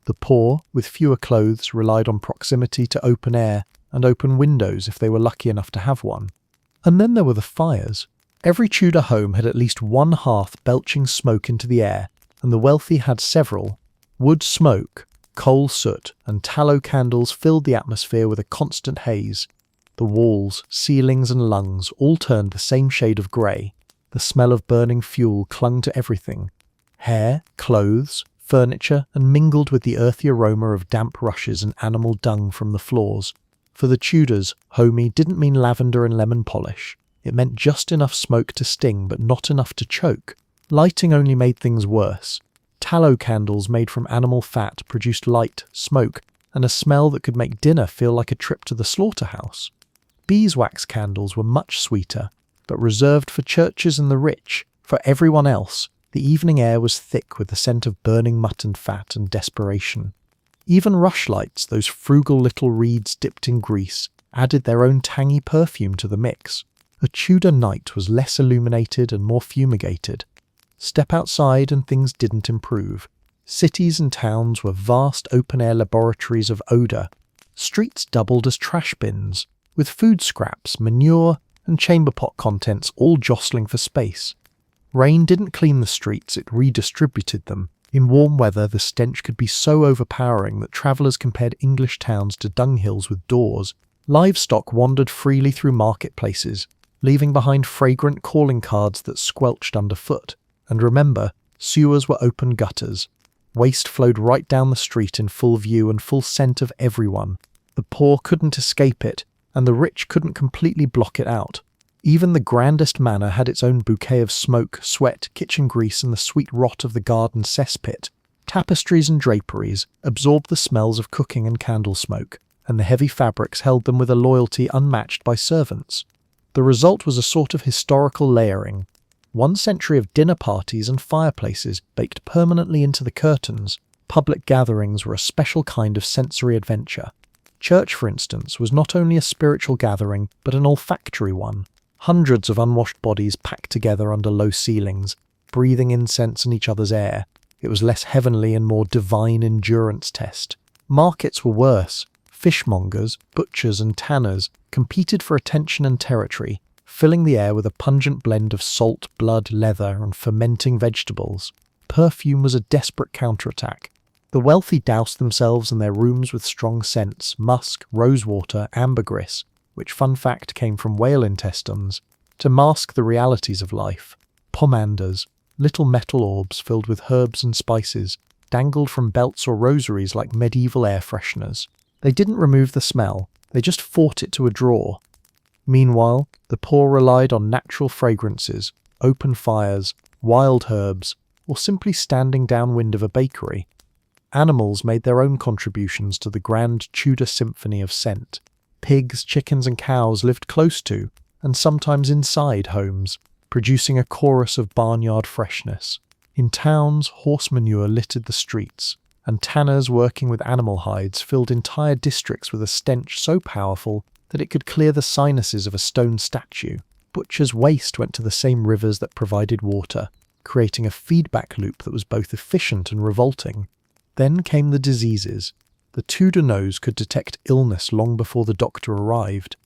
The poor, with fewer clothes, relied on proximity to open air and open windows if they were lucky enough to have one. And then there were the fires. Every Tudor home had at least one hearth belching smoke into the air, and the wealthy had several. Wood smoke, coal soot, and tallow candles filled the atmosphere with a constant haze. The walls, ceilings and lungs all turned the same shade of grey. The smell of burning fuel clung to everything. Hair, clothes, furniture, and mingled with the earthy aroma of damp rushes and animal dung from the floors. For the Tudors, homey didn't mean lavender and lemon polish. It meant just enough smoke to sting, but not enough to choke. Lighting only made things worse. Tallow candles made from animal fat produced light, smoke, and a smell that could make dinner feel like a trip to the slaughterhouse. Beeswax candles were much sweeter, but reserved for churches and the rich. For everyone else, the evening air was thick with the scent of burning mutton fat and desperation. Even rushlights, those frugal little reeds dipped in grease, added their own tangy perfume to the mix. A Tudor night was less illuminated and more fumigated. Step outside and things didn't improve. Cities and towns were vast open-air laboratories of odour. Streets doubled as trash bins, with food scraps, manure, and chamber pot contents all jostling for space. Rain didn't clean the streets, it redistributed them. In warm weather, the stench could be so overpowering that travellers compared English towns to dunghills with doors. Livestock wandered freely through marketplaces, leaving behind fragrant calling cards that squelched underfoot. And remember, sewers were open gutters. Waste flowed right down the street in full view and full scent of everyone. The poor couldn't escape it, and the rich couldn't completely block it out. Even the grandest manor had its own bouquet of smoke, sweat, kitchen grease and the sweet rot of the garden cesspit. Tapestries and draperies absorbed the smells of cooking and candle smoke, and the heavy fabrics held them with a loyalty unmatched by servants. The result was a sort of historical layering. 1 century of dinner parties and fireplaces baked permanently into the curtains. Public gatherings were a special kind of sensory adventure. Church, for instance, was not only a spiritual gathering, but an olfactory one. Hundreds of unwashed bodies packed together under low ceilings, breathing incense and each other's air. It was less heavenly and more divine endurance test. Markets were worse. Fishmongers, butchers and tanners competed for attention and territory, filling the air with a pungent blend of salt, blood, leather and fermenting vegetables. Perfume was a desperate counterattack. The wealthy doused themselves and their rooms with strong scents, musk, rosewater, ambergris, which, fun fact, came from whale intestines, to mask the realities of life. Pomanders, little metal orbs filled with herbs and spices, dangled from belts or rosaries like medieval air fresheners. They didn't remove the smell, they just fought it to a draw. Meanwhile, the poor relied on natural fragrances, open fires, wild herbs, or simply standing downwind of a bakery. Animals made their own contributions to the grand Tudor symphony of scent. Pigs, chickens and cows lived close to, and sometimes inside, homes, producing a chorus of barnyard freshness. In towns, horse manure littered the streets, and tanners working with animal hides filled entire districts with a stench so powerful that it could clear the sinuses of a stone statue. Butchers' waste went to the same rivers that provided water, creating a feedback loop that was both efficient and revolting. Then came the diseases. The Tudor nose could detect illness long before the doctor arrived.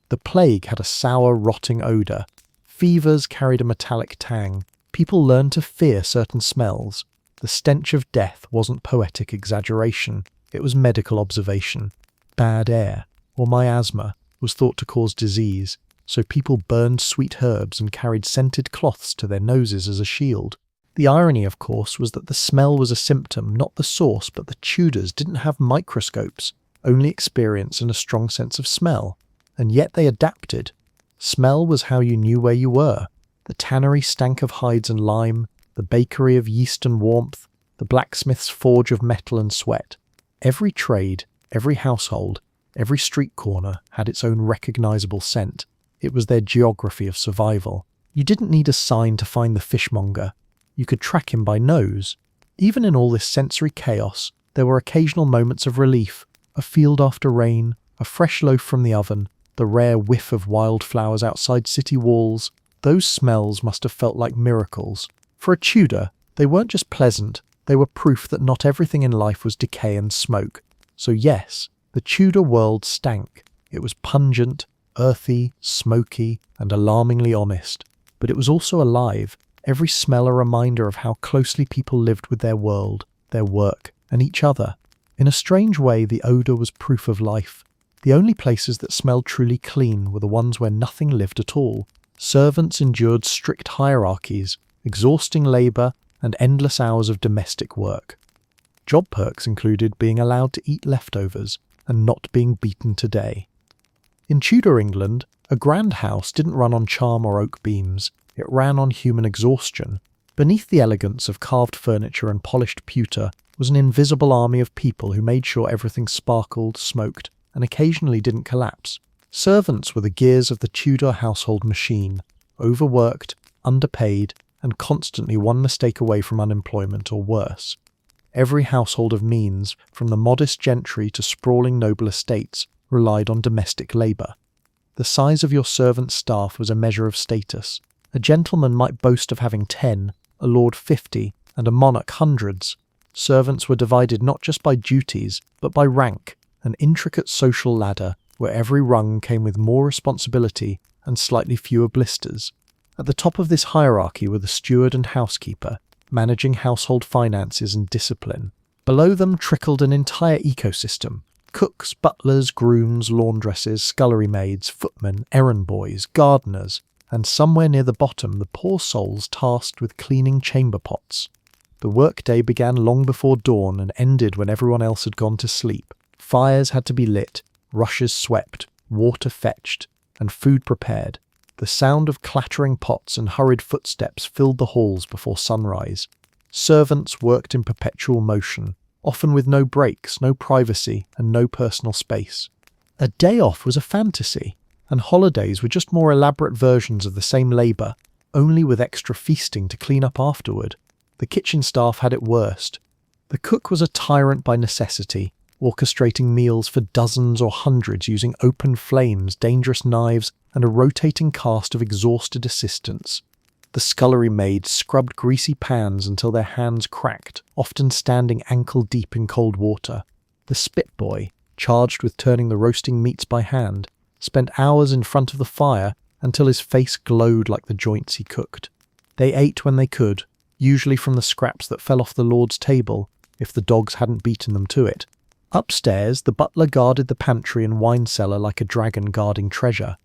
The plague had a sour, rotting odour. Fevers carried a metallic tang. People learned to fear certain smells. The stench of death wasn't poetic exaggeration, it was medical observation. Bad air, or miasma, was thought to cause disease, so people burned sweet herbs and carried scented cloths to their noses as a shield. The irony, of course, was that the smell was a symptom, not the source, but the Tudors didn't have microscopes, only experience and a strong sense of smell. And yet they adapted. Smell was how you knew where you were. The tannery stank of hides and lime, the bakery of yeast and warmth, the blacksmith's forge of metal and sweat. Every trade, every household, every street corner had its own recognizable scent. It was their geography of survival. You didn't need a sign to find the fishmonger. You could track him by nose. Even in all this sensory chaos, there were occasional moments of relief. A field after rain, a fresh loaf from the oven, the rare whiff of wildflowers outside city walls. Those smells must have felt like miracles. For a Tudor, they weren't just pleasant, they were proof that not everything in life was decay and smoke. So yes, the Tudor world stank. It was pungent, earthy, smoky, and alarmingly honest. But it was also alive, every smell a reminder of how closely people lived with their world, their work, and each other. In a strange way, the odour was proof of life. The only places that smelled truly clean were the ones where nothing lived at all. Servants endured strict hierarchies, exhausting labour, and endless hours of domestic work. Job perks included being allowed to eat leftovers and not being beaten to day. In Tudor England, a grand house didn't run on charm or oak beams, it ran on human exhaustion. Beneath the elegance of carved furniture and polished pewter was an invisible army of people who made sure everything sparkled, smoked, and occasionally didn't collapse. Servants were the gears of the Tudor household machine, overworked, underpaid, and constantly one mistake away from unemployment or worse. Every household of means, from the modest gentry to sprawling noble estates, relied on domestic labour. The size of your servant staff was a measure of status. A gentleman might boast of having 10, a lord 50, and a monarch hundreds. Servants were divided not just by duties, but by rank, an intricate social ladder where every rung came with more responsibility and slightly fewer blisters. At the top of this hierarchy were the steward and housekeeper, managing household finances and discipline. Below them trickled an entire ecosystem: cooks, butlers, grooms, laundresses, scullery maids, footmen, errand boys, gardeners, and somewhere near the bottom the poor souls tasked with cleaning chamber pots. The workday began long before dawn and ended when everyone else had gone to sleep. Fires had to be lit, rushes swept, water fetched, and food prepared. The sound of clattering pots and hurried footsteps filled the halls before sunrise. Servants worked in perpetual motion, often with no breaks, no privacy, and no personal space. A day off was a fantasy, and holidays were just more elaborate versions of the same labour, only with extra feasting to clean up afterward. The kitchen staff had it worst. The cook was a tyrant by necessity, orchestrating meals for dozens or hundreds using open flames, dangerous knives, and a rotating cast of exhausted assistants. The scullery maids scrubbed greasy pans until their hands cracked, often standing ankle-deep in cold water. The spit boy, charged with turning the roasting meats by hand, spent hours in front of the fire until his face glowed like the joints he cooked. They ate when they could, usually from the scraps that fell off the Lord's table, if the dogs hadn't beaten them to it. Upstairs, the butler guarded the pantry and wine cellar like a dragon guarding treasure.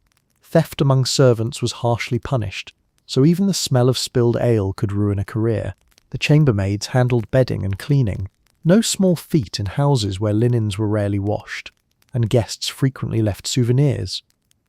Theft among servants was harshly punished, so even the smell of spilled ale could ruin a career. The chambermaids handled bedding and cleaning, no small feat in houses where linens were rarely washed, and guests frequently left souvenirs.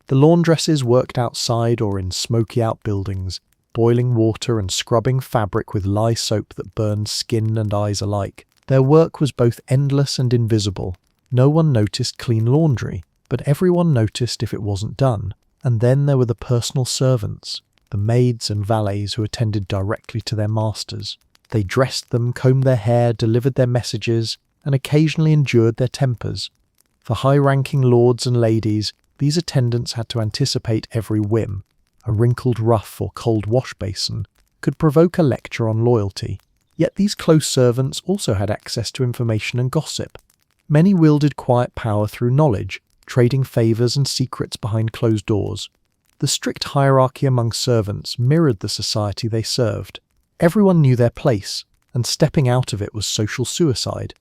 The laundresses worked outside or in smoky outbuildings, boiling water and scrubbing fabric with lye soap that burned skin and eyes alike. Their work was both endless and invisible. No one noticed clean laundry, but everyone noticed if it wasn't done. And then there were the personal servants, the maids and valets who attended directly to their masters. They dressed them, combed their hair, delivered their messages, and occasionally endured their tempers. For high-ranking lords and ladies, these attendants had to anticipate every whim. A wrinkled ruff or cold wash basin could provoke a lecture on loyalty. Yet these close servants also had access to information and gossip. Many wielded quiet power through knowledge, trading favours and secrets behind closed doors. The strict hierarchy among servants mirrored the society they served. Everyone knew their place, and stepping out of it was social suicide.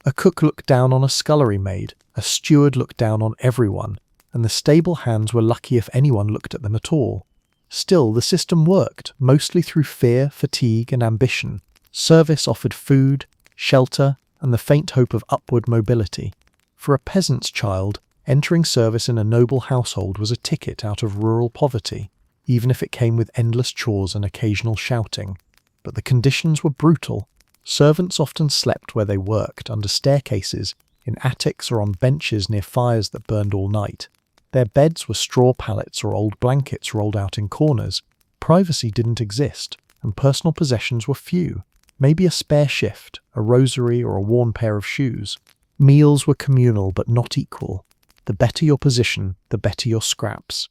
A cook looked down on a scullery maid, a steward looked down on everyone, and the stable hands were lucky if anyone looked at them at all. Still, the system worked, mostly through fear, fatigue, and ambition. Service offered food, shelter, and the faint hope of upward mobility. For a peasant's child, entering service in a noble household was a ticket out of rural poverty. even if it came with endless chores and occasional shouting. But the conditions were brutal. Servants often slept where they worked, under staircases, in attics or on benches near fires that burned all night. Their beds were straw pallets or old blankets rolled out in corners. Privacy didn't exist, and personal possessions were few. Maybe a spare shift, a rosary, or a worn pair of shoes. Meals were communal but not equal. The better your position, the better your scraps.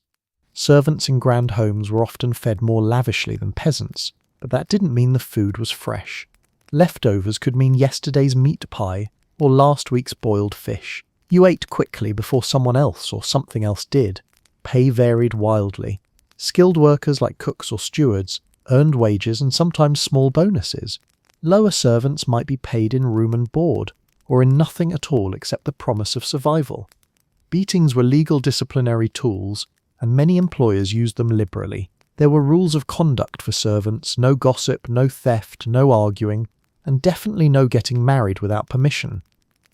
Servants in grand homes were often fed more lavishly than peasants, but that didn't mean the food was fresh. Leftovers could mean yesterday's meat pie or last week's boiled fish. You ate quickly before someone else or something else did. Pay varied wildly. Skilled workers like cooks or stewards earned wages and sometimes small bonuses. Lower servants might be paid in room and board, or in nothing at all except the promise of survival. Beatings were legal disciplinary tools, and many employers used them liberally. There were rules of conduct for servants: no gossip, no theft, no arguing, and definitely no getting married without permission.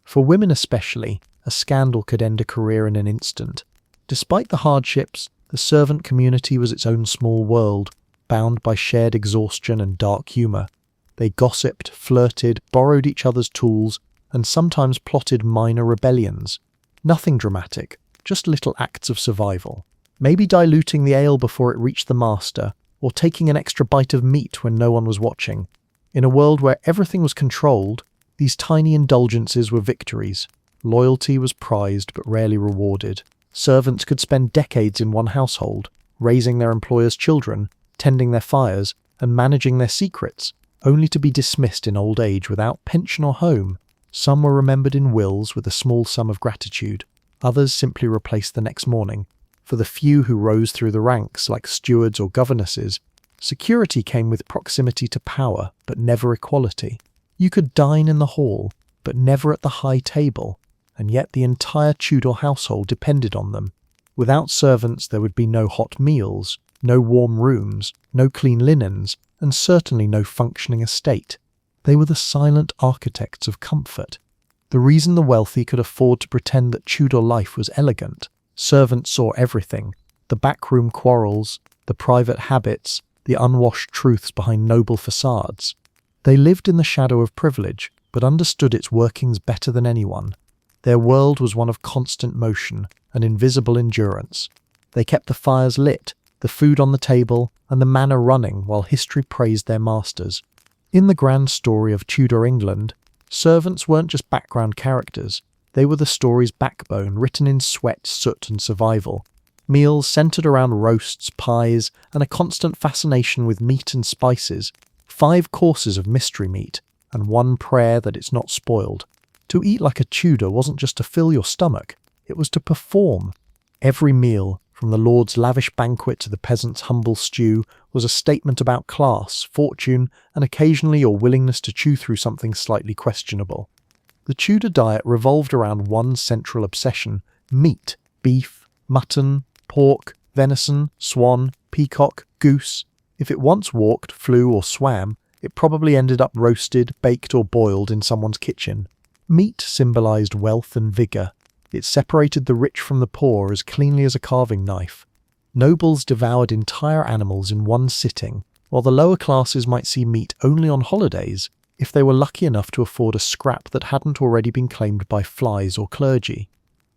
For women especially, a scandal could end a career in an instant. Despite the hardships, the servant community was its own small world, bound by shared exhaustion and dark humour. They gossiped, flirted, borrowed each other's tools, and sometimes plotted minor rebellions. Nothing dramatic, just little acts of survival. Maybe diluting the ale before it reached the master, or taking an extra bite of meat when no one was watching. In a world where everything was controlled, these tiny indulgences were victories. Loyalty was prized but rarely rewarded. Servants could spend decades in one household, raising their employers' children, tending their fires, and managing their secrets, only to be dismissed in old age without pension or home. Some were remembered in wills with a small sum of gratitude. Others simply replaced the next morning. For the few who rose through the ranks, like stewards or governesses, security came with proximity to power, but never equality. You could dine in the hall, but never at the high table, and yet the entire Tudor household depended on them. Without servants there would be no hot meals, no warm rooms, no clean linens, and certainly no functioning estate. They were the silent architects of comfort. The reason the wealthy could afford to pretend that Tudor life was elegant. Servants saw everything: the backroom quarrels, the private habits, the unwashed truths behind noble facades. They lived in the shadow of privilege, but understood its workings better than anyone. Their world was one of constant motion and invisible endurance. They kept the fires lit, the food on the table, and the manor running while history praised their masters. In the grand story of Tudor England, servants weren't just background characters. They were the story's backbone, written in sweat, soot, and survival. Meals centered around roasts, pies, and a constant fascination with meat and spices. 5 courses of mystery meat, and one prayer that it's not spoiled. To eat like a Tudor wasn't just to fill your stomach, it was to perform. Every meal, from the lord's lavish banquet to the peasant's humble stew, was a statement about class, fortune, and occasionally your willingness to chew through something slightly questionable. The Tudor diet revolved around one central obsession: meat, beef, mutton, pork, venison, swan, peacock, goose. If it once walked, flew, or swam, it probably ended up roasted, baked, or boiled in someone's kitchen. Meat symbolized wealth and vigor. It separated the rich from the poor as cleanly as a carving knife. Nobles devoured entire animals in one sitting, while the lower classes might see meat only on holidays, if they were lucky enough to afford a scrap that hadn't already been claimed by flies or clergy.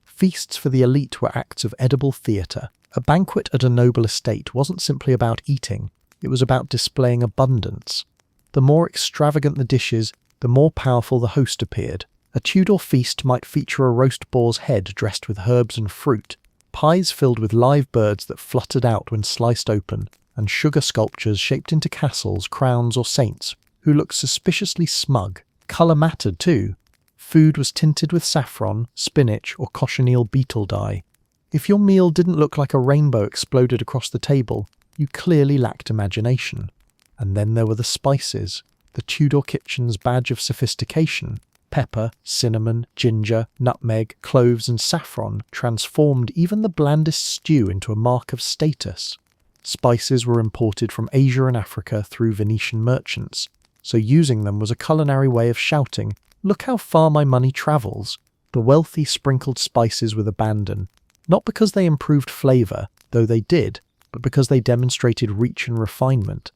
Feasts for the elite were acts of edible theatre. A banquet at a noble estate wasn't simply about eating, it was about displaying abundance. The more extravagant the dishes, the more powerful the host appeared. A Tudor feast might feature a roast boar's head dressed with herbs and fruit, pies filled with live birds that fluttered out when sliced open, and sugar sculptures shaped into castles, crowns, or saints who looked suspiciously smug. Colour mattered too. Food was tinted with saffron, spinach, or cochineal beetle dye. If your meal didn't look like a rainbow exploded across the table, you clearly lacked imagination. And then there were the spices, the Tudor kitchen's badge of sophistication. Pepper, cinnamon, ginger, nutmeg, cloves, and saffron transformed even the blandest stew into a mark of status. Spices were imported from Asia and Africa through Venetian merchants, so using them was a culinary way of shouting, "Look how far my money travels." The wealthy sprinkled spices with abandon, not because they improved flavour, though they did, but because they demonstrated reach and refinement.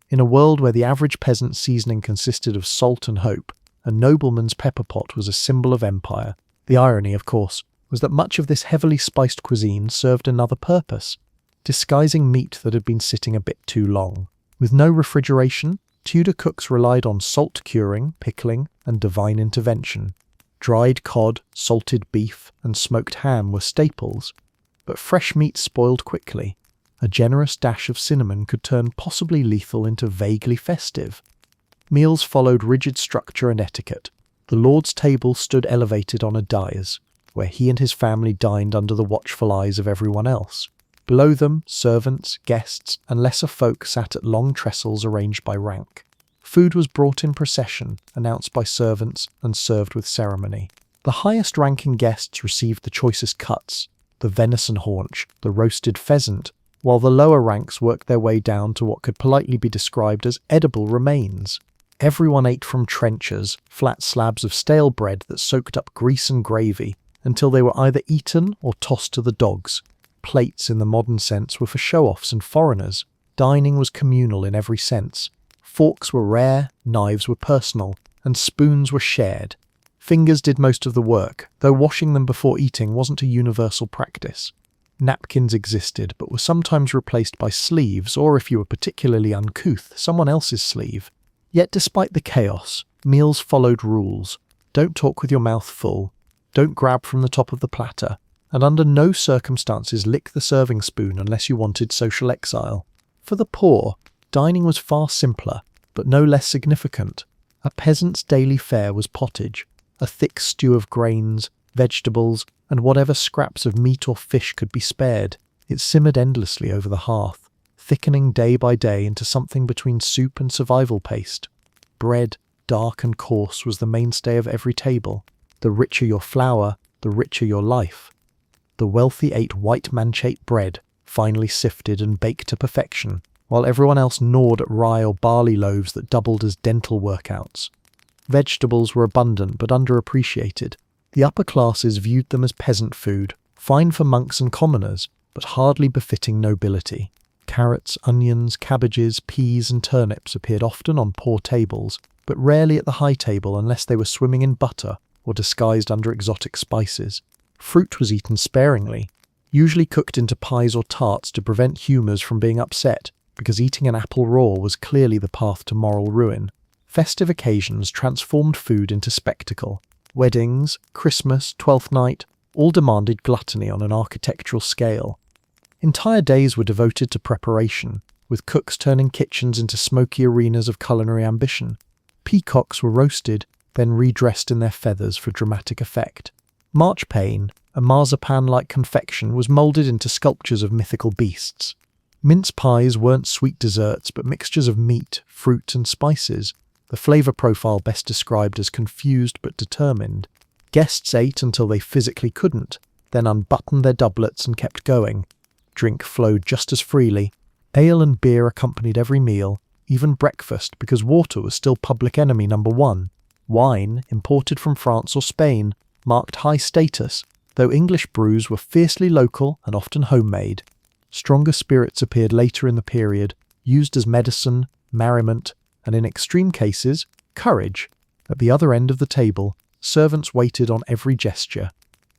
In a world where the average peasant's seasoning consisted of salt and hope, a nobleman's pepper pot was a symbol of empire. The irony, of course, was that much of this heavily spiced cuisine served another purpose, disguising meat that had been sitting a bit too long. With no refrigeration, Tudor cooks relied on salt curing, pickling, and divine intervention. Dried cod, salted beef, and smoked ham were staples, but fresh meat spoiled quickly. A generous dash of cinnamon could turn possibly lethal into vaguely festive. Meals followed rigid structure and etiquette. The Lord's table stood elevated on a dais, where he and his family dined under the watchful eyes of everyone else. Below them, servants, guests, and lesser folk sat at long trestles arranged by rank. Food was brought in procession, announced by servants, and served with ceremony. The highest-ranking guests received the choicest cuts, the venison haunch, the roasted pheasant, while the lower ranks worked their way down to what could politely be described as edible remains. Everyone ate from trenchers, flat slabs of stale bread that soaked up grease and gravy, until they were either eaten or tossed to the dogs. Plates in the modern sense were for show-offs and foreigners. Dining was communal in every sense. Forks were rare, knives were personal, and spoons were shared. Fingers did most of the work, though washing them before eating wasn't a universal practice. Napkins existed, but were sometimes replaced by sleeves, or if you were particularly uncouth, someone else's sleeve. Yet despite the chaos, meals followed rules. Don't talk with your mouth full. Don't grab from the top of the platter. And under no circumstances lick the serving spoon unless you wanted social exile. For the poor, dining was far simpler, but no less significant. A peasant's daily fare was pottage, a thick stew of grains, vegetables, and whatever scraps of meat or fish could be spared. It simmered endlessly over the hearth, thickening day by day into something between soup and survival paste. Bread, dark and coarse, was the mainstay of every table. The richer your flour, the richer your life. The wealthy ate white manchet bread, finely sifted and baked to perfection, while everyone else gnawed at rye or barley loaves that doubled as dental workouts. Vegetables were abundant but underappreciated. The upper classes viewed them as peasant food, fine for monks and commoners, but hardly befitting nobility. Carrots, onions, cabbages, peas and turnips appeared often on poor tables, but rarely at the high table unless they were swimming in butter or disguised under exotic spices. Fruit was eaten sparingly, usually cooked into pies or tarts to prevent humours from being upset, because eating an apple raw was clearly the path to moral ruin. Festive occasions transformed food into spectacle. Weddings, Christmas, Twelfth Night, all demanded gluttony on an architectural scale. Entire days were devoted to preparation, with cooks turning kitchens into smoky arenas of culinary ambition. Peacocks were roasted, then redressed in their feathers for dramatic effect. Marchpane, a marzipan-like confection, was moulded into sculptures of mythical beasts. Mince pies weren't sweet desserts, but mixtures of meat, fruit, and spices, the flavour profile best described as confused but determined. Guests ate until they physically couldn't, then unbuttoned their doublets and kept going. Drink flowed just as freely. Ale and beer accompanied every meal, even breakfast, because water was still public enemy number one. Wine, imported from France or Spain, marked high status, though English brews were fiercely local and often homemade. Stronger spirits appeared later in the period, used as medicine, merriment, and in extreme cases, courage. At the other end of the table, servants waited on every gesture.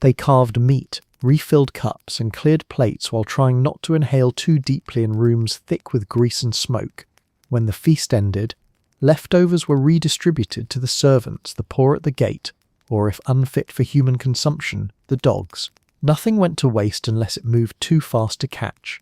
They carved meat, refilled cups, and cleared plates while trying not to inhale too deeply in rooms thick with grease and smoke. When the feast ended, leftovers were redistributed to the servants, the poor at the gate, or if unfit for human consumption, the dogs. Nothing went to waste unless it moved too fast to catch.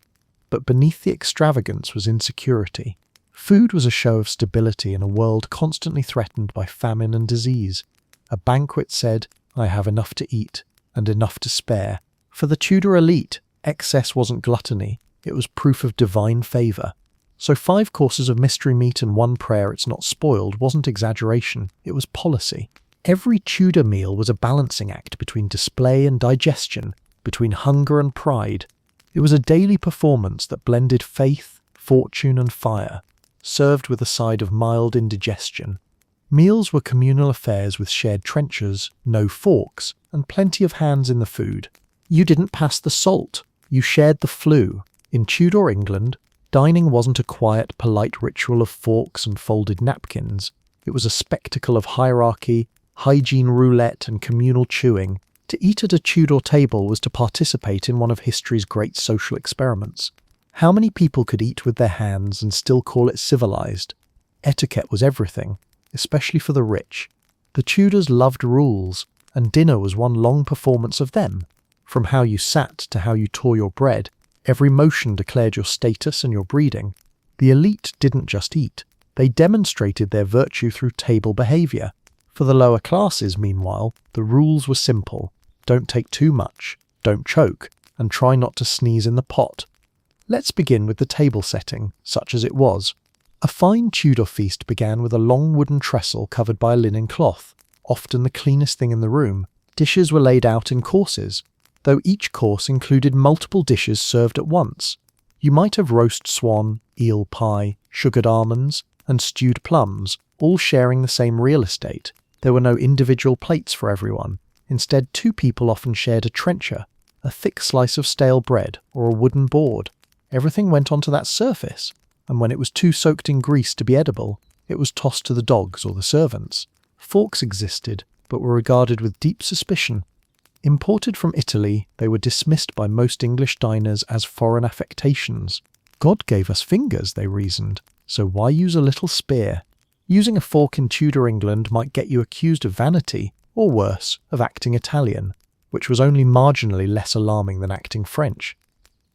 But beneath the extravagance was insecurity. Food was a show of stability in a world constantly threatened by famine and disease. A banquet said, "I have enough to eat, and enough to spare." For the Tudor elite, excess wasn't gluttony, it was proof of divine favour. So 5 courses of mystery meat and 1 prayer it's not spoiled wasn't exaggeration, it was policy. Every Tudor meal was a balancing act between display and digestion, between hunger and pride. It was a daily performance that blended faith, fortune and fire, served with a side of mild indigestion. Meals were communal affairs with shared trenchers, no forks, and plenty of hands in the food. You didn't pass the salt, you shared the flue. In Tudor England, dining wasn't a quiet, polite ritual of forks and folded napkins. It was a spectacle of hierarchy, hygiene roulette, and communal chewing. To eat at a Tudor table was to participate in one of history's great social experiments. How many people could eat with their hands and still call it civilized? Etiquette was everything, especially for the rich. The Tudors loved rules, and dinner was one long performance of them. From how you sat to how you tore your bread, every motion declared your status and your breeding. The elite didn't just eat, they demonstrated their virtue through table behavior. For the lower classes, meanwhile, the rules were simple. Don't take too much, don't choke, and try not to sneeze in the pot. Let's begin with the table setting, such as it was. A fine Tudor feast began with a long wooden trestle covered by a linen cloth, often the cleanest thing in the room. Dishes were laid out in courses, though each course included multiple dishes served at once. You might have roast swan, eel pie, sugared almonds, and stewed plums, all sharing the same real estate. There were no individual plates for everyone. Instead, two people often shared a trencher, a thick slice of stale bread, or a wooden board. Everything went onto that surface, and when it was too soaked in grease to be edible, it was tossed to the dogs or the servants. Forks existed, but were regarded with deep suspicion. Imported from Italy, they were dismissed by most English diners as foreign affectations. God gave us fingers, they reasoned, so why use a little spear? Using a fork in Tudor England might get you accused of vanity, or worse, of acting Italian, which was only marginally less alarming than acting French.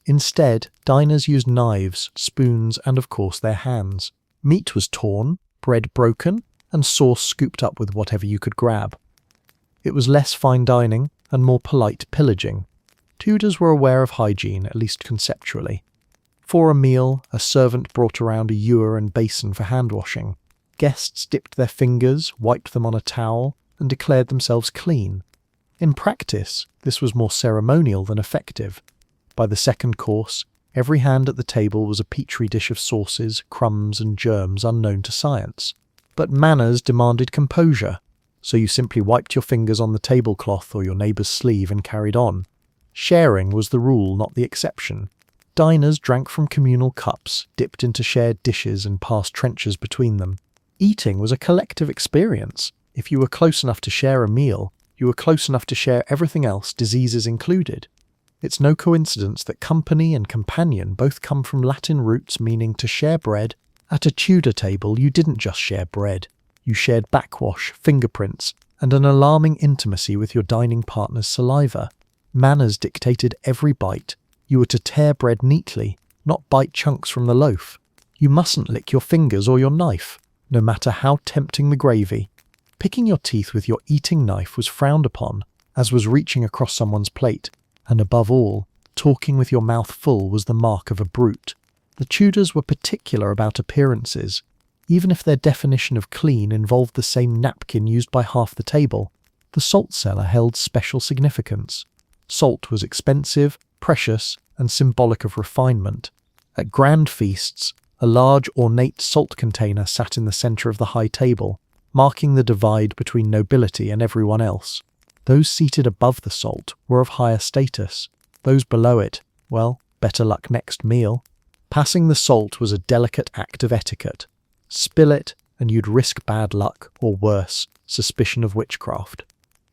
Instead, diners used knives, spoons, and of course their hands. Meat was torn, bread broken, and sauce scooped up with whatever you could grab. It was less fine dining and more polite pillaging. Tudors were aware of hygiene, at least conceptually. For a meal, a servant brought around a ewer and basin for hand washing. Guests dipped their fingers, wiped them on a towel, and declared themselves clean. In practice, this was more ceremonial than effective. By the second course, every hand at the table was a petri dish of sauces, crumbs, and germs unknown to science. But manners demanded composure, so you simply wiped your fingers on the tablecloth or your neighbour's sleeve and carried on. Sharing was the rule, not the exception. Diners drank from communal cups, dipped into shared dishes, and passed trenchers between them. Eating was a collective experience. If you were close enough to share a meal, you were close enough to share everything else, diseases included. It's no coincidence that company and companion both come from Latin roots meaning to share bread. At a Tudor table, you didn't just share bread. You shared backwash, fingerprints, and an alarming intimacy with your dining partner's saliva. Manners dictated every bite. You were to tear bread neatly, not bite chunks from the loaf. You mustn't lick your fingers or your knife, no matter how tempting the gravy. Picking your teeth with your eating knife was frowned upon, as was reaching across someone's plate. And above all, talking with your mouth full was the mark of a brute. The Tudors were particular about appearances, even if their definition of clean involved the same napkin used by half the table. The salt cellar held special significance. Salt was expensive, precious, and symbolic of refinement. At grand feasts, a large ornate salt container sat in the centre of the high table, marking the divide between nobility and everyone else. Those seated above the salt were of higher status. Those below it, well, better luck next meal. Passing the salt was a delicate act of etiquette. Spill it, and you'd risk bad luck, or worse, suspicion of witchcraft.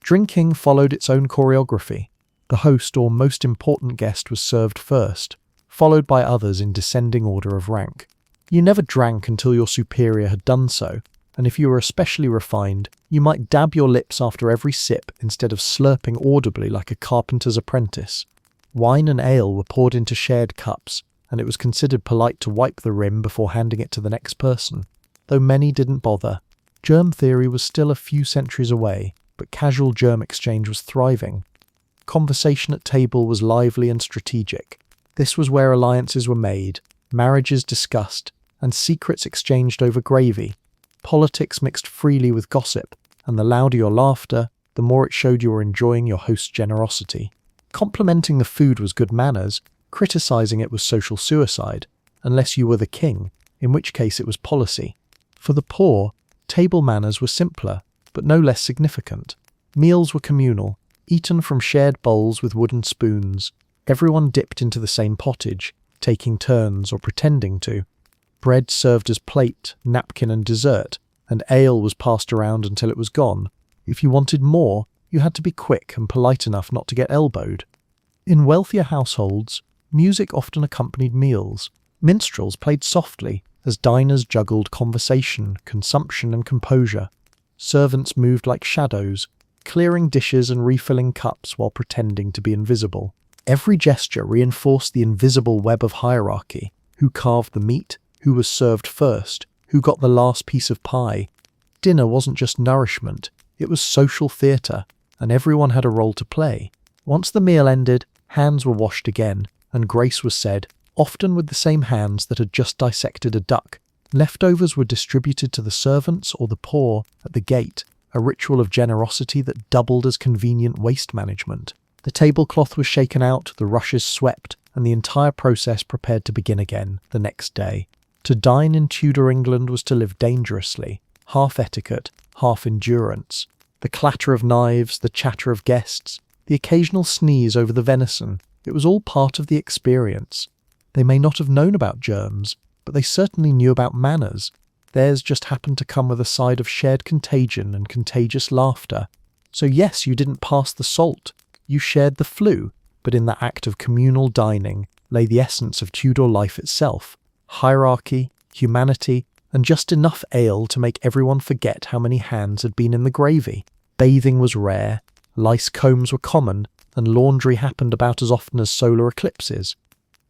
Drinking followed its own choreography. The host or most important guest was served first, followed by others in descending order of rank. You never drank until your superior had done so, and if you were especially refined, you might dab your lips after every sip instead of slurping audibly like a carpenter's apprentice. Wine and ale were poured into shared cups, and it was considered polite to wipe the rim before handing it to the next person, though many didn't bother. Germ theory was still a few centuries away, but casual germ exchange was thriving. Conversation at table was lively and strategic. This was where alliances were made, marriages discussed, and secrets exchanged over gravy. Politics mixed freely with gossip, and the louder your laughter, the more it showed you were enjoying your host's generosity. Complimenting the food was good manners, criticizing it was social suicide, unless you were the king, in which case it was policy. For the poor, table manners were simpler, but no less significant. Meals were communal, eaten from shared bowls with wooden spoons. Everyone dipped into the same pottage, taking turns or pretending to. Bread served as plate, napkin and dessert, and ale was passed around until it was gone. If you wanted more, you had to be quick and polite enough not to get elbowed. In wealthier households, music often accompanied meals. Minstrels played softly as diners juggled conversation, consumption and composure. Servants moved like shadows, clearing dishes and refilling cups while pretending to be invisible. Every gesture reinforced the invisible web of hierarchy: who carved the meat, who was served first, who got the last piece of pie. Dinner wasn't just nourishment, it was social theatre, and everyone had a role to play. Once the meal ended, hands were washed again, and grace was said, often with the same hands that had just dissected a duck. Leftovers were distributed to the servants or the poor at the gate, a ritual of generosity that doubled as convenient waste management. The tablecloth was shaken out, the rushes swept, and the entire process prepared to begin again the next day. To dine in Tudor England was to live dangerously, half etiquette, half endurance. The clatter of knives, the chatter of guests, the occasional sneeze over the venison, it was all part of the experience. They may not have known about germs, but they certainly knew about manners. Theirs just happened to come with a side of shared contagion and contagious laughter. So yes, you didn't pass the salt, you shared the flu, but in the act of communal dining lay the essence of Tudor life itself: hierarchy, humanity, and just enough ale to make everyone forget how many hands had been in the gravy. Bathing was rare, lice combs were common, and laundry happened about as often as solar eclipses.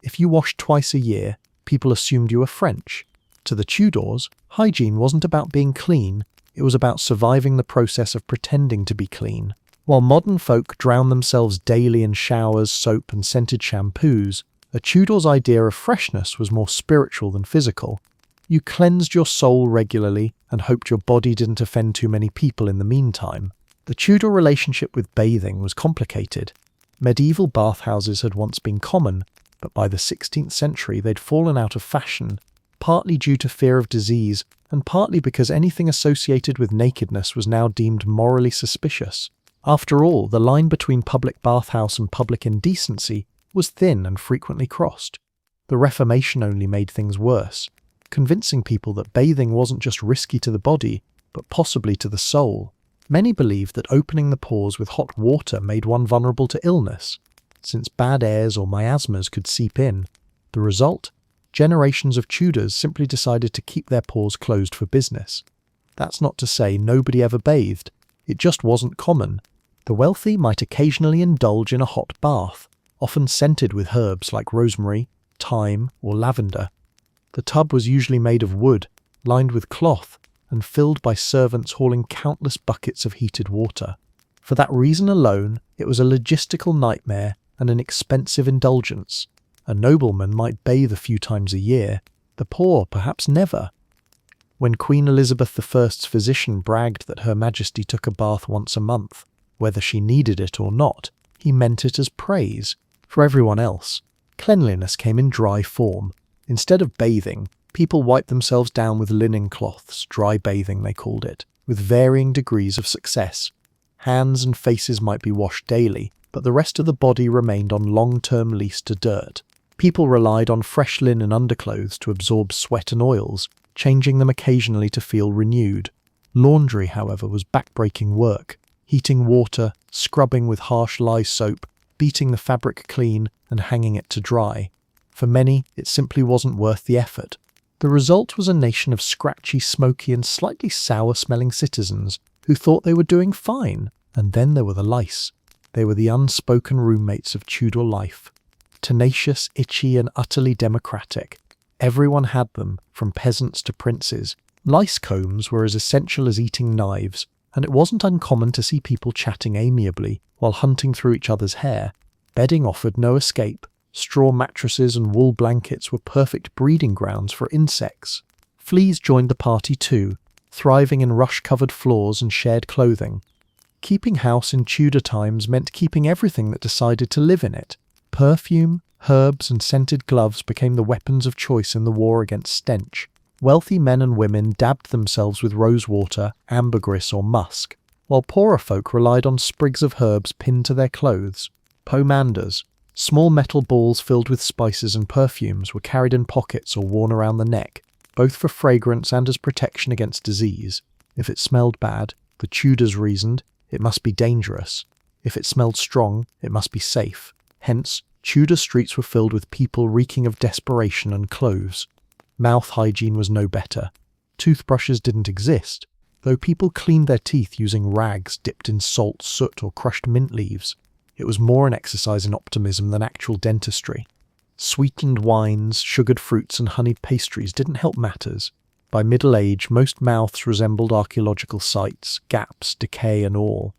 If you washed twice a year, people assumed you were French. To the Tudors, hygiene wasn't about being clean, it was about surviving the process of pretending to be clean. While modern folk drown themselves daily in showers, soap and scented shampoos, a Tudor's idea of freshness was more spiritual than physical. You cleansed your soul regularly and hoped your body didn't offend too many people in the meantime. The Tudor relationship with bathing was complicated. Medieval bathhouses had once been common, but by the 16th century they'd fallen out of fashion, partly due to fear of disease and partly because anything associated with nakedness was now deemed morally suspicious. After all, the line between public bathhouse and public indecency was thin and frequently crossed. The Reformation only made things worse, convincing people that bathing wasn't just risky to the body, but possibly to the soul. Many believed that opening the pores with hot water made one vulnerable to illness, since bad airs or miasmas could seep in. The result? Generations of Tudors simply decided to keep their pores closed for business. That's not to say nobody ever bathed, it just wasn't common. The wealthy might occasionally indulge in a hot bath, often scented with herbs like rosemary, thyme, or lavender. The tub was usually made of wood, lined with cloth, and filled by servants hauling countless buckets of heated water. For that reason alone, it was a logistical nightmare and an expensive indulgence. A nobleman might bathe a few times a year, the poor perhaps never. When Queen Elizabeth I's physician bragged that Her Majesty took a bath once a month, whether she needed it or not, he meant it as praise. For everyone else, cleanliness came in dry form. Instead of bathing, people wiped themselves down with linen cloths, dry bathing they called it, with varying degrees of success. Hands and faces might be washed daily, but the rest of the body remained on long-term lease to dirt. People relied on fresh linen underclothes to absorb sweat and oils, changing them occasionally to feel renewed. Laundry, however, was backbreaking work, heating water, scrubbing with harsh lye soap, beating the fabric clean, and hanging it to dry. For many, it simply wasn't worth the effort. The result was a nation of scratchy, smoky, and slightly sour-smelling citizens who thought they were doing fine. And then there were the lice. They were the unspoken roommates of Tudor life. Tenacious, itchy, and utterly democratic. Everyone had them, from peasants to princes. Lice combs were as essential as eating knives, and it wasn't uncommon to see people chatting amiably while hunting through each other's hair. Bedding offered no escape. Straw mattresses and wool blankets were perfect breeding grounds for insects. Fleas joined the party too, thriving in rush-covered floors and shared clothing. Keeping house in Tudor times meant keeping everything that decided to live in it. Perfume, herbs, and scented gloves became the weapons of choice in the war against stench. Wealthy men and women dabbed themselves with rosewater, ambergris, or musk, while poorer folk relied on sprigs of herbs pinned to their clothes. Pomanders, Small metal balls filled with spices and perfumes were carried in pockets or worn around the neck, both for fragrance and as protection against disease. If it smelled bad, the Tudors reasoned, it must be dangerous. If it smelled strong, it must be safe. Hence, Tudor streets were filled with people reeking of desperation and cloves. Mouth hygiene was no better. Toothbrushes didn't exist, though people cleaned their teeth using rags dipped in salt, soot, or crushed mint leaves. It was more an exercise in optimism than actual dentistry. Sweetened wines, sugared fruits, and honeyed pastries didn't help matters. By middle age, most mouths resembled archaeological sites, gaps, decay, and all.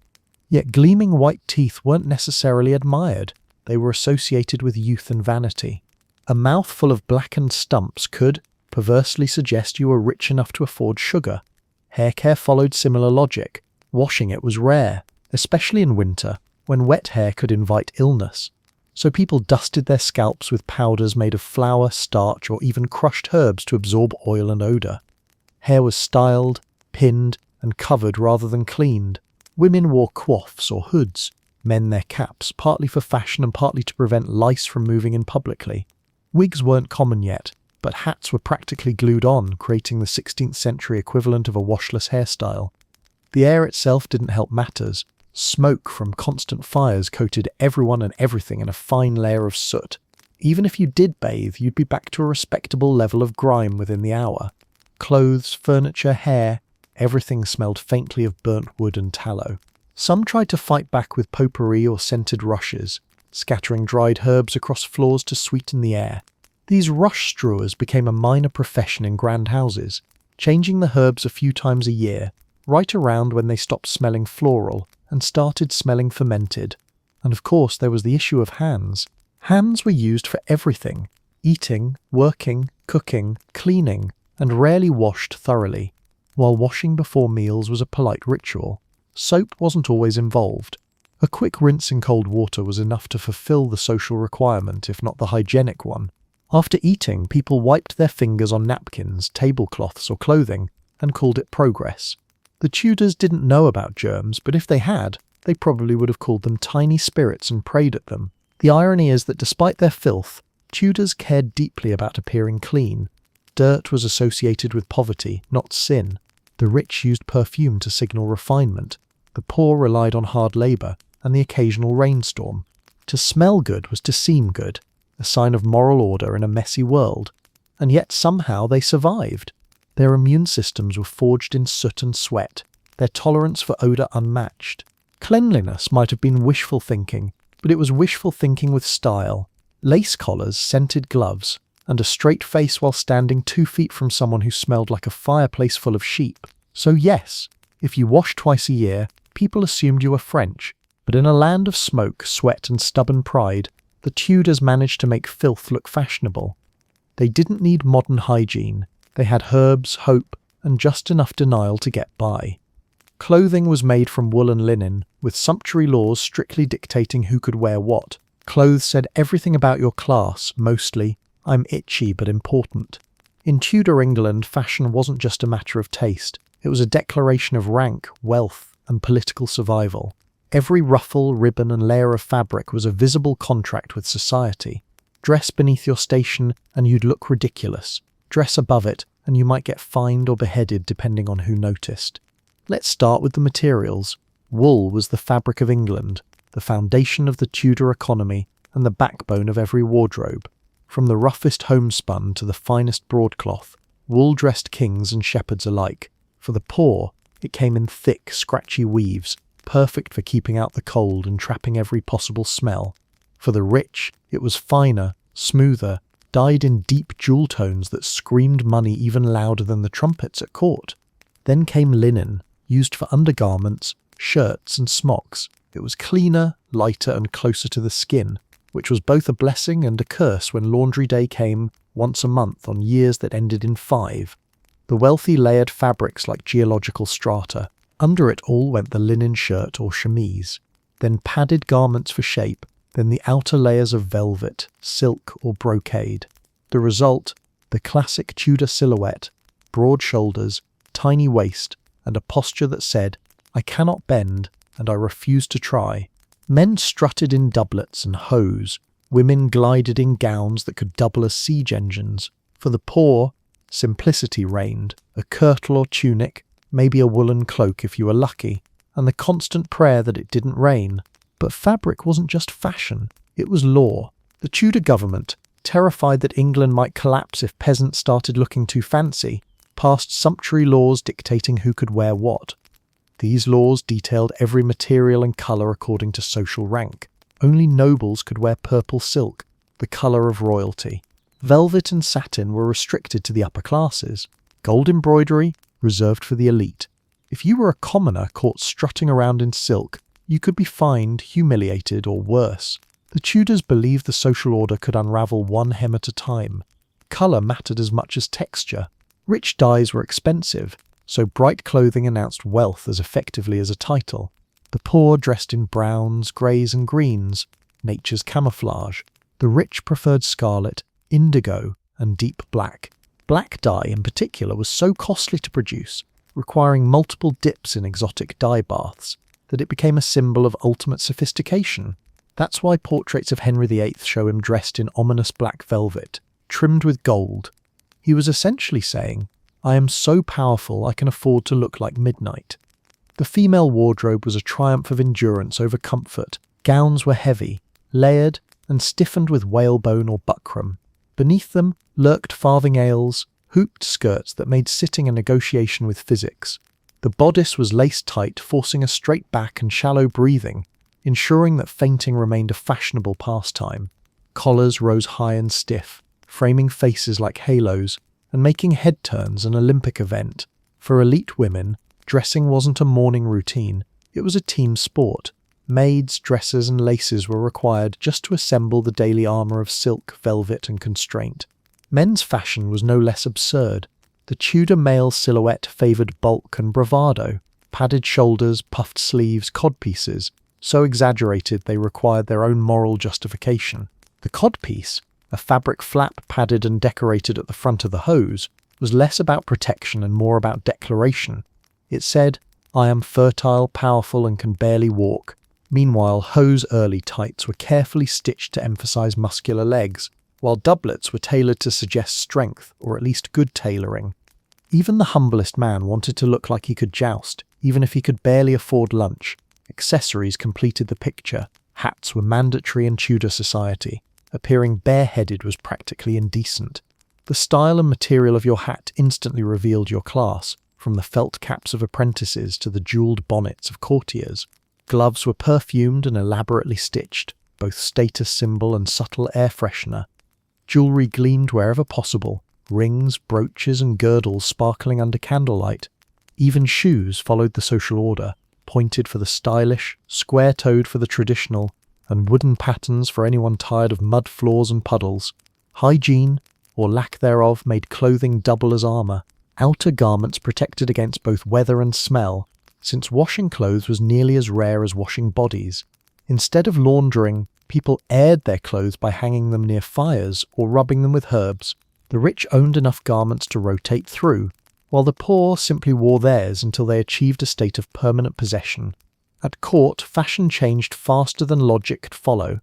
Yet gleaming white teeth weren't necessarily admired. They were associated with youth and vanity. A mouth full of blackened stumps could, perversely, suggest you were rich enough to afford sugar. Hair care followed similar logic. Washing it was rare, especially in winter, when wet hair could invite illness. So people dusted their scalps with powders made of flour, starch, or even crushed herbs to absorb oil and odour. Hair was styled, pinned, and covered rather than cleaned. Women wore coifs or hoods, men their caps, partly for fashion and partly to prevent lice from moving in publicly. Wigs weren't common yet, but hats were practically glued on, creating the 16th century equivalent of a washless hairstyle. The air itself didn't help matters. Smoke from constant fires coated everyone and everything in a fine layer of soot. Even if you did bathe, you'd be back to a respectable level of grime within the hour. Clothes, furniture, hair, everything smelled faintly of burnt wood and tallow. Some tried to fight back with potpourri or scented rushes, scattering dried herbs across floors to sweeten the air. These rush-strewers became a minor profession in grand houses, changing the herbs a few times a year, right around when they stopped smelling floral and started smelling fermented. And of course there was the issue of hands. Hands were used for everything: eating, working, cooking, cleaning, and rarely washed thoroughly. While washing before meals was a polite ritual, soap wasn't always involved. A quick rinse in cold water was enough to fulfill the social requirement, if not the hygienic one. After eating, people wiped their fingers on napkins, tablecloths, or clothing, and called it progress. The Tudors didn't know about germs, but if they had, they probably would have called them tiny spirits and prayed at them. The irony is that despite their filth, Tudors cared deeply about appearing clean. Dirt was associated with poverty, not sin. The rich used perfume to signal refinement. The poor relied on hard labour and the occasional rainstorm. To smell good was to seem good, a sign of moral order in a messy world. And yet somehow they survived. Their immune systems were forged in soot and sweat, their tolerance for odour unmatched. Cleanliness might have been wishful thinking, but it was wishful thinking with style. Lace collars, scented gloves, and a straight face while standing 2 feet from someone who smelled like a fireplace full of sheep. So yes, if you washed twice a year, people assumed you were French. But in a land of smoke, sweat, and stubborn pride, the Tudors managed to make filth look fashionable. They didn't need modern hygiene. They had herbs, hope, and just enough denial to get by. Clothing was made from wool and linen, with sumptuary laws strictly dictating who could wear what. Clothes said everything about your class, mostly, I'm itchy but important. In Tudor England, fashion wasn't just a matter of taste. It was a declaration of rank, wealth, and political survival. Every ruffle, ribbon, and layer of fabric was a visible contract with society. Dress beneath your station, and you'd look ridiculous. Dress above it, and you might get fined or beheaded depending on who noticed. Let's start with the materials. Wool was the fabric of England, the foundation of the Tudor economy, and the backbone of every wardrobe. From the roughest homespun to the finest broadcloth, wool dressed kings and shepherds alike. For the poor, it came in thick, scratchy weaves, perfect for keeping out the cold and trapping every possible smell. For the rich, it was finer, smoother, dyed in deep jewel tones that screamed money even louder than the trumpets at court. Then came linen, used for undergarments, shirts and smocks. It was cleaner, lighter and closer to the skin, which was both a blessing and a curse when laundry day came once a month on years that ended in 5. The wealthy layered fabrics like geological strata. Under it all went the linen shirt or chemise, then padded garments for shape, then the outer layers of velvet, silk or brocade. The result, the classic Tudor silhouette, broad shoulders, tiny waist, and a posture that said, I cannot bend, and I refuse to try. Men strutted in doublets and hose, Women glided in gowns that could double as siege engines. For the poor, simplicity reigned, a kirtle or tunic, maybe a woolen cloak if you were lucky, and the constant prayer that it didn't rain. But fabric wasn't just fashion, it was law. The Tudor government, terrified that England might collapse if peasants started looking too fancy, passed sumptuary laws dictating who could wear what. These laws detailed every material and colour according to social rank. Only nobles could wear purple silk, the colour of royalty. Velvet and satin were restricted to the upper classes. Gold embroidery reserved for the elite. If you were a commoner caught strutting around in silk, you could be fined, humiliated, or worse. The Tudors believed the social order could unravel one hem at a time. Colour mattered as much as texture. Rich dyes were expensive, so bright clothing announced wealth as effectively as a title. The poor dressed in browns, greys and greens, nature's camouflage. The rich preferred scarlet, indigo and deep black. Black dye in particular was so costly to produce, requiring multiple dips in exotic dye baths, that it became a symbol of ultimate sophistication. That's why portraits of Henry VIII show him dressed in ominous black velvet, trimmed with gold. He was essentially saying, "I am so powerful I can afford to look like midnight." The female wardrobe was a triumph of endurance over comfort. Gowns were heavy, layered, and stiffened with whalebone or buckram. Beneath them lurked farthingales, hooped skirts that made sitting a negotiation with physics. The bodice was laced tight, forcing a straight back and shallow breathing, ensuring that fainting remained a fashionable pastime. Collars rose high and stiff, framing faces like halos, and making head turns an Olympic event. For elite women, dressing wasn't a morning routine, it was a team sport. Maids, dresses and laces were required just to assemble the daily armour of silk, velvet and constraint. Men's fashion was no less absurd. The Tudor male silhouette favoured bulk and bravado, padded shoulders, puffed sleeves, codpieces, so exaggerated they required their own moral justification. The codpiece, a fabric flap padded and decorated at the front of the hose, was less about protection and more about declaration. It said, "I am fertile, powerful and can barely walk." Meanwhile, hose-early tights were carefully stitched to emphasise muscular legs, while doublets were tailored to suggest strength, or at least good tailoring. Even the humblest man wanted to look like he could joust, even if he could barely afford lunch. Accessories completed the picture. Hats were mandatory in Tudor society. Appearing bareheaded was practically indecent. The style and material of your hat instantly revealed your class, from the felt caps of apprentices to the jewelled bonnets of courtiers. Gloves were perfumed and elaborately stitched, both status symbol and subtle air freshener. Jewellery gleamed wherever possible, rings, brooches and girdles sparkling under candlelight. Even shoes followed the social order, pointed for the stylish, square-toed for the traditional, and wooden patterns for anyone tired of mud floors and puddles. Hygiene, or lack thereof, made clothing double as armour. Outer garments protected against both weather and smell, since washing clothes was nearly as rare as washing bodies. Instead of laundering, people aired their clothes by hanging them near fires or rubbing them with herbs. The rich owned enough garments to rotate through, while the poor simply wore theirs until they achieved a state of permanent possession. At court, fashion changed faster than logic could follow.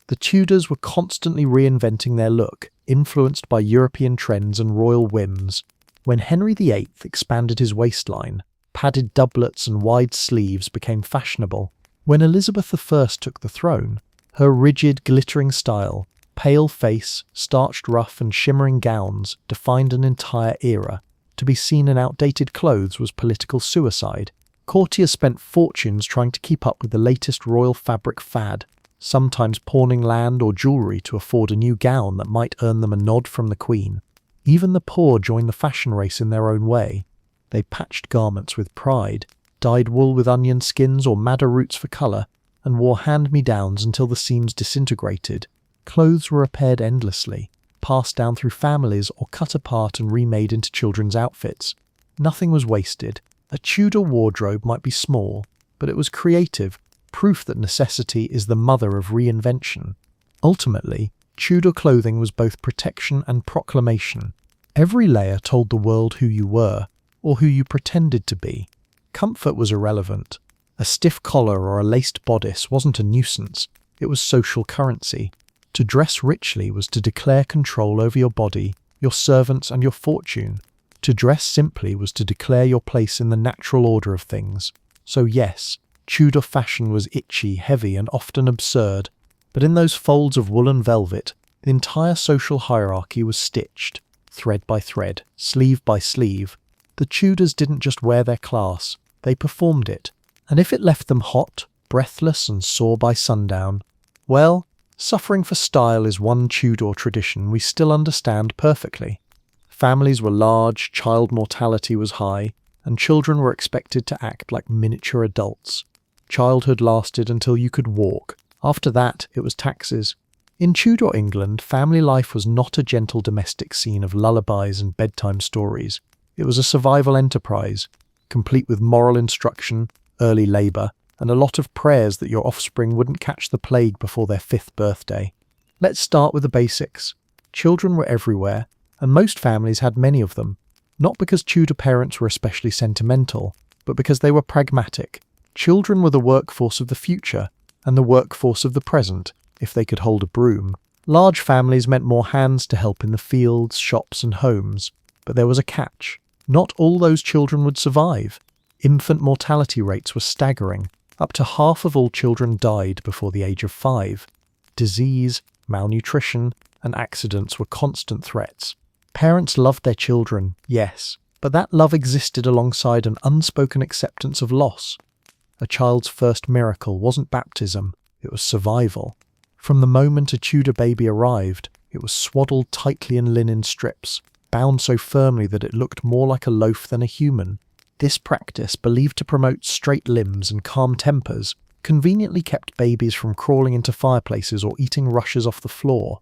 The Tudors were constantly reinventing their look, influenced by European trends and royal whims. When Henry VIII expanded his waistline, padded doublets and wide sleeves became fashionable. When Elizabeth I took the throne, her rigid, glittering style, pale face, starched ruff and shimmering gowns defined an entire era. To be seen in outdated clothes was political suicide. Courtiers spent fortunes trying to keep up with the latest royal fabric fad, sometimes pawning land or jewellery to afford a new gown that might earn them a nod from the Queen. Even the poor joined the fashion race in their own way. They patched garments with pride, dyed wool with onion skins or madder roots for colour, and wore hand-me-downs until the seams disintegrated. Clothes were repaired endlessly, passed down through families or cut apart and remade into children's outfits. Nothing was wasted. A Tudor wardrobe might be small, but it was creative, proof that necessity is the mother of reinvention. Ultimately, Tudor clothing was both protection and proclamation. Every layer told the world who you were, or who you pretended to be. Comfort was irrelevant. A stiff collar or a laced bodice wasn't a nuisance, it was social currency. To dress richly was to declare control over your body, your servants, and your fortune. To dress simply was to declare your place in the natural order of things. So yes, Tudor fashion was itchy, heavy, and often absurd, but in those folds of woolen velvet, the entire social hierarchy was stitched, thread by thread, sleeve by sleeve. The Tudors didn't just wear their class, they performed it. And if it left them hot, breathless, and sore by sundown, well, suffering for style is one Tudor tradition we still understand perfectly. Families were large, child mortality was high, and children were expected to act like miniature adults. Childhood lasted until you could walk. After that, it was taxes. In Tudor England, family life was not a gentle domestic scene of lullabies and bedtime stories. It was a survival enterprise, complete with moral instruction, early labour, and a lot of prayers that your offspring wouldn't catch the plague before their 5th birthday. Let's start with the basics. Children were everywhere, and most families had many of them. Not because Tudor parents were especially sentimental, but because they were pragmatic. Children were the workforce of the future, and the workforce of the present, if they could hold a broom. Large families meant more hands to help in the fields, shops, and homes. But there was a catch. Not all those children would survive. Infant mortality rates were staggering. Up to half of all children died before the age of 5. Disease, malnutrition, and accidents were constant threats. Parents loved their children, yes, but that love existed alongside an unspoken acceptance of loss. A child's first miracle wasn't baptism, it was survival. From the moment a Tudor baby arrived, it was swaddled tightly in linen strips, bound so firmly that it looked more like a loaf than a human. This practice, believed to promote straight limbs and calm tempers, conveniently kept babies from crawling into fireplaces or eating rushes off the floor.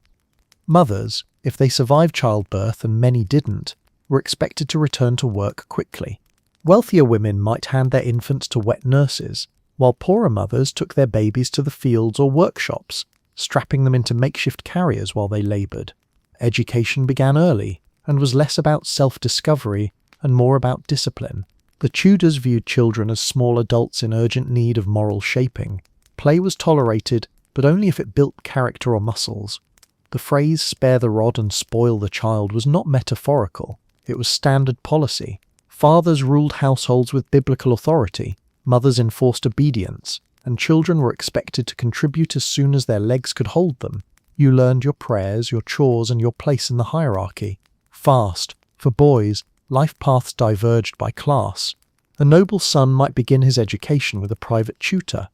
Mothers, if they survived childbirth, and many didn't, were expected to return to work quickly. Wealthier women might hand their infants to wet nurses, while poorer mothers took their babies to the fields or workshops, strapping them into makeshift carriers while they laboured. Education began early, and was less about self-discovery and more about discipline. The Tudors viewed children as small adults in urgent need of moral shaping. Play was tolerated, but only if it built character or muscles. The phrase "spare the rod and spoil the child" was not metaphorical, it was standard policy. Fathers ruled households with biblical authority, mothers enforced obedience, and children were expected to contribute as soon as their legs could hold them. You learned your prayers, your chores, and your place in the hierarchy. Fast. For boys, life paths diverged by class. A noble son might begin his education with a private tutor,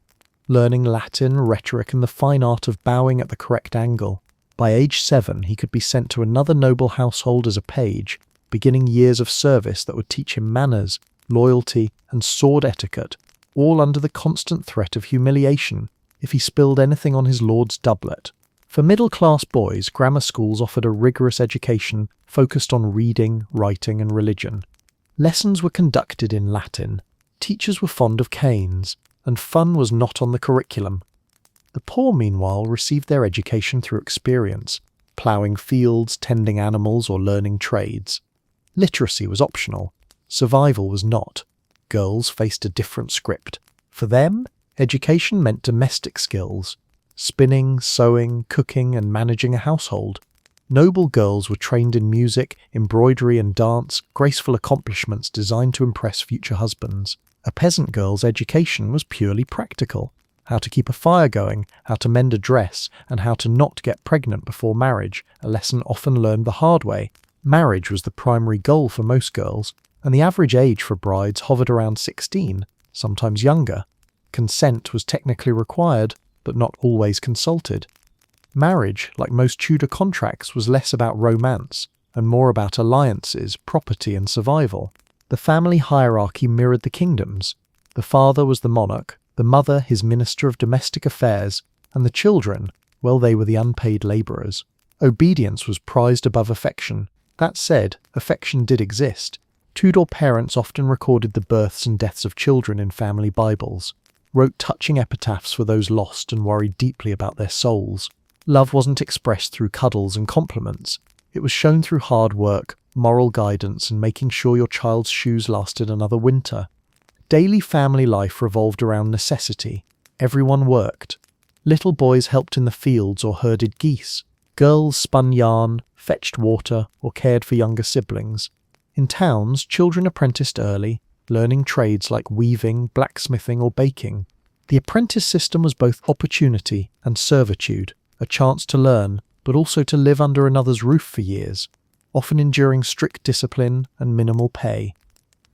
learning Latin, rhetoric, and the fine art of bowing at the correct angle. By age 7, he could be sent to another noble household as a page, beginning years of service that would teach him manners, loyalty, and sword etiquette, all under the constant threat of humiliation if he spilled anything on his lord's doublet. For middle-class boys, grammar schools offered a rigorous education focused on reading, writing, and religion. Lessons were conducted in Latin, teachers were fond of canes, and fun was not on the curriculum. The poor, meanwhile, received their education through experience, ploughing fields, tending animals, or learning trades. Literacy was optional. Survival was not. Girls faced a different script. For them, education meant domestic skills, spinning, sewing, cooking, and managing a household. Noble girls were trained in music, embroidery, and dance, graceful accomplishments designed to impress future husbands. A peasant girl's education was purely practical. How to keep a fire going, how to mend a dress, and how to not get pregnant before marriage, a lesson often learned the hard way. Marriage was the primary goal for most girls, and the average age for brides hovered around 16, sometimes younger. Consent was technically required, but not always consulted. Marriage, like most Tudor contracts, was less about romance, and more about alliances, property, and survival. The family hierarchy mirrored the kingdoms. The father was the monarch, the mother his minister of domestic affairs, and the children, well, they were the unpaid labourers. Obedience was prized above affection. That said, affection did exist. Tudor parents often recorded the births and deaths of children in family Bibles, wrote touching epitaphs for those lost, and worried deeply about their souls. Love wasn't expressed through cuddles and compliments. It was shown through hard work, moral guidance, and making sure your child's shoes lasted another winter. Daily family life revolved around necessity. Everyone worked. Little boys helped in the fields or herded geese. Girls spun yarn, fetched water, or cared for younger siblings. In towns, children apprenticed early, learning trades like weaving, blacksmithing, or baking. The apprentice system was both opportunity and servitude, a chance to learn, but also to live under another's roof for years, often enduring strict discipline and minimal pay.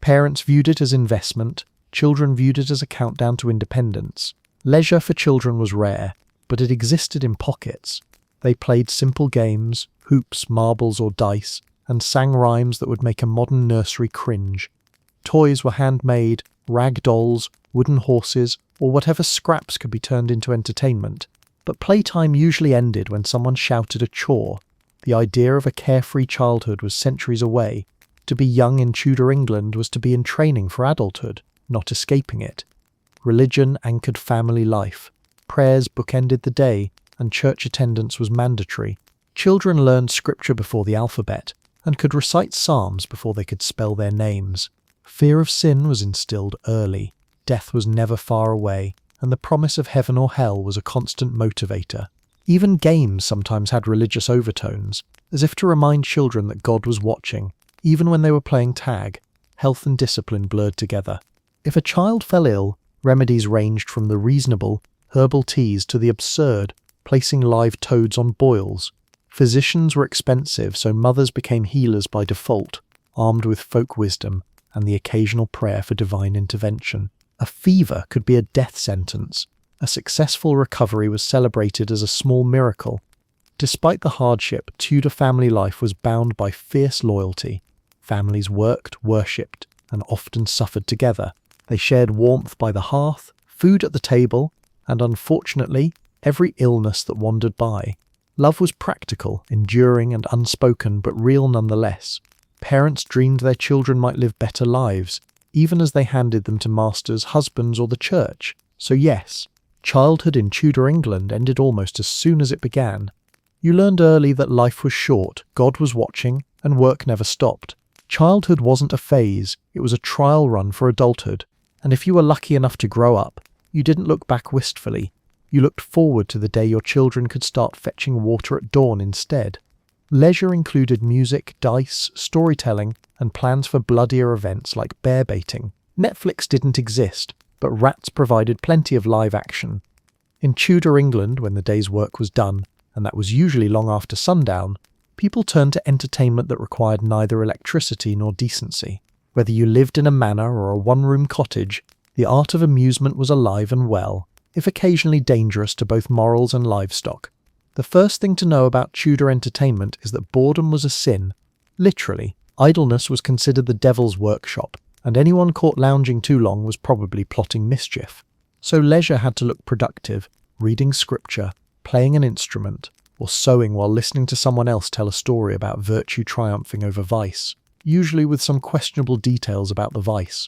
Parents viewed it as investment, children viewed it as a countdown to independence. Leisure for children was rare, but it existed in pockets. They played simple games, hoops, marbles, or dice, and sang rhymes that would make a modern nursery cringe. Toys were handmade, rag dolls, wooden horses, or whatever scraps could be turned into entertainment. But playtime usually ended when someone shouted a chore. The idea of a carefree childhood was centuries away. To be young in Tudor England was to be in training for adulthood, not escaping it. Religion anchored family life. Prayers bookended the day, and church attendance was mandatory. Children learned scripture before the alphabet, and could recite psalms before they could spell their names. Fear of sin was instilled early. Death was never far away, and the promise of heaven or hell was a constant motivator. Even games sometimes had religious overtones, as if to remind children that God was watching, even when they were playing tag. Health and discipline blurred together. If a child fell ill, remedies ranged from the reasonable, herbal teas, to the absurd, placing live toads on boils. Physicians were expensive, so mothers became healers by default, armed with folk wisdom and the occasional prayer for divine intervention. A fever could be a death sentence. A successful recovery was celebrated as a small miracle. Despite the hardship, Tudor family life was bound by fierce loyalty. Families worked, worshipped, and often suffered together. They shared warmth by the hearth, food at the table, and unfortunately, every illness that wandered by. Love was practical, enduring, and unspoken, but real nonetheless. Parents dreamed their children might live better lives, even as they handed them to masters, husbands, or the church. So yes, childhood in Tudor England ended almost as soon as it began. You learned early that life was short, God was watching, and work never stopped. Childhood wasn't a phase, it was a trial run for adulthood, and if you were lucky enough to grow up, you didn't look back wistfully. You looked forward to the day your children could start fetching water at dawn instead. Leisure included music, dice, storytelling, and plans for bloodier events like bear baiting. Netflix didn't exist, but rats provided plenty of live action. In Tudor England, when the day's work was done, and that was usually long after sundown, people turned to entertainment that required neither electricity nor decency. Whether you lived in a manor or a one-room cottage, the art of amusement was alive and well, if occasionally dangerous to both morals and livestock. The first thing to know about Tudor entertainment is that boredom was a sin. Literally, idleness was considered the devil's workshop, and anyone caught lounging too long was probably plotting mischief. So leisure had to look productive, reading scripture, playing an instrument, or sewing while listening to someone else tell a story about virtue triumphing over vice, usually with some questionable details about the vice.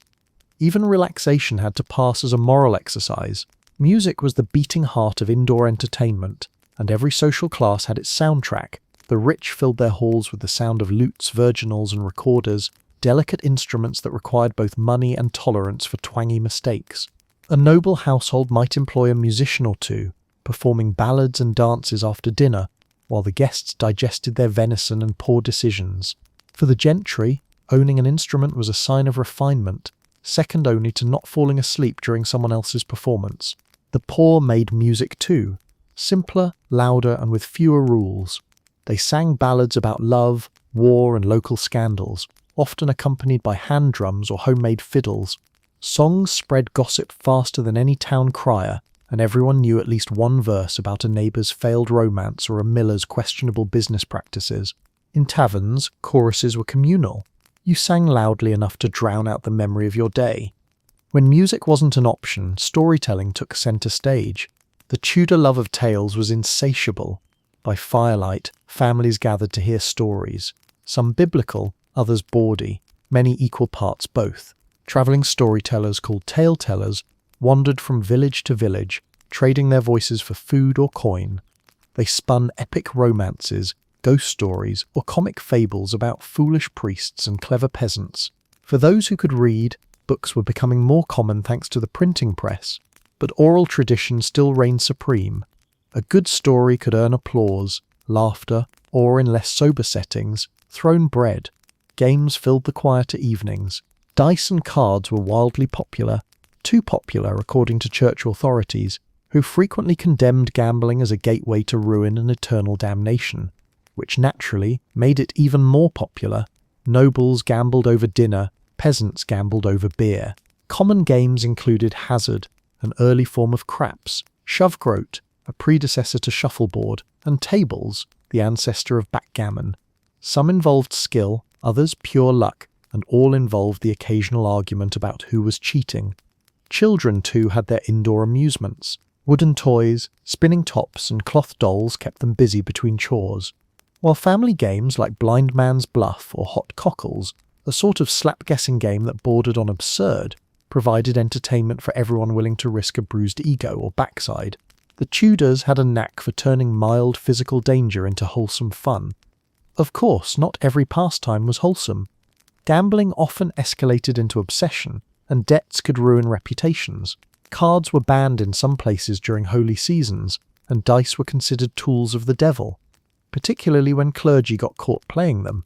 Even relaxation had to pass as a moral exercise. Music was the beating heart of indoor entertainment, and every social class had its soundtrack. The rich filled their halls with the sound of lutes, virginals, and recorders, delicate instruments that required both money and tolerance for twangy mistakes. A noble household might employ a musician or two, performing ballads and dances after dinner, while the guests digested their venison and poor decisions. For the gentry, owning an instrument was a sign of refinement, second only to not falling asleep during someone else's performance. The poor made music too, simpler, louder, and with fewer rules. They sang ballads about love, war, and local scandals, often accompanied by hand drums or homemade fiddles. Songs spread gossip faster than any town crier, and everyone knew at least one verse about a neighbour's failed romance or a miller's questionable business practices. In taverns, choruses were communal. You sang loudly enough to drown out the memory of your day. When music wasn't an option, storytelling took centre stage. The Tudor love of tales was insatiable. By firelight, families gathered to hear stories, some biblical, others bawdy, many equal parts both. Travelling storytellers called tale-tellers wandered from village to village, trading their voices for food or coin. They spun epic romances, ghost stories, or comic fables about foolish priests and clever peasants. For those who could read, books were becoming more common thanks to the printing press, but oral tradition still reigned supreme. A good story could earn applause, laughter, or in less sober settings, thrown bread. Games filled the quieter evenings. Dice and cards were wildly popular, too popular according to church authorities, who frequently condemned gambling as a gateway to ruin and eternal damnation, which naturally made it even more popular. Nobles gambled over dinner, peasants gambled over beer. Common games included hazard, an early form of craps, shove-groat, a predecessor to shuffleboard, and tables, the ancestor of backgammon. Some involved skill, others pure luck, and all involved the occasional argument about who was cheating. Children, too, had their indoor amusements. Wooden toys, spinning tops, and cloth dolls kept them busy between chores, while family games like Blind Man's Bluff or Hot Cockles, a sort of slap-guessing game that bordered on absurd, provided entertainment for everyone willing to risk a bruised ego or backside. The Tudors had a knack for turning mild physical danger into wholesome fun. Of course, not every pastime was wholesome. Gambling often escalated into obsession, and debts could ruin reputations. Cards were banned in some places during holy seasons, and dice were considered tools of the devil, particularly when clergy got caught playing them.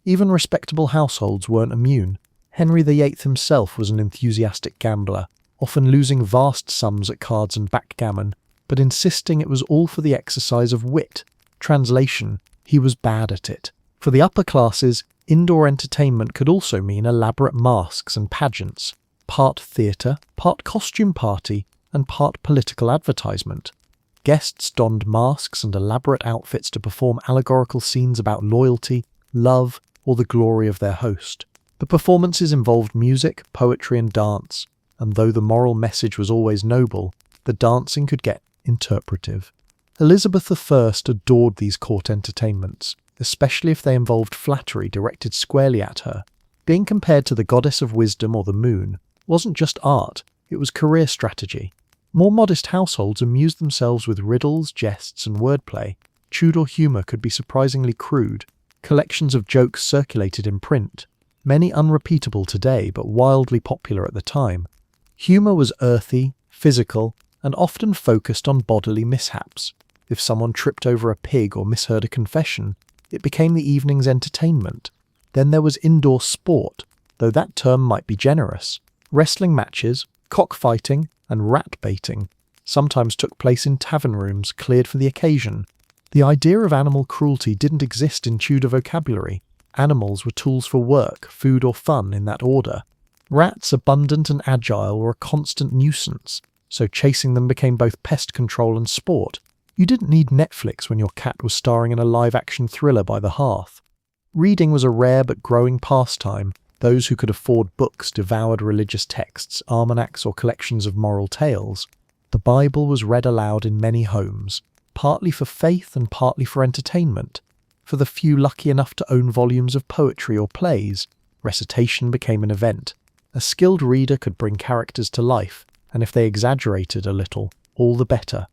Even respectable households weren't immune. Henry VIII himself was an enthusiastic gambler, often losing vast sums at cards and backgammon, but insisting it was all for the exercise of wit. Translation: he was bad at it. For the upper classes, indoor entertainment could also mean elaborate masks and pageants, part theatre, part costume party, and part political advertisement. Guests donned masks and elaborate outfits to perform allegorical scenes about loyalty, love, or the glory of their host. The performances involved music, poetry, and dance, and though the moral message was always noble, the dancing could get interpretive. Elizabeth I adored these court entertainments, especially if they involved flattery directed squarely at her. Being compared to the goddess of wisdom or the moon wasn't just art, it was career strategy. More modest households amused themselves with riddles, jests, and wordplay. Tudor humour could be surprisingly crude. Collections of jokes circulated in print, many unrepeatable today but wildly popular at the time. Humour was earthy, physical, and often focused on bodily mishaps. If someone tripped over a pig or misheard a confession, it became the evening's entertainment. Then there was indoor sport, though that term might be generous. Wrestling matches, cockfighting, and rat baiting sometimes took place in tavern rooms cleared for the occasion. The idea of animal cruelty didn't exist in Tudor vocabulary. Animals were tools for work, food, or fun in that order. Rats, abundant and agile, were a constant nuisance, so chasing them became both pest control and sport. You didn't need Netflix when your cat was starring in a live-action thriller by the hearth. Reading was a rare but growing pastime. Those who could afford books devoured religious texts, almanacs, or collections of moral tales. The Bible was read aloud in many homes, partly for faith and partly for entertainment. For the few lucky enough to own volumes of poetry or plays, recitation became an event. A skilled reader could bring characters to life, and if they exaggerated a little, all the better.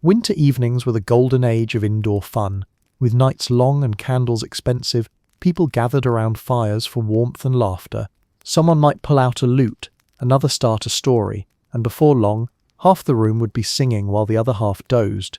Winter evenings were the golden age of indoor fun. With nights long and candles expensive, people gathered around fires for warmth and laughter. Someone might pull out a lute, another start a story, and before long, half the room would be singing while the other half dozed.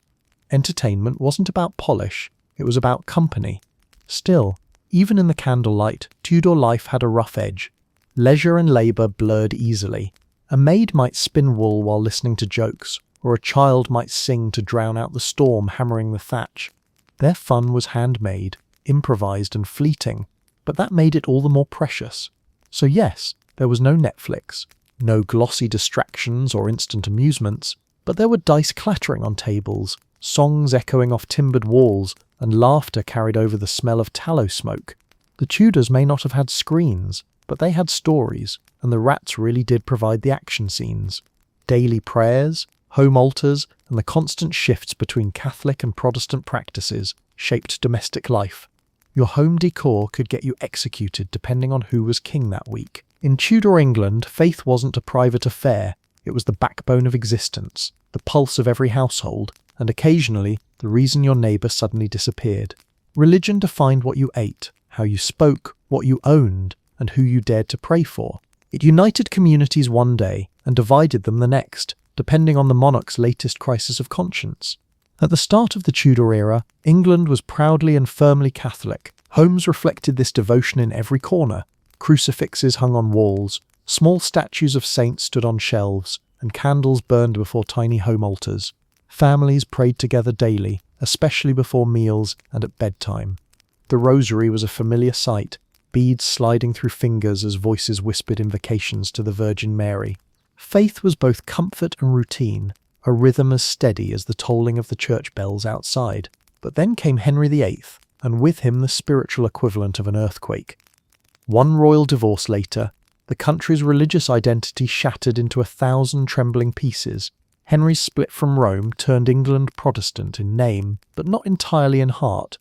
Entertainment wasn't about polish, it was about company. Still, even in the candlelight, Tudor life had a rough edge. Leisure and labour blurred easily. A maid might spin wool while listening to jokes, or a child might sing to drown out the storm hammering the thatch. Their fun was handmade, improvised and fleeting, but that made it all the more precious. So yes, there was no Netflix, no glossy distractions or instant amusements, but there were dice clattering on tables, songs echoing off timbered walls, and laughter carried over the smell of tallow smoke. The Tudors may not have had screens, but they had stories, and the rats really did provide the action scenes. Daily prayers, home altars, and the constant shifts between Catholic and Protestant practices shaped domestic life. Your home decor could get you executed depending on who was king that week. In Tudor England, faith wasn't a private affair, it was the backbone of existence, the pulse of every household, and occasionally the reason your neighbour suddenly disappeared. Religion defined what you ate, how you spoke, what you owned, and who you dared to pray for. It united communities one day and divided them the next, depending on the monarch's latest crisis of conscience. At the start of the Tudor era, England was proudly and firmly Catholic. Homes reflected this devotion in every corner. Crucifixes hung on walls, small statues of saints stood on shelves, and candles burned before tiny home altars. Families prayed together daily, especially before meals and at bedtime. The rosary was a familiar sight, beads sliding through fingers as voices whispered invocations to the Virgin Mary. Faith was both comfort and routine, a rhythm as steady as the tolling of the church bells outside. But then came Henry VIII, and with him the spiritual equivalent of an earthquake. One royal divorce later, the country's religious identity shattered into 1,000 trembling pieces. Henry's split from Rome turned England Protestant in name, but not entirely in heart.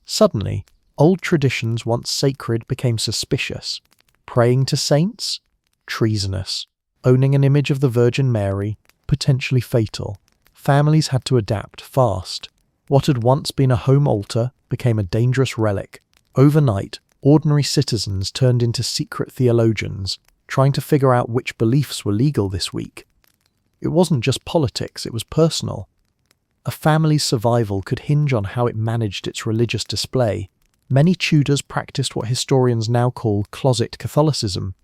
Suddenly, old traditions once sacred became suspicious. Praying to saints? Treasonous. Owning an image of the Virgin Mary? Potentially fatal. Families had to adapt fast. What had once been a home altar became a dangerous relic. Overnight, ordinary citizens turned into secret theologians, trying to figure out which beliefs were legal this week. It wasn't just politics, it was personal. A family's survival could hinge on how it managed its religious display. Many Tudors practiced what historians now call closet Catholicism.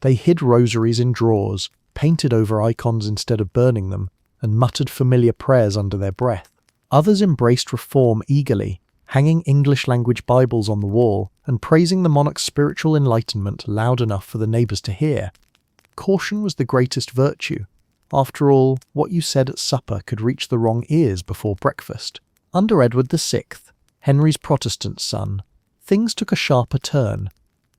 They hid rosaries in drawers, painted over icons instead of burning them, and muttered familiar prayers under their breath. Others embraced reform eagerly, hanging English-language Bibles on the wall and praising the monarch's spiritual enlightenment loud enough for the neighbours to hear. Caution was the greatest virtue. After all, what you said at supper could reach the wrong ears before breakfast. Under Edward VI, Henry's Protestant son, things took a sharper turn.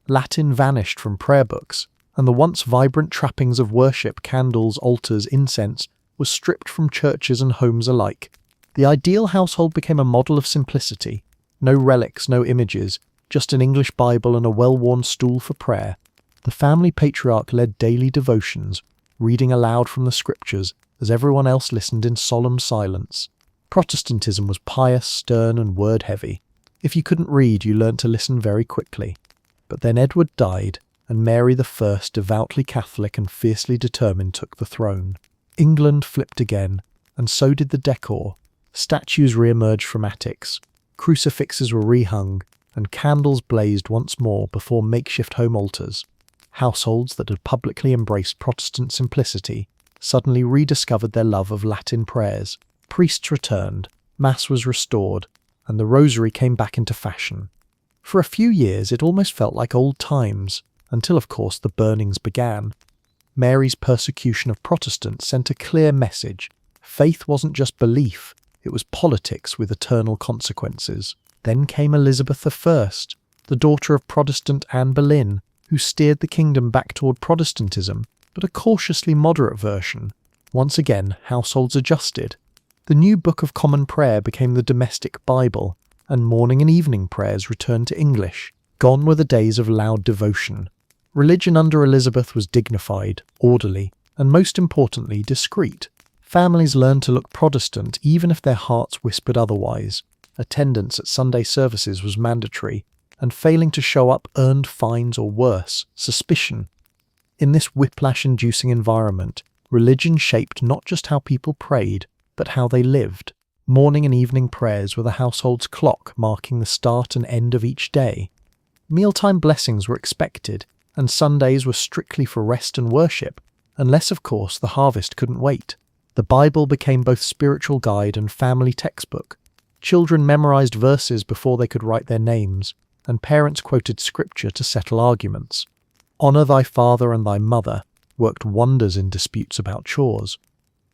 Latin vanished from prayer books, and the once vibrant trappings of worship, candles, altars, incense, was stripped from churches and homes alike. The ideal household became a model of simplicity. No relics, no images, just an English Bible and a well-worn stool for prayer. The family patriarch led daily devotions, reading aloud from the scriptures as everyone else listened in solemn silence. Protestantism was pious, stern, and word-heavy. If you couldn't read, you learned to listen very quickly. But then Edward died, and Mary I, devoutly Catholic and fiercely determined, took the throne. England flipped again, and so did the decor. Statues re-emerged from attics, crucifixes were rehung, and candles blazed once more before makeshift home altars. Households that had publicly embraced Protestant simplicity suddenly rediscovered their love of Latin prayers. Priests returned, Mass was restored, and the rosary came back into fashion. For a few years it almost felt like old times, until of course the burnings began. Mary's persecution of Protestants sent a clear message. Faith wasn't just belief, it was politics with eternal consequences. Then came Elizabeth I, the daughter of Protestant Anne Boleyn, who steered the kingdom back toward Protestantism, but a cautiously moderate version. Once again, households adjusted. The new Book of Common Prayer became the domestic Bible, and morning and evening prayers returned to English. Gone were the days of loud devotion. Religion under Elizabeth was dignified, orderly, and most importantly, discreet. Families learned to look Protestant even if their hearts whispered otherwise. Attendance at Sunday services was mandatory, and failing to show up earned fines or worse, suspicion. In this whiplash-inducing environment, religion shaped not just how people prayed, but how they lived. Morning and evening prayers were the household's clock marking the start and end of each day. Mealtime blessings were expected, and Sundays were strictly for rest and worship, unless of course the harvest couldn't wait. The Bible became both spiritual guide and family textbook. Children memorized verses before they could write their names, and parents quoted scripture to settle arguments. Honor thy father and thy mother worked wonders in disputes about chores.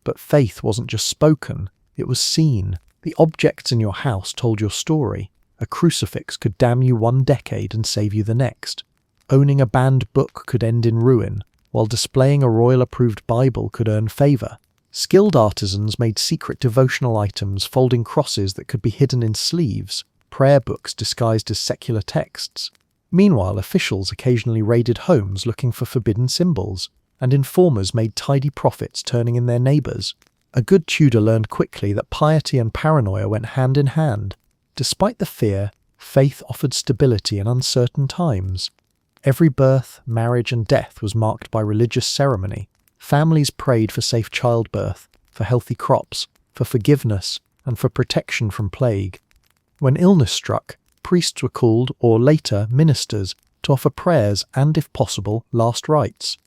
But faith wasn't just spoken, it was seen. The objects in your house told your story. A crucifix could damn you one decade and save you the next. Owning a banned book could end in ruin, while displaying a royal-approved Bible could earn favour. Skilled artisans made secret devotional items, folding crosses that could be hidden in sleeves, prayer books disguised as secular texts. Meanwhile, officials occasionally raided homes looking for forbidden symbols, and informers made tidy profits turning in their neighbours. A good Tudor learned quickly that piety and paranoia went hand in hand. Despite the fear, faith offered stability in uncertain times. Every birth, marriage and death was marked by religious ceremony. Families prayed for safe childbirth, for healthy crops, for forgiveness, and for protection from plague. When illness struck, priests were called, or later ministers, to offer prayers and, if possible, last rites.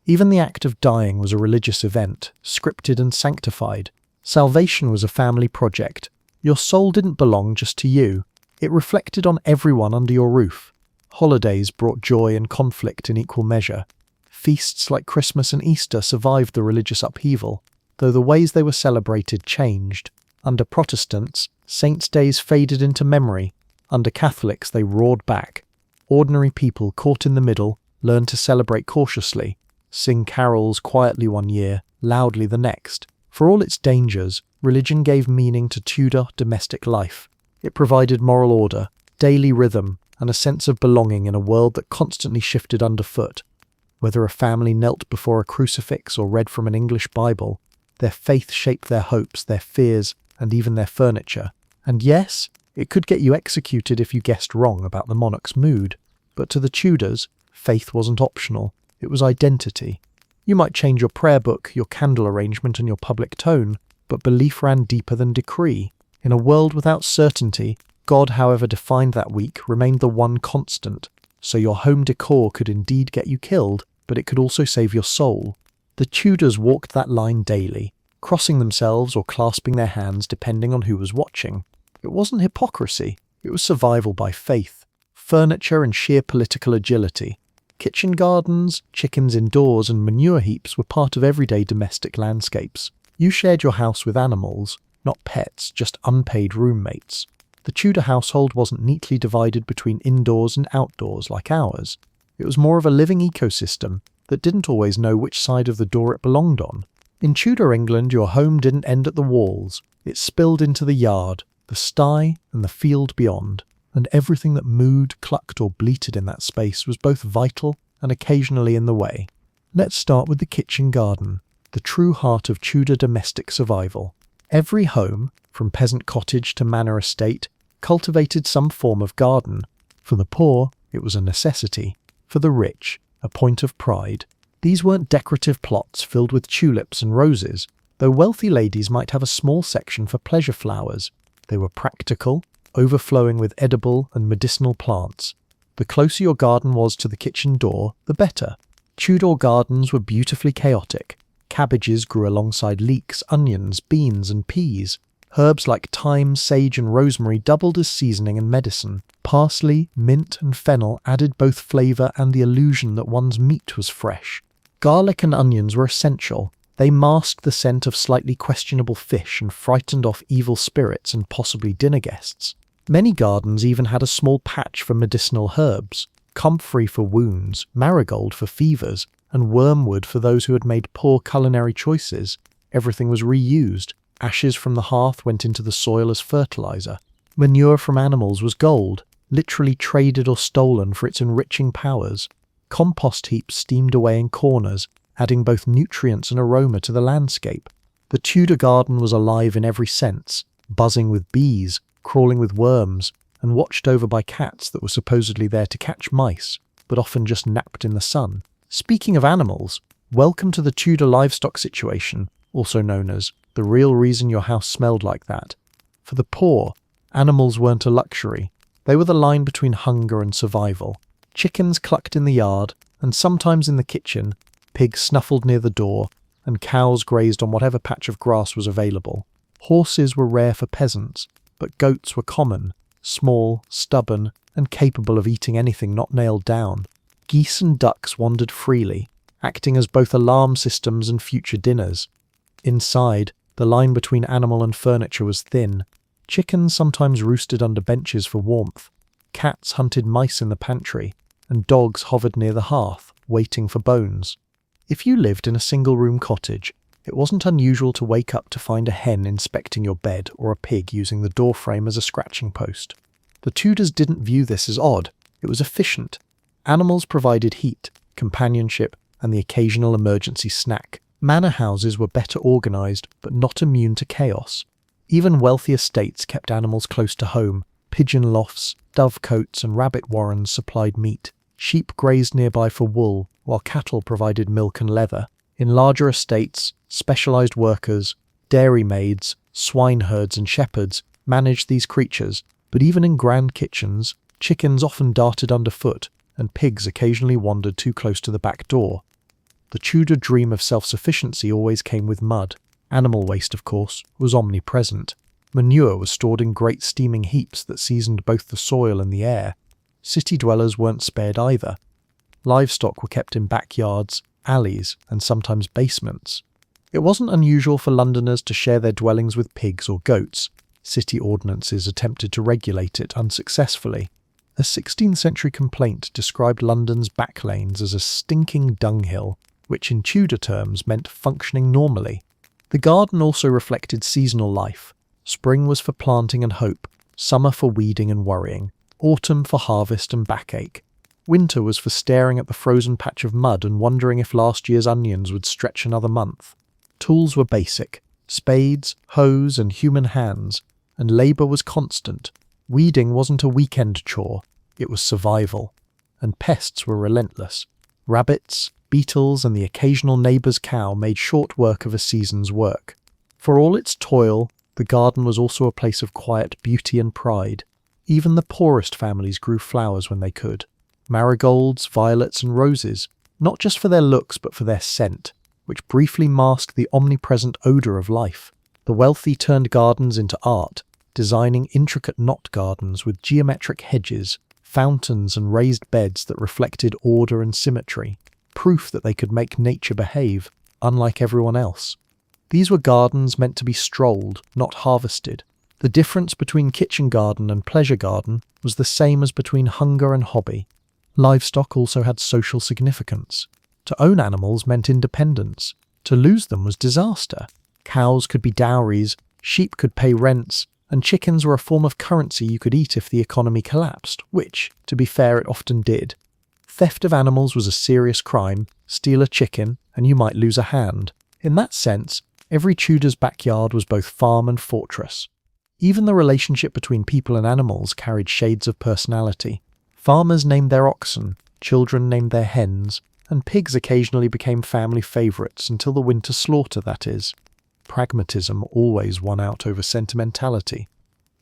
Even the act of dying was a religious event, scripted and sanctified. Salvation was a family project. Your soul didn't belong just to you. It reflected on everyone under your roof. Holidays brought joy and conflict in equal measure. Feasts like Christmas and Easter survived the religious upheaval, though the ways they were celebrated changed. Under Protestants, saints' days faded into memory. Under Catholics, they roared back. Ordinary people caught in the middle learned to celebrate cautiously, sing carols quietly one year, loudly the next. For all its dangers, religion gave meaning to Tudor domestic life. It provided moral order, daily rhythm, and a sense of belonging in a world that constantly shifted underfoot. Whether a family knelt before a crucifix or read from an English Bible, their faith shaped their hopes, their fears, and even their furniture. And yes, it could get you executed if you guessed wrong about the monarch's mood. But to the Tudors, faith wasn't optional, it was identity. You might change your prayer book, your candle arrangement, and your public tone, but belief ran deeper than decree. In a world without certainty, God, however defined that week, remained the one constant. So your home decor could indeed get you killed, but it could also save your soul. The Tudors walked that line daily, crossing themselves or clasping their hands depending on who was watching. It wasn't hypocrisy, it was survival by faith, furniture and sheer political agility. Kitchen gardens, chickens indoors, and manure heaps were part of everyday domestic landscapes. You shared your house with animals, not pets, just unpaid roommates. The Tudor household wasn't neatly divided between indoors and outdoors like ours. It was more of a living ecosystem that didn't always know which side of the door it belonged on. In Tudor England, your home didn't end at the walls. It spilled into the yard, the sty, and the field beyond. And everything that mooed, clucked, or bleated in that space was both vital and occasionally in the way. Let's start with the kitchen garden, the true heart of Tudor domestic survival. Every home, from peasant cottage to manor estate, cultivated some form of garden. For the poor, it was a necessity. For the rich, a point of pride. These weren't decorative plots filled with tulips and roses, though wealthy ladies might have a small section for pleasure flowers. They were practical, overflowing with edible and medicinal plants. The closer your garden was to the kitchen door, the better. Tudor gardens were beautifully chaotic. Cabbages grew alongside leeks, onions, beans, and peas. Herbs like thyme, sage, and rosemary doubled as seasoning and medicine. Parsley, mint, and fennel added both flavour and the illusion that one's meat was fresh. Garlic and onions were essential. They masked the scent of slightly questionable fish and frightened off evil spirits and possibly dinner guests. Many gardens even had a small patch for medicinal herbs, comfrey for wounds, marigold for fevers, and wormwood for those who had made poor culinary choices. Everything was reused. Ashes from the hearth went into the soil as fertilizer. Manure from animals was gold, literally traded or stolen for its enriching powers. Compost heaps steamed away in corners, adding both nutrients and aroma to the landscape. The Tudor garden was alive in every sense, buzzing with bees, crawling with worms, and watched over by cats that were supposedly there to catch mice, but often just napped in the sun. Speaking of animals, welcome to the Tudor livestock situation, also known as the real reason your house smelled like that. For the poor, animals weren't a luxury. They were the line between hunger and survival. Chickens clucked in the yard, and sometimes in the kitchen, pigs snuffled near the door, and cows grazed on whatever patch of grass was available. Horses were rare for peasants, but goats were common, small, stubborn, and capable of eating anything not nailed down. Geese and ducks wandered freely, acting as both alarm systems and future dinners. Inside, the line between animal and furniture was thin. Chickens sometimes roosted under benches for warmth. Cats hunted mice in the pantry, and dogs hovered near the hearth, waiting for bones. If you lived in a single-room cottage, it wasn't unusual to wake up to find a hen inspecting your bed or a pig using the doorframe as a scratching post. The Tudors didn't view this as odd. It was efficient. Animals provided heat, companionship, and the occasional emergency snack. Manor houses were better organised, but not immune to chaos. Even wealthy estates kept animals close to home. Pigeon lofts, dovecotes, and rabbit warrens supplied meat. Sheep grazed nearby for wool, while cattle provided milk and leather. In larger estates, specialised workers, dairy maids, Swineherds and shepherds managed these creatures, but even in grand kitchens, chickens often darted underfoot, and pigs occasionally wandered too close to the back door. The Tudor dream of self-sufficiency always came with mud. Animal waste, of course, was omnipresent. Manure was stored in great steaming heaps that seasoned both the soil and the air. City dwellers weren't spared either. Livestock were kept in backyards, alleys, and sometimes basements. It wasn't unusual for Londoners to share their dwellings with pigs or goats. City ordinances attempted to regulate it unsuccessfully. A 16th century complaint described London's back lanes as a stinking dunghill, which in Tudor terms meant functioning normally. The garden also reflected seasonal life. Spring was for planting and hope, summer for weeding and worrying, autumn for harvest and backache. Winter was for staring at the frozen patch of mud and wondering if last year's onions would stretch another month. Tools were basic: spades, hoes, and human hands, and labour was constant. Weeding wasn't a weekend chore, it was survival. And pests were relentless. Rabbits, beetles, and the occasional neighbour's cow made short work of a season's work. For all its toil, the garden was also a place of quiet beauty and pride. Even the poorest families grew flowers when they could. Marigolds, violets, and roses, not just for their looks but for their scent, which briefly masked the omnipresent odour of life. The wealthy turned gardens into art, designing intricate knot gardens with geometric hedges, fountains, and raised beds that reflected order and symmetry, proof that they could make nature behave, unlike everyone else. These were gardens meant to be strolled, not harvested. The difference between kitchen garden and pleasure garden was the same as between hunger and hobby. Livestock also had social significance. To own animals meant independence. To lose them was disaster. Cows could be dowries, sheep could pay rents, and chickens were a form of currency you could eat if the economy collapsed, which, to be fair, it often did. Theft of animals was a serious crime. Steal a chicken, and you might lose a hand. In that sense, every Tudor's backyard was both farm and fortress. Even the relationship between people and animals carried shades of personality. Farmers named their oxen, children named their hens, and pigs occasionally became family favourites until the winter slaughter, that is. Pragmatism always won out over sentimentality.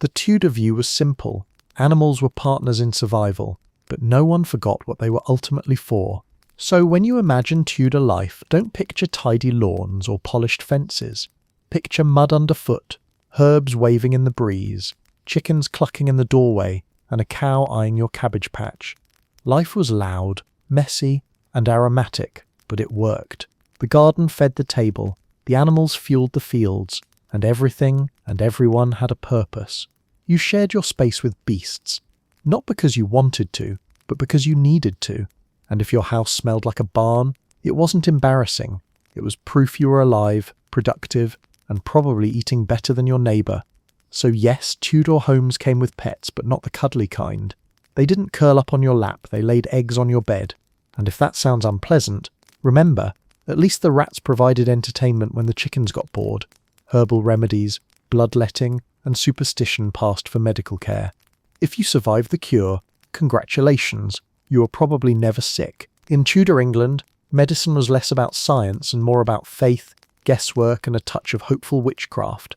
The Tudor view was simple. Animals were partners in survival, but no one forgot what they were ultimately for. So when you imagine Tudor life, don't picture tidy lawns or polished fences. Picture mud underfoot, herbs waving in the breeze, chickens clucking in the doorway, and a cow eyeing your cabbage patch. Life was loud, messy, and aromatic, but it worked. The garden fed the table, the animals fueled the fields, and everything and everyone had a purpose. You shared your space with beasts, not because you wanted to, but because you needed to. And if your house smelled like a barn, it wasn't embarrassing. It was proof you were alive, productive, and probably eating better than your neighbour. So yes, Tudor homes came with pets, but not the cuddly kind. They didn't curl up on your lap, they laid eggs on your bed. And if that sounds unpleasant, remember, at least the rats provided entertainment when the chickens got bored. Herbal remedies, bloodletting, and superstition passed for medical care. If you survived the cure, congratulations, you were probably never sick. In Tudor England, medicine was less about science and more about faith, guesswork, and a touch of hopeful witchcraft.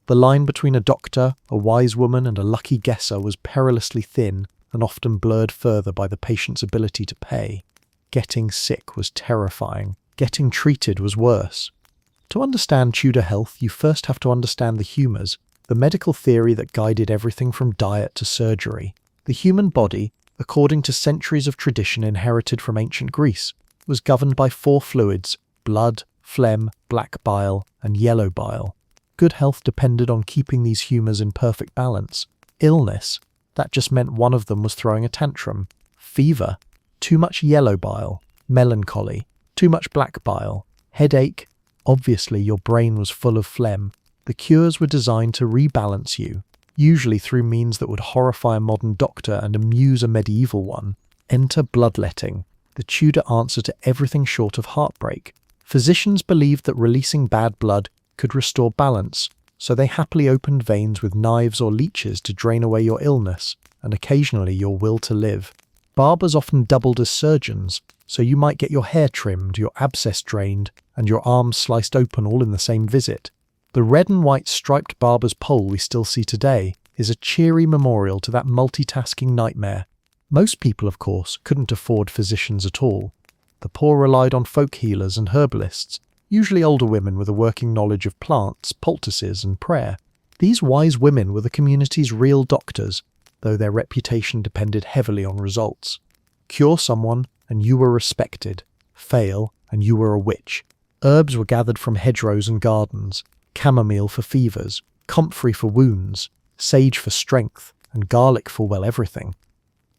The line between a doctor, a wise woman, and a lucky guesser was perilously thin and often blurred further by the patient's ability to pay. Getting sick was terrifying. Getting treated was worse. To understand Tudor health, you first have to understand the humours, the medical theory that guided everything from diet to surgery. The human body, according to centuries of tradition inherited from ancient Greece, was governed by 4 fluids: blood, phlegm, black bile, and yellow bile. Good health depended on keeping these humours in perfect balance. Illness, that just meant one of them was throwing a tantrum. Fever, too much yellow bile. Melancholy, too much black bile. Headache, obviously your brain was full of phlegm. The cures were designed to rebalance you, usually through means that would horrify a modern doctor and amuse a medieval one. Enter bloodletting, the Tudor answer to everything short of heartbreak. Physicians believed that releasing bad blood could restore balance, so they happily opened veins with knives or leeches to drain away your illness, and occasionally your will to live. Barbers often doubled as surgeons, so you might get your hair trimmed, your abscess drained, and your arms sliced open all in the same visit. The red and white striped barber's pole we still see today is a cheery memorial to that multitasking nightmare. Most people, of course, couldn't afford physicians at all. The poor relied on folk healers and herbalists, usually older women with a working knowledge of plants, poultices, and prayer. These wise women were the community's real doctors, though their reputation depended heavily on results. Cure someone, and you were respected. Fail, and you were a witch. Herbs were gathered from hedgerows and gardens, chamomile for fevers, comfrey for wounds, sage for strength, and garlic for, well, everything.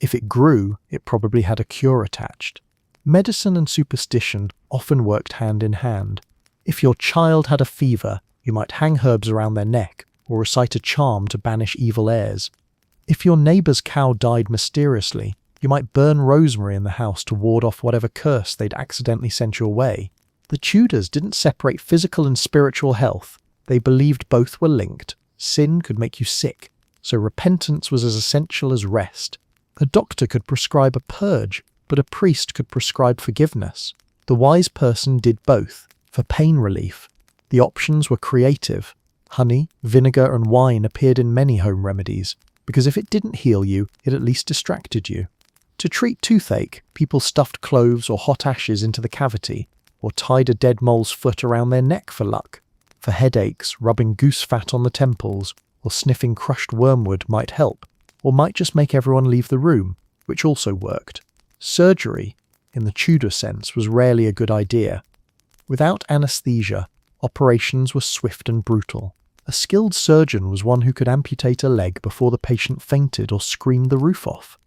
If it grew, it probably had a cure attached. Medicine and superstition often worked hand in hand. If your child had a fever, you might hang herbs around their neck or recite a charm to banish evil airs. If your neighbour's cow died mysteriously, you might burn rosemary in the house to ward off whatever curse they'd accidentally sent your way. The Tudors didn't separate physical and spiritual health. They believed both were linked. Sin could make you sick, so repentance was as essential as rest. A doctor could prescribe a purge, but a priest could prescribe forgiveness. The wise person did both, for pain relief. The options were creative. Honey, vinegar, and wine appeared in many home remedies, because if it didn't heal you, it at least distracted you. To treat toothache, people stuffed cloves or hot ashes into the cavity, or tied a dead mole's foot around their neck for luck. For headaches, rubbing goose fat on the temples, or sniffing crushed wormwood might help, or might just make everyone leave the room, which also worked. Surgery, in the Tudor sense, was rarely a good idea. Without anaesthesia, operations were swift and brutal. A skilled surgeon was one who could amputate a leg before the patient fainted or screamed the roof off.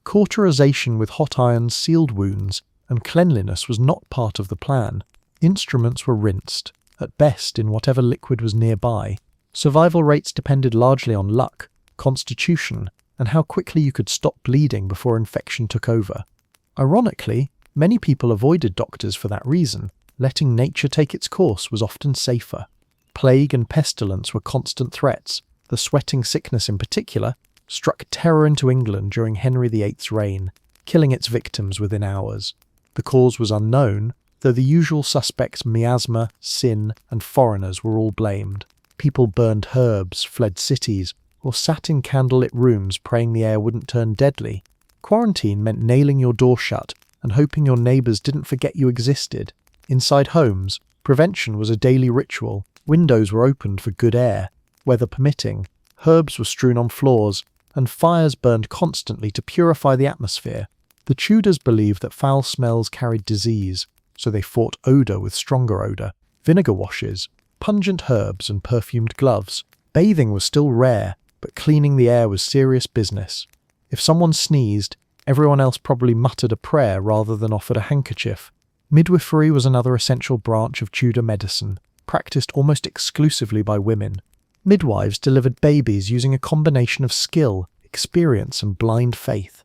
Cauterization with hot irons sealed wounds, and cleanliness was not part of the plan. Instruments were rinsed, at best in whatever liquid was nearby. Survival rates depended largely on luck, constitution, and how quickly you could stop bleeding before infection took over. Ironically, many people avoided doctors for that reason. Letting nature take its course was often safer. Plague and pestilence were constant threats. The sweating sickness in particular struck terror into England during Henry VIII's reign, killing its victims within hours. The cause was unknown, though the usual suspects miasma, sin, and foreigners were all blamed. People burned herbs, fled cities, or sat in candlelit rooms praying the air wouldn't turn deadly. Quarantine meant nailing your door shut and hoping your neighbours didn't forget you existed. Inside homes, prevention was a daily ritual. Windows were opened for good air, weather permitting, herbs were strewn on floors, and fires burned constantly to purify the atmosphere. The Tudors believed that foul smells carried disease, so they fought odour with stronger odour, vinegar washes, pungent herbs, and perfumed gloves. Bathing was still rare, but cleaning the air was serious business. If someone sneezed, everyone else probably muttered a prayer rather than offered a handkerchief. Midwifery was another essential branch of Tudor medicine, practiced almost exclusively by women. Midwives delivered babies using a combination of skill, experience, and blind faith.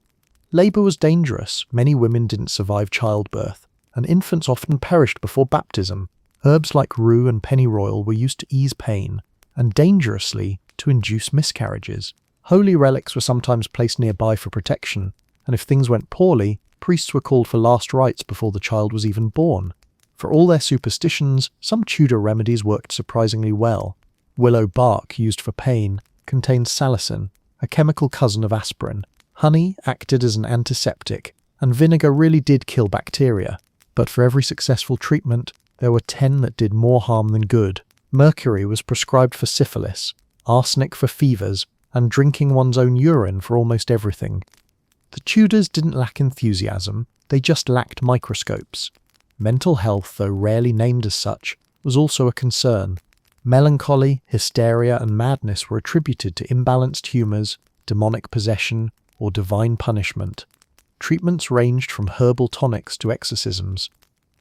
Labour was dangerous. Many women didn't survive childbirth, and infants often perished before baptism. Herbs like rue and pennyroyal were used to ease pain, and dangerously, to induce miscarriages. Holy relics were sometimes placed nearby for protection, and if things went poorly, priests were called for last rites before the child was even born. For all their superstitions, some Tudor remedies worked surprisingly well. Willow bark, used for pain, contained salicin, a chemical cousin of aspirin. Honey acted as an antiseptic, and vinegar really did kill bacteria. But for every successful treatment, there were 10 that did more harm than good. Mercury was prescribed for syphilis, arsenic for fevers, and drinking one's own urine for almost everything. The Tudors didn't lack enthusiasm, they just lacked microscopes. Mental health, though rarely named as such, was also a concern. Melancholy, hysteria, and madness were attributed to imbalanced humours, demonic possession, or divine punishment. Treatments ranged from herbal tonics to exorcisms.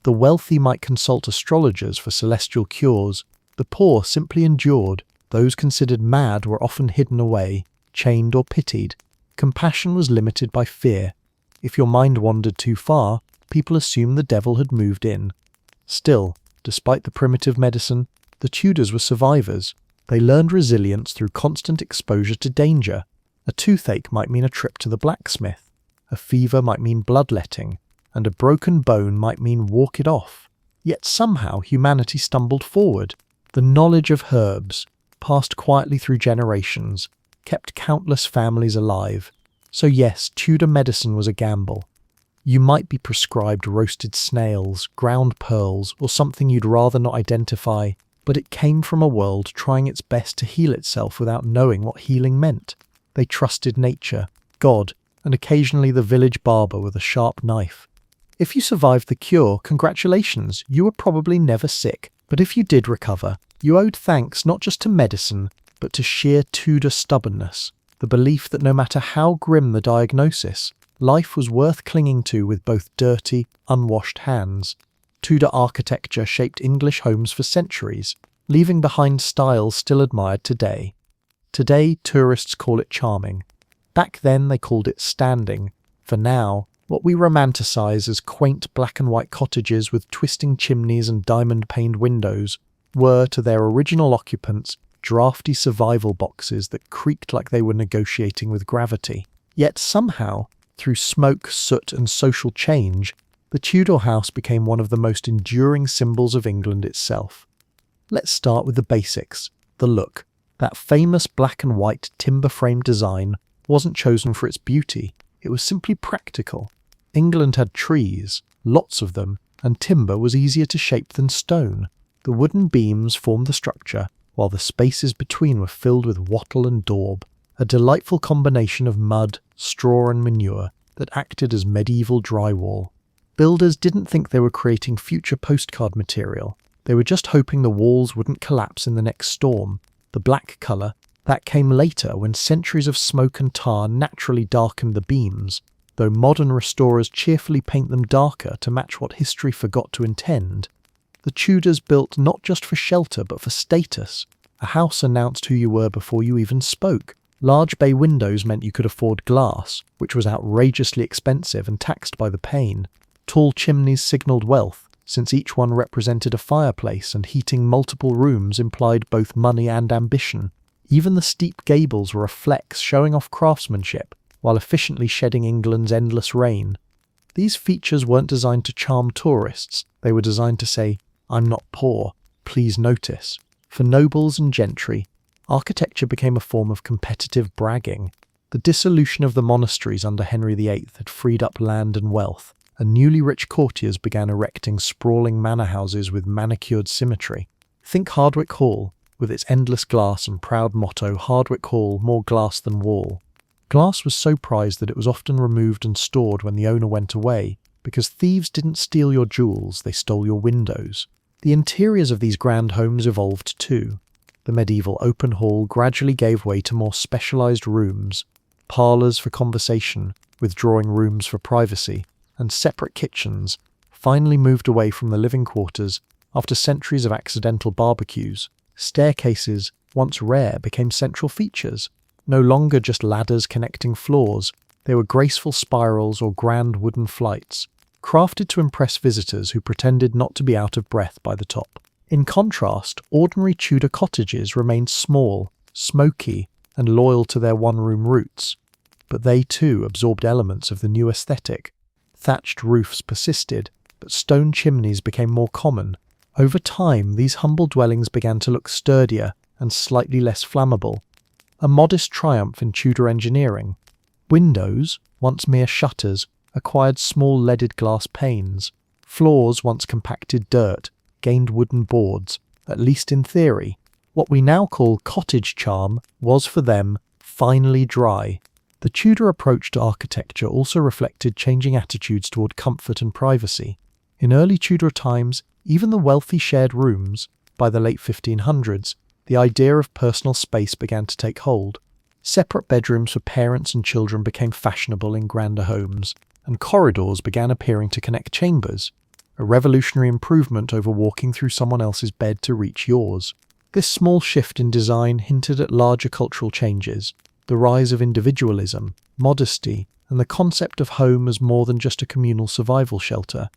The wealthy might consult astrologers for celestial cures, the poor simply endured. Those considered mad were often hidden away, chained or pitied. Compassion was limited by fear. If your mind wandered too far, people assumed the devil had moved in. Still, despite the primitive medicine, the Tudors were survivors. They learned resilience through constant exposure to danger. A toothache might mean a trip to the blacksmith, a fever might mean bloodletting, and a broken bone might mean walk it off. Yet somehow humanity stumbled forward. The knowledge of herbs, passed quietly through generations, kept countless families alive. So yes, Tudor medicine was a gamble. You might be prescribed roasted snails, ground pearls, or something you'd rather not identify, but it came from a world trying its best to heal itself without knowing what healing meant. They trusted nature, God, and occasionally the village barber with a sharp knife. If you survived the cure, congratulations, you were probably never sick. But if you did recover, you owed thanks not just to medicine, but to sheer Tudor stubbornness, the belief that no matter how grim the diagnosis, life was worth clinging to with both dirty, unwashed hands. Tudor architecture shaped English homes for centuries, leaving behind styles still admired today. Today, tourists call it charming. Back then, they called it standing. For now, what we romanticize as quaint black and white cottages with twisting chimneys and diamond-paned windows were, to their original occupants, drafty survival boxes that creaked like they were negotiating with gravity. Yet somehow, through smoke, soot and social change, the Tudor house became one of the most enduring symbols of England itself. Let's start with the basics, the look. That famous black and white timber-frame design wasn't chosen for its beauty, it was simply practical. England had trees, lots of them, and timber was easier to shape than stone. The wooden beams formed the structure, while the spaces between were filled with wattle and daub, a delightful combination of mud, straw and manure that acted as medieval drywall. Builders didn't think they were creating future postcard material. They were just hoping the walls wouldn't collapse in the next storm. The black colour, that came later when centuries of smoke and tar naturally darkened the beams, though modern restorers cheerfully paint them darker to match what history forgot to intend. The Tudors built not just for shelter but for status. A house announced who you were before you even spoke. Large bay windows meant you could afford glass, which was outrageously expensive and taxed by the pane. Tall chimneys signalled wealth, since each one represented a fireplace and heating multiple rooms implied both money and ambition. Even the steep gables were a flex, showing off craftsmanship, while efficiently shedding England's endless rain. These features weren't designed to charm tourists, they were designed to say, "I'm not poor, please notice." For nobles and gentry, architecture became a form of competitive bragging. The dissolution of the monasteries under Henry VIII had freed up land and wealth, and newly rich courtiers began erecting sprawling manor houses with manicured symmetry. Think Hardwicke Hall, with its endless glass and proud motto, "Hardwicke Hall, more glass than wall." Glass was so prized that it was often removed and stored when the owner went away, because thieves didn't steal your jewels, they stole your windows. The interiors of these grand homes evolved too. The medieval open hall gradually gave way to more specialised rooms, parlours for conversation, withdrawing rooms for privacy, and separate kitchens, finally moved away from the living quarters after centuries of accidental barbecues. Staircases, once rare, became central features. No longer just ladders connecting floors, they were graceful spirals or grand wooden flights, crafted to impress visitors who pretended not to be out of breath by the top. In contrast, ordinary Tudor cottages remained small, smoky, and loyal to their one-room roots. But they too absorbed elements of the new aesthetic. Thatched roofs persisted, but stone chimneys became more common. Over time, these humble dwellings began to look sturdier and slightly less flammable, a modest triumph in Tudor engineering. Windows, once mere shutters, acquired small leaded glass panes. Floors, once compacted dirt, gained wooden boards, at least in theory. What we now call cottage charm was for them finally dry. The Tudor approach to architecture also reflected changing attitudes toward comfort and privacy. In early Tudor times, even the wealthy shared rooms. By the late 1500s, the idea of personal space began to take hold. Separate bedrooms for parents and children became fashionable in grander homes, and corridors began appearing to connect chambers, a revolutionary improvement over walking through someone else's bed to reach yours. This small shift in design hinted at larger cultural changes, the rise of individualism, modesty, and the concept of home as more than just a communal survival shelter.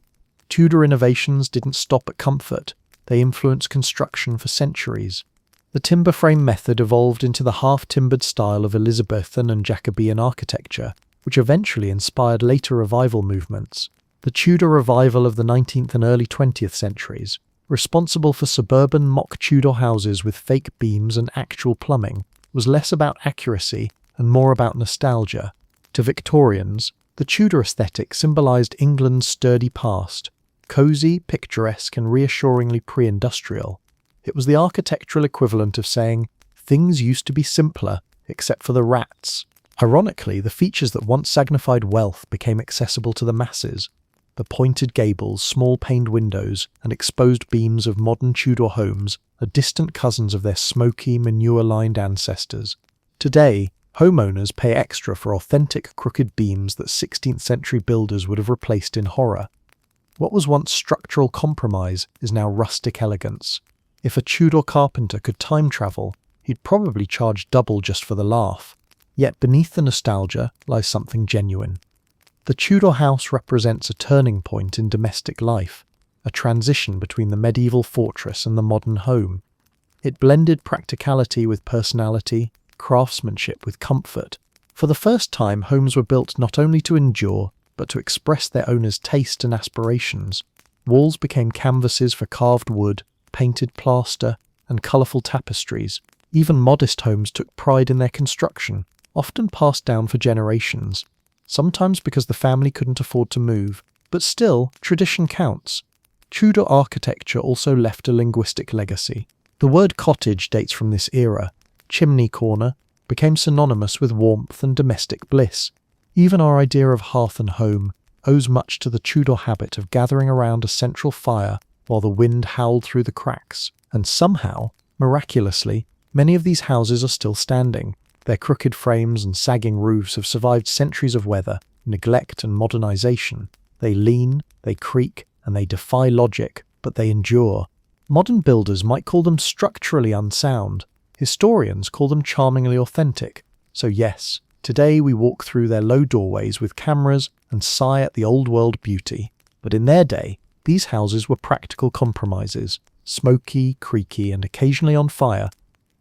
Tudor innovations didn't stop at comfort, they influenced construction for centuries. The timber frame method evolved into the half-timbered style of Elizabethan and Jacobean architecture, which eventually inspired later revival movements. The Tudor revival of the 19th and early 20th centuries responsible for suburban mock Tudor houses with fake beams and actual plumbing, was less about accuracy and more about nostalgia. To Victorians, the Tudor aesthetic symbolised England's sturdy past, cosy, picturesque and reassuringly pre-industrial. It was the architectural equivalent of saying, things used to be simpler, except for the rats. Ironically, the features that once signified wealth became accessible to the masses. The pointed gables, small paned windows, and exposed beams of modern Tudor homes are distant cousins of their smoky, manure-lined ancestors. Today, homeowners pay extra for authentic crooked beams that 16th century builders would have replaced in horror. What was once structural compromise is now rustic elegance. If a Tudor carpenter could time travel, he'd probably charge double just for the laugh. Yet beneath the nostalgia lies something genuine. The Tudor house represents a turning point in domestic life, a transition between the medieval fortress and the modern home. It blended practicality with personality, craftsmanship with comfort. For the first time, homes were built not only to endure, but to express their owners' taste and aspirations. Walls became canvases for carved wood, painted plaster, and colourful tapestries. Even modest homes took pride in their construction, often passed down for generations. Sometimes because the family couldn't afford to move, but still, tradition counts. Tudor architecture also left a linguistic legacy. The word cottage dates from this era. Chimney corner became synonymous with warmth and domestic bliss. Even our idea of hearth and home owes much to the Tudor habit of gathering around a central fire while the wind howled through the cracks. And somehow, miraculously, many of these houses are still standing. Their crooked frames and sagging roofs have survived centuries of weather, neglect and modernization. They lean, they creak, and they defy logic, but they endure. Modern builders might call them structurally unsound. Historians call them charmingly authentic. So yes, today we walk through their low doorways with cameras and sigh at the old-world beauty. But in their day, these houses were practical compromises, smoky, creaky, and occasionally on fire.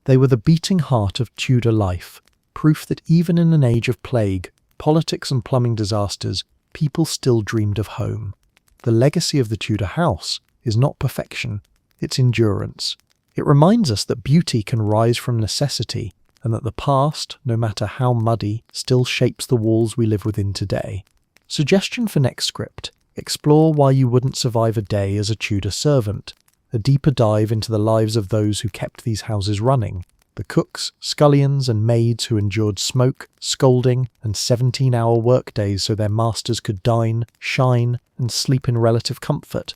They were the beating heart of Tudor life, proof that even in an age of plague, politics and plumbing disasters, people still dreamed of home. The legacy of the Tudor house is not perfection, it's endurance. It reminds us that beauty can rise from necessity, and that the past, no matter how muddy, still shapes the walls we live within today. Suggestion for next script: explore why you wouldn't survive a day as a Tudor servant. A deeper dive into the lives of those who kept these houses running, the cooks, scullions and maids who endured smoke, scolding and 17-hour workdays so their masters could dine, shine and sleep in relative comfort.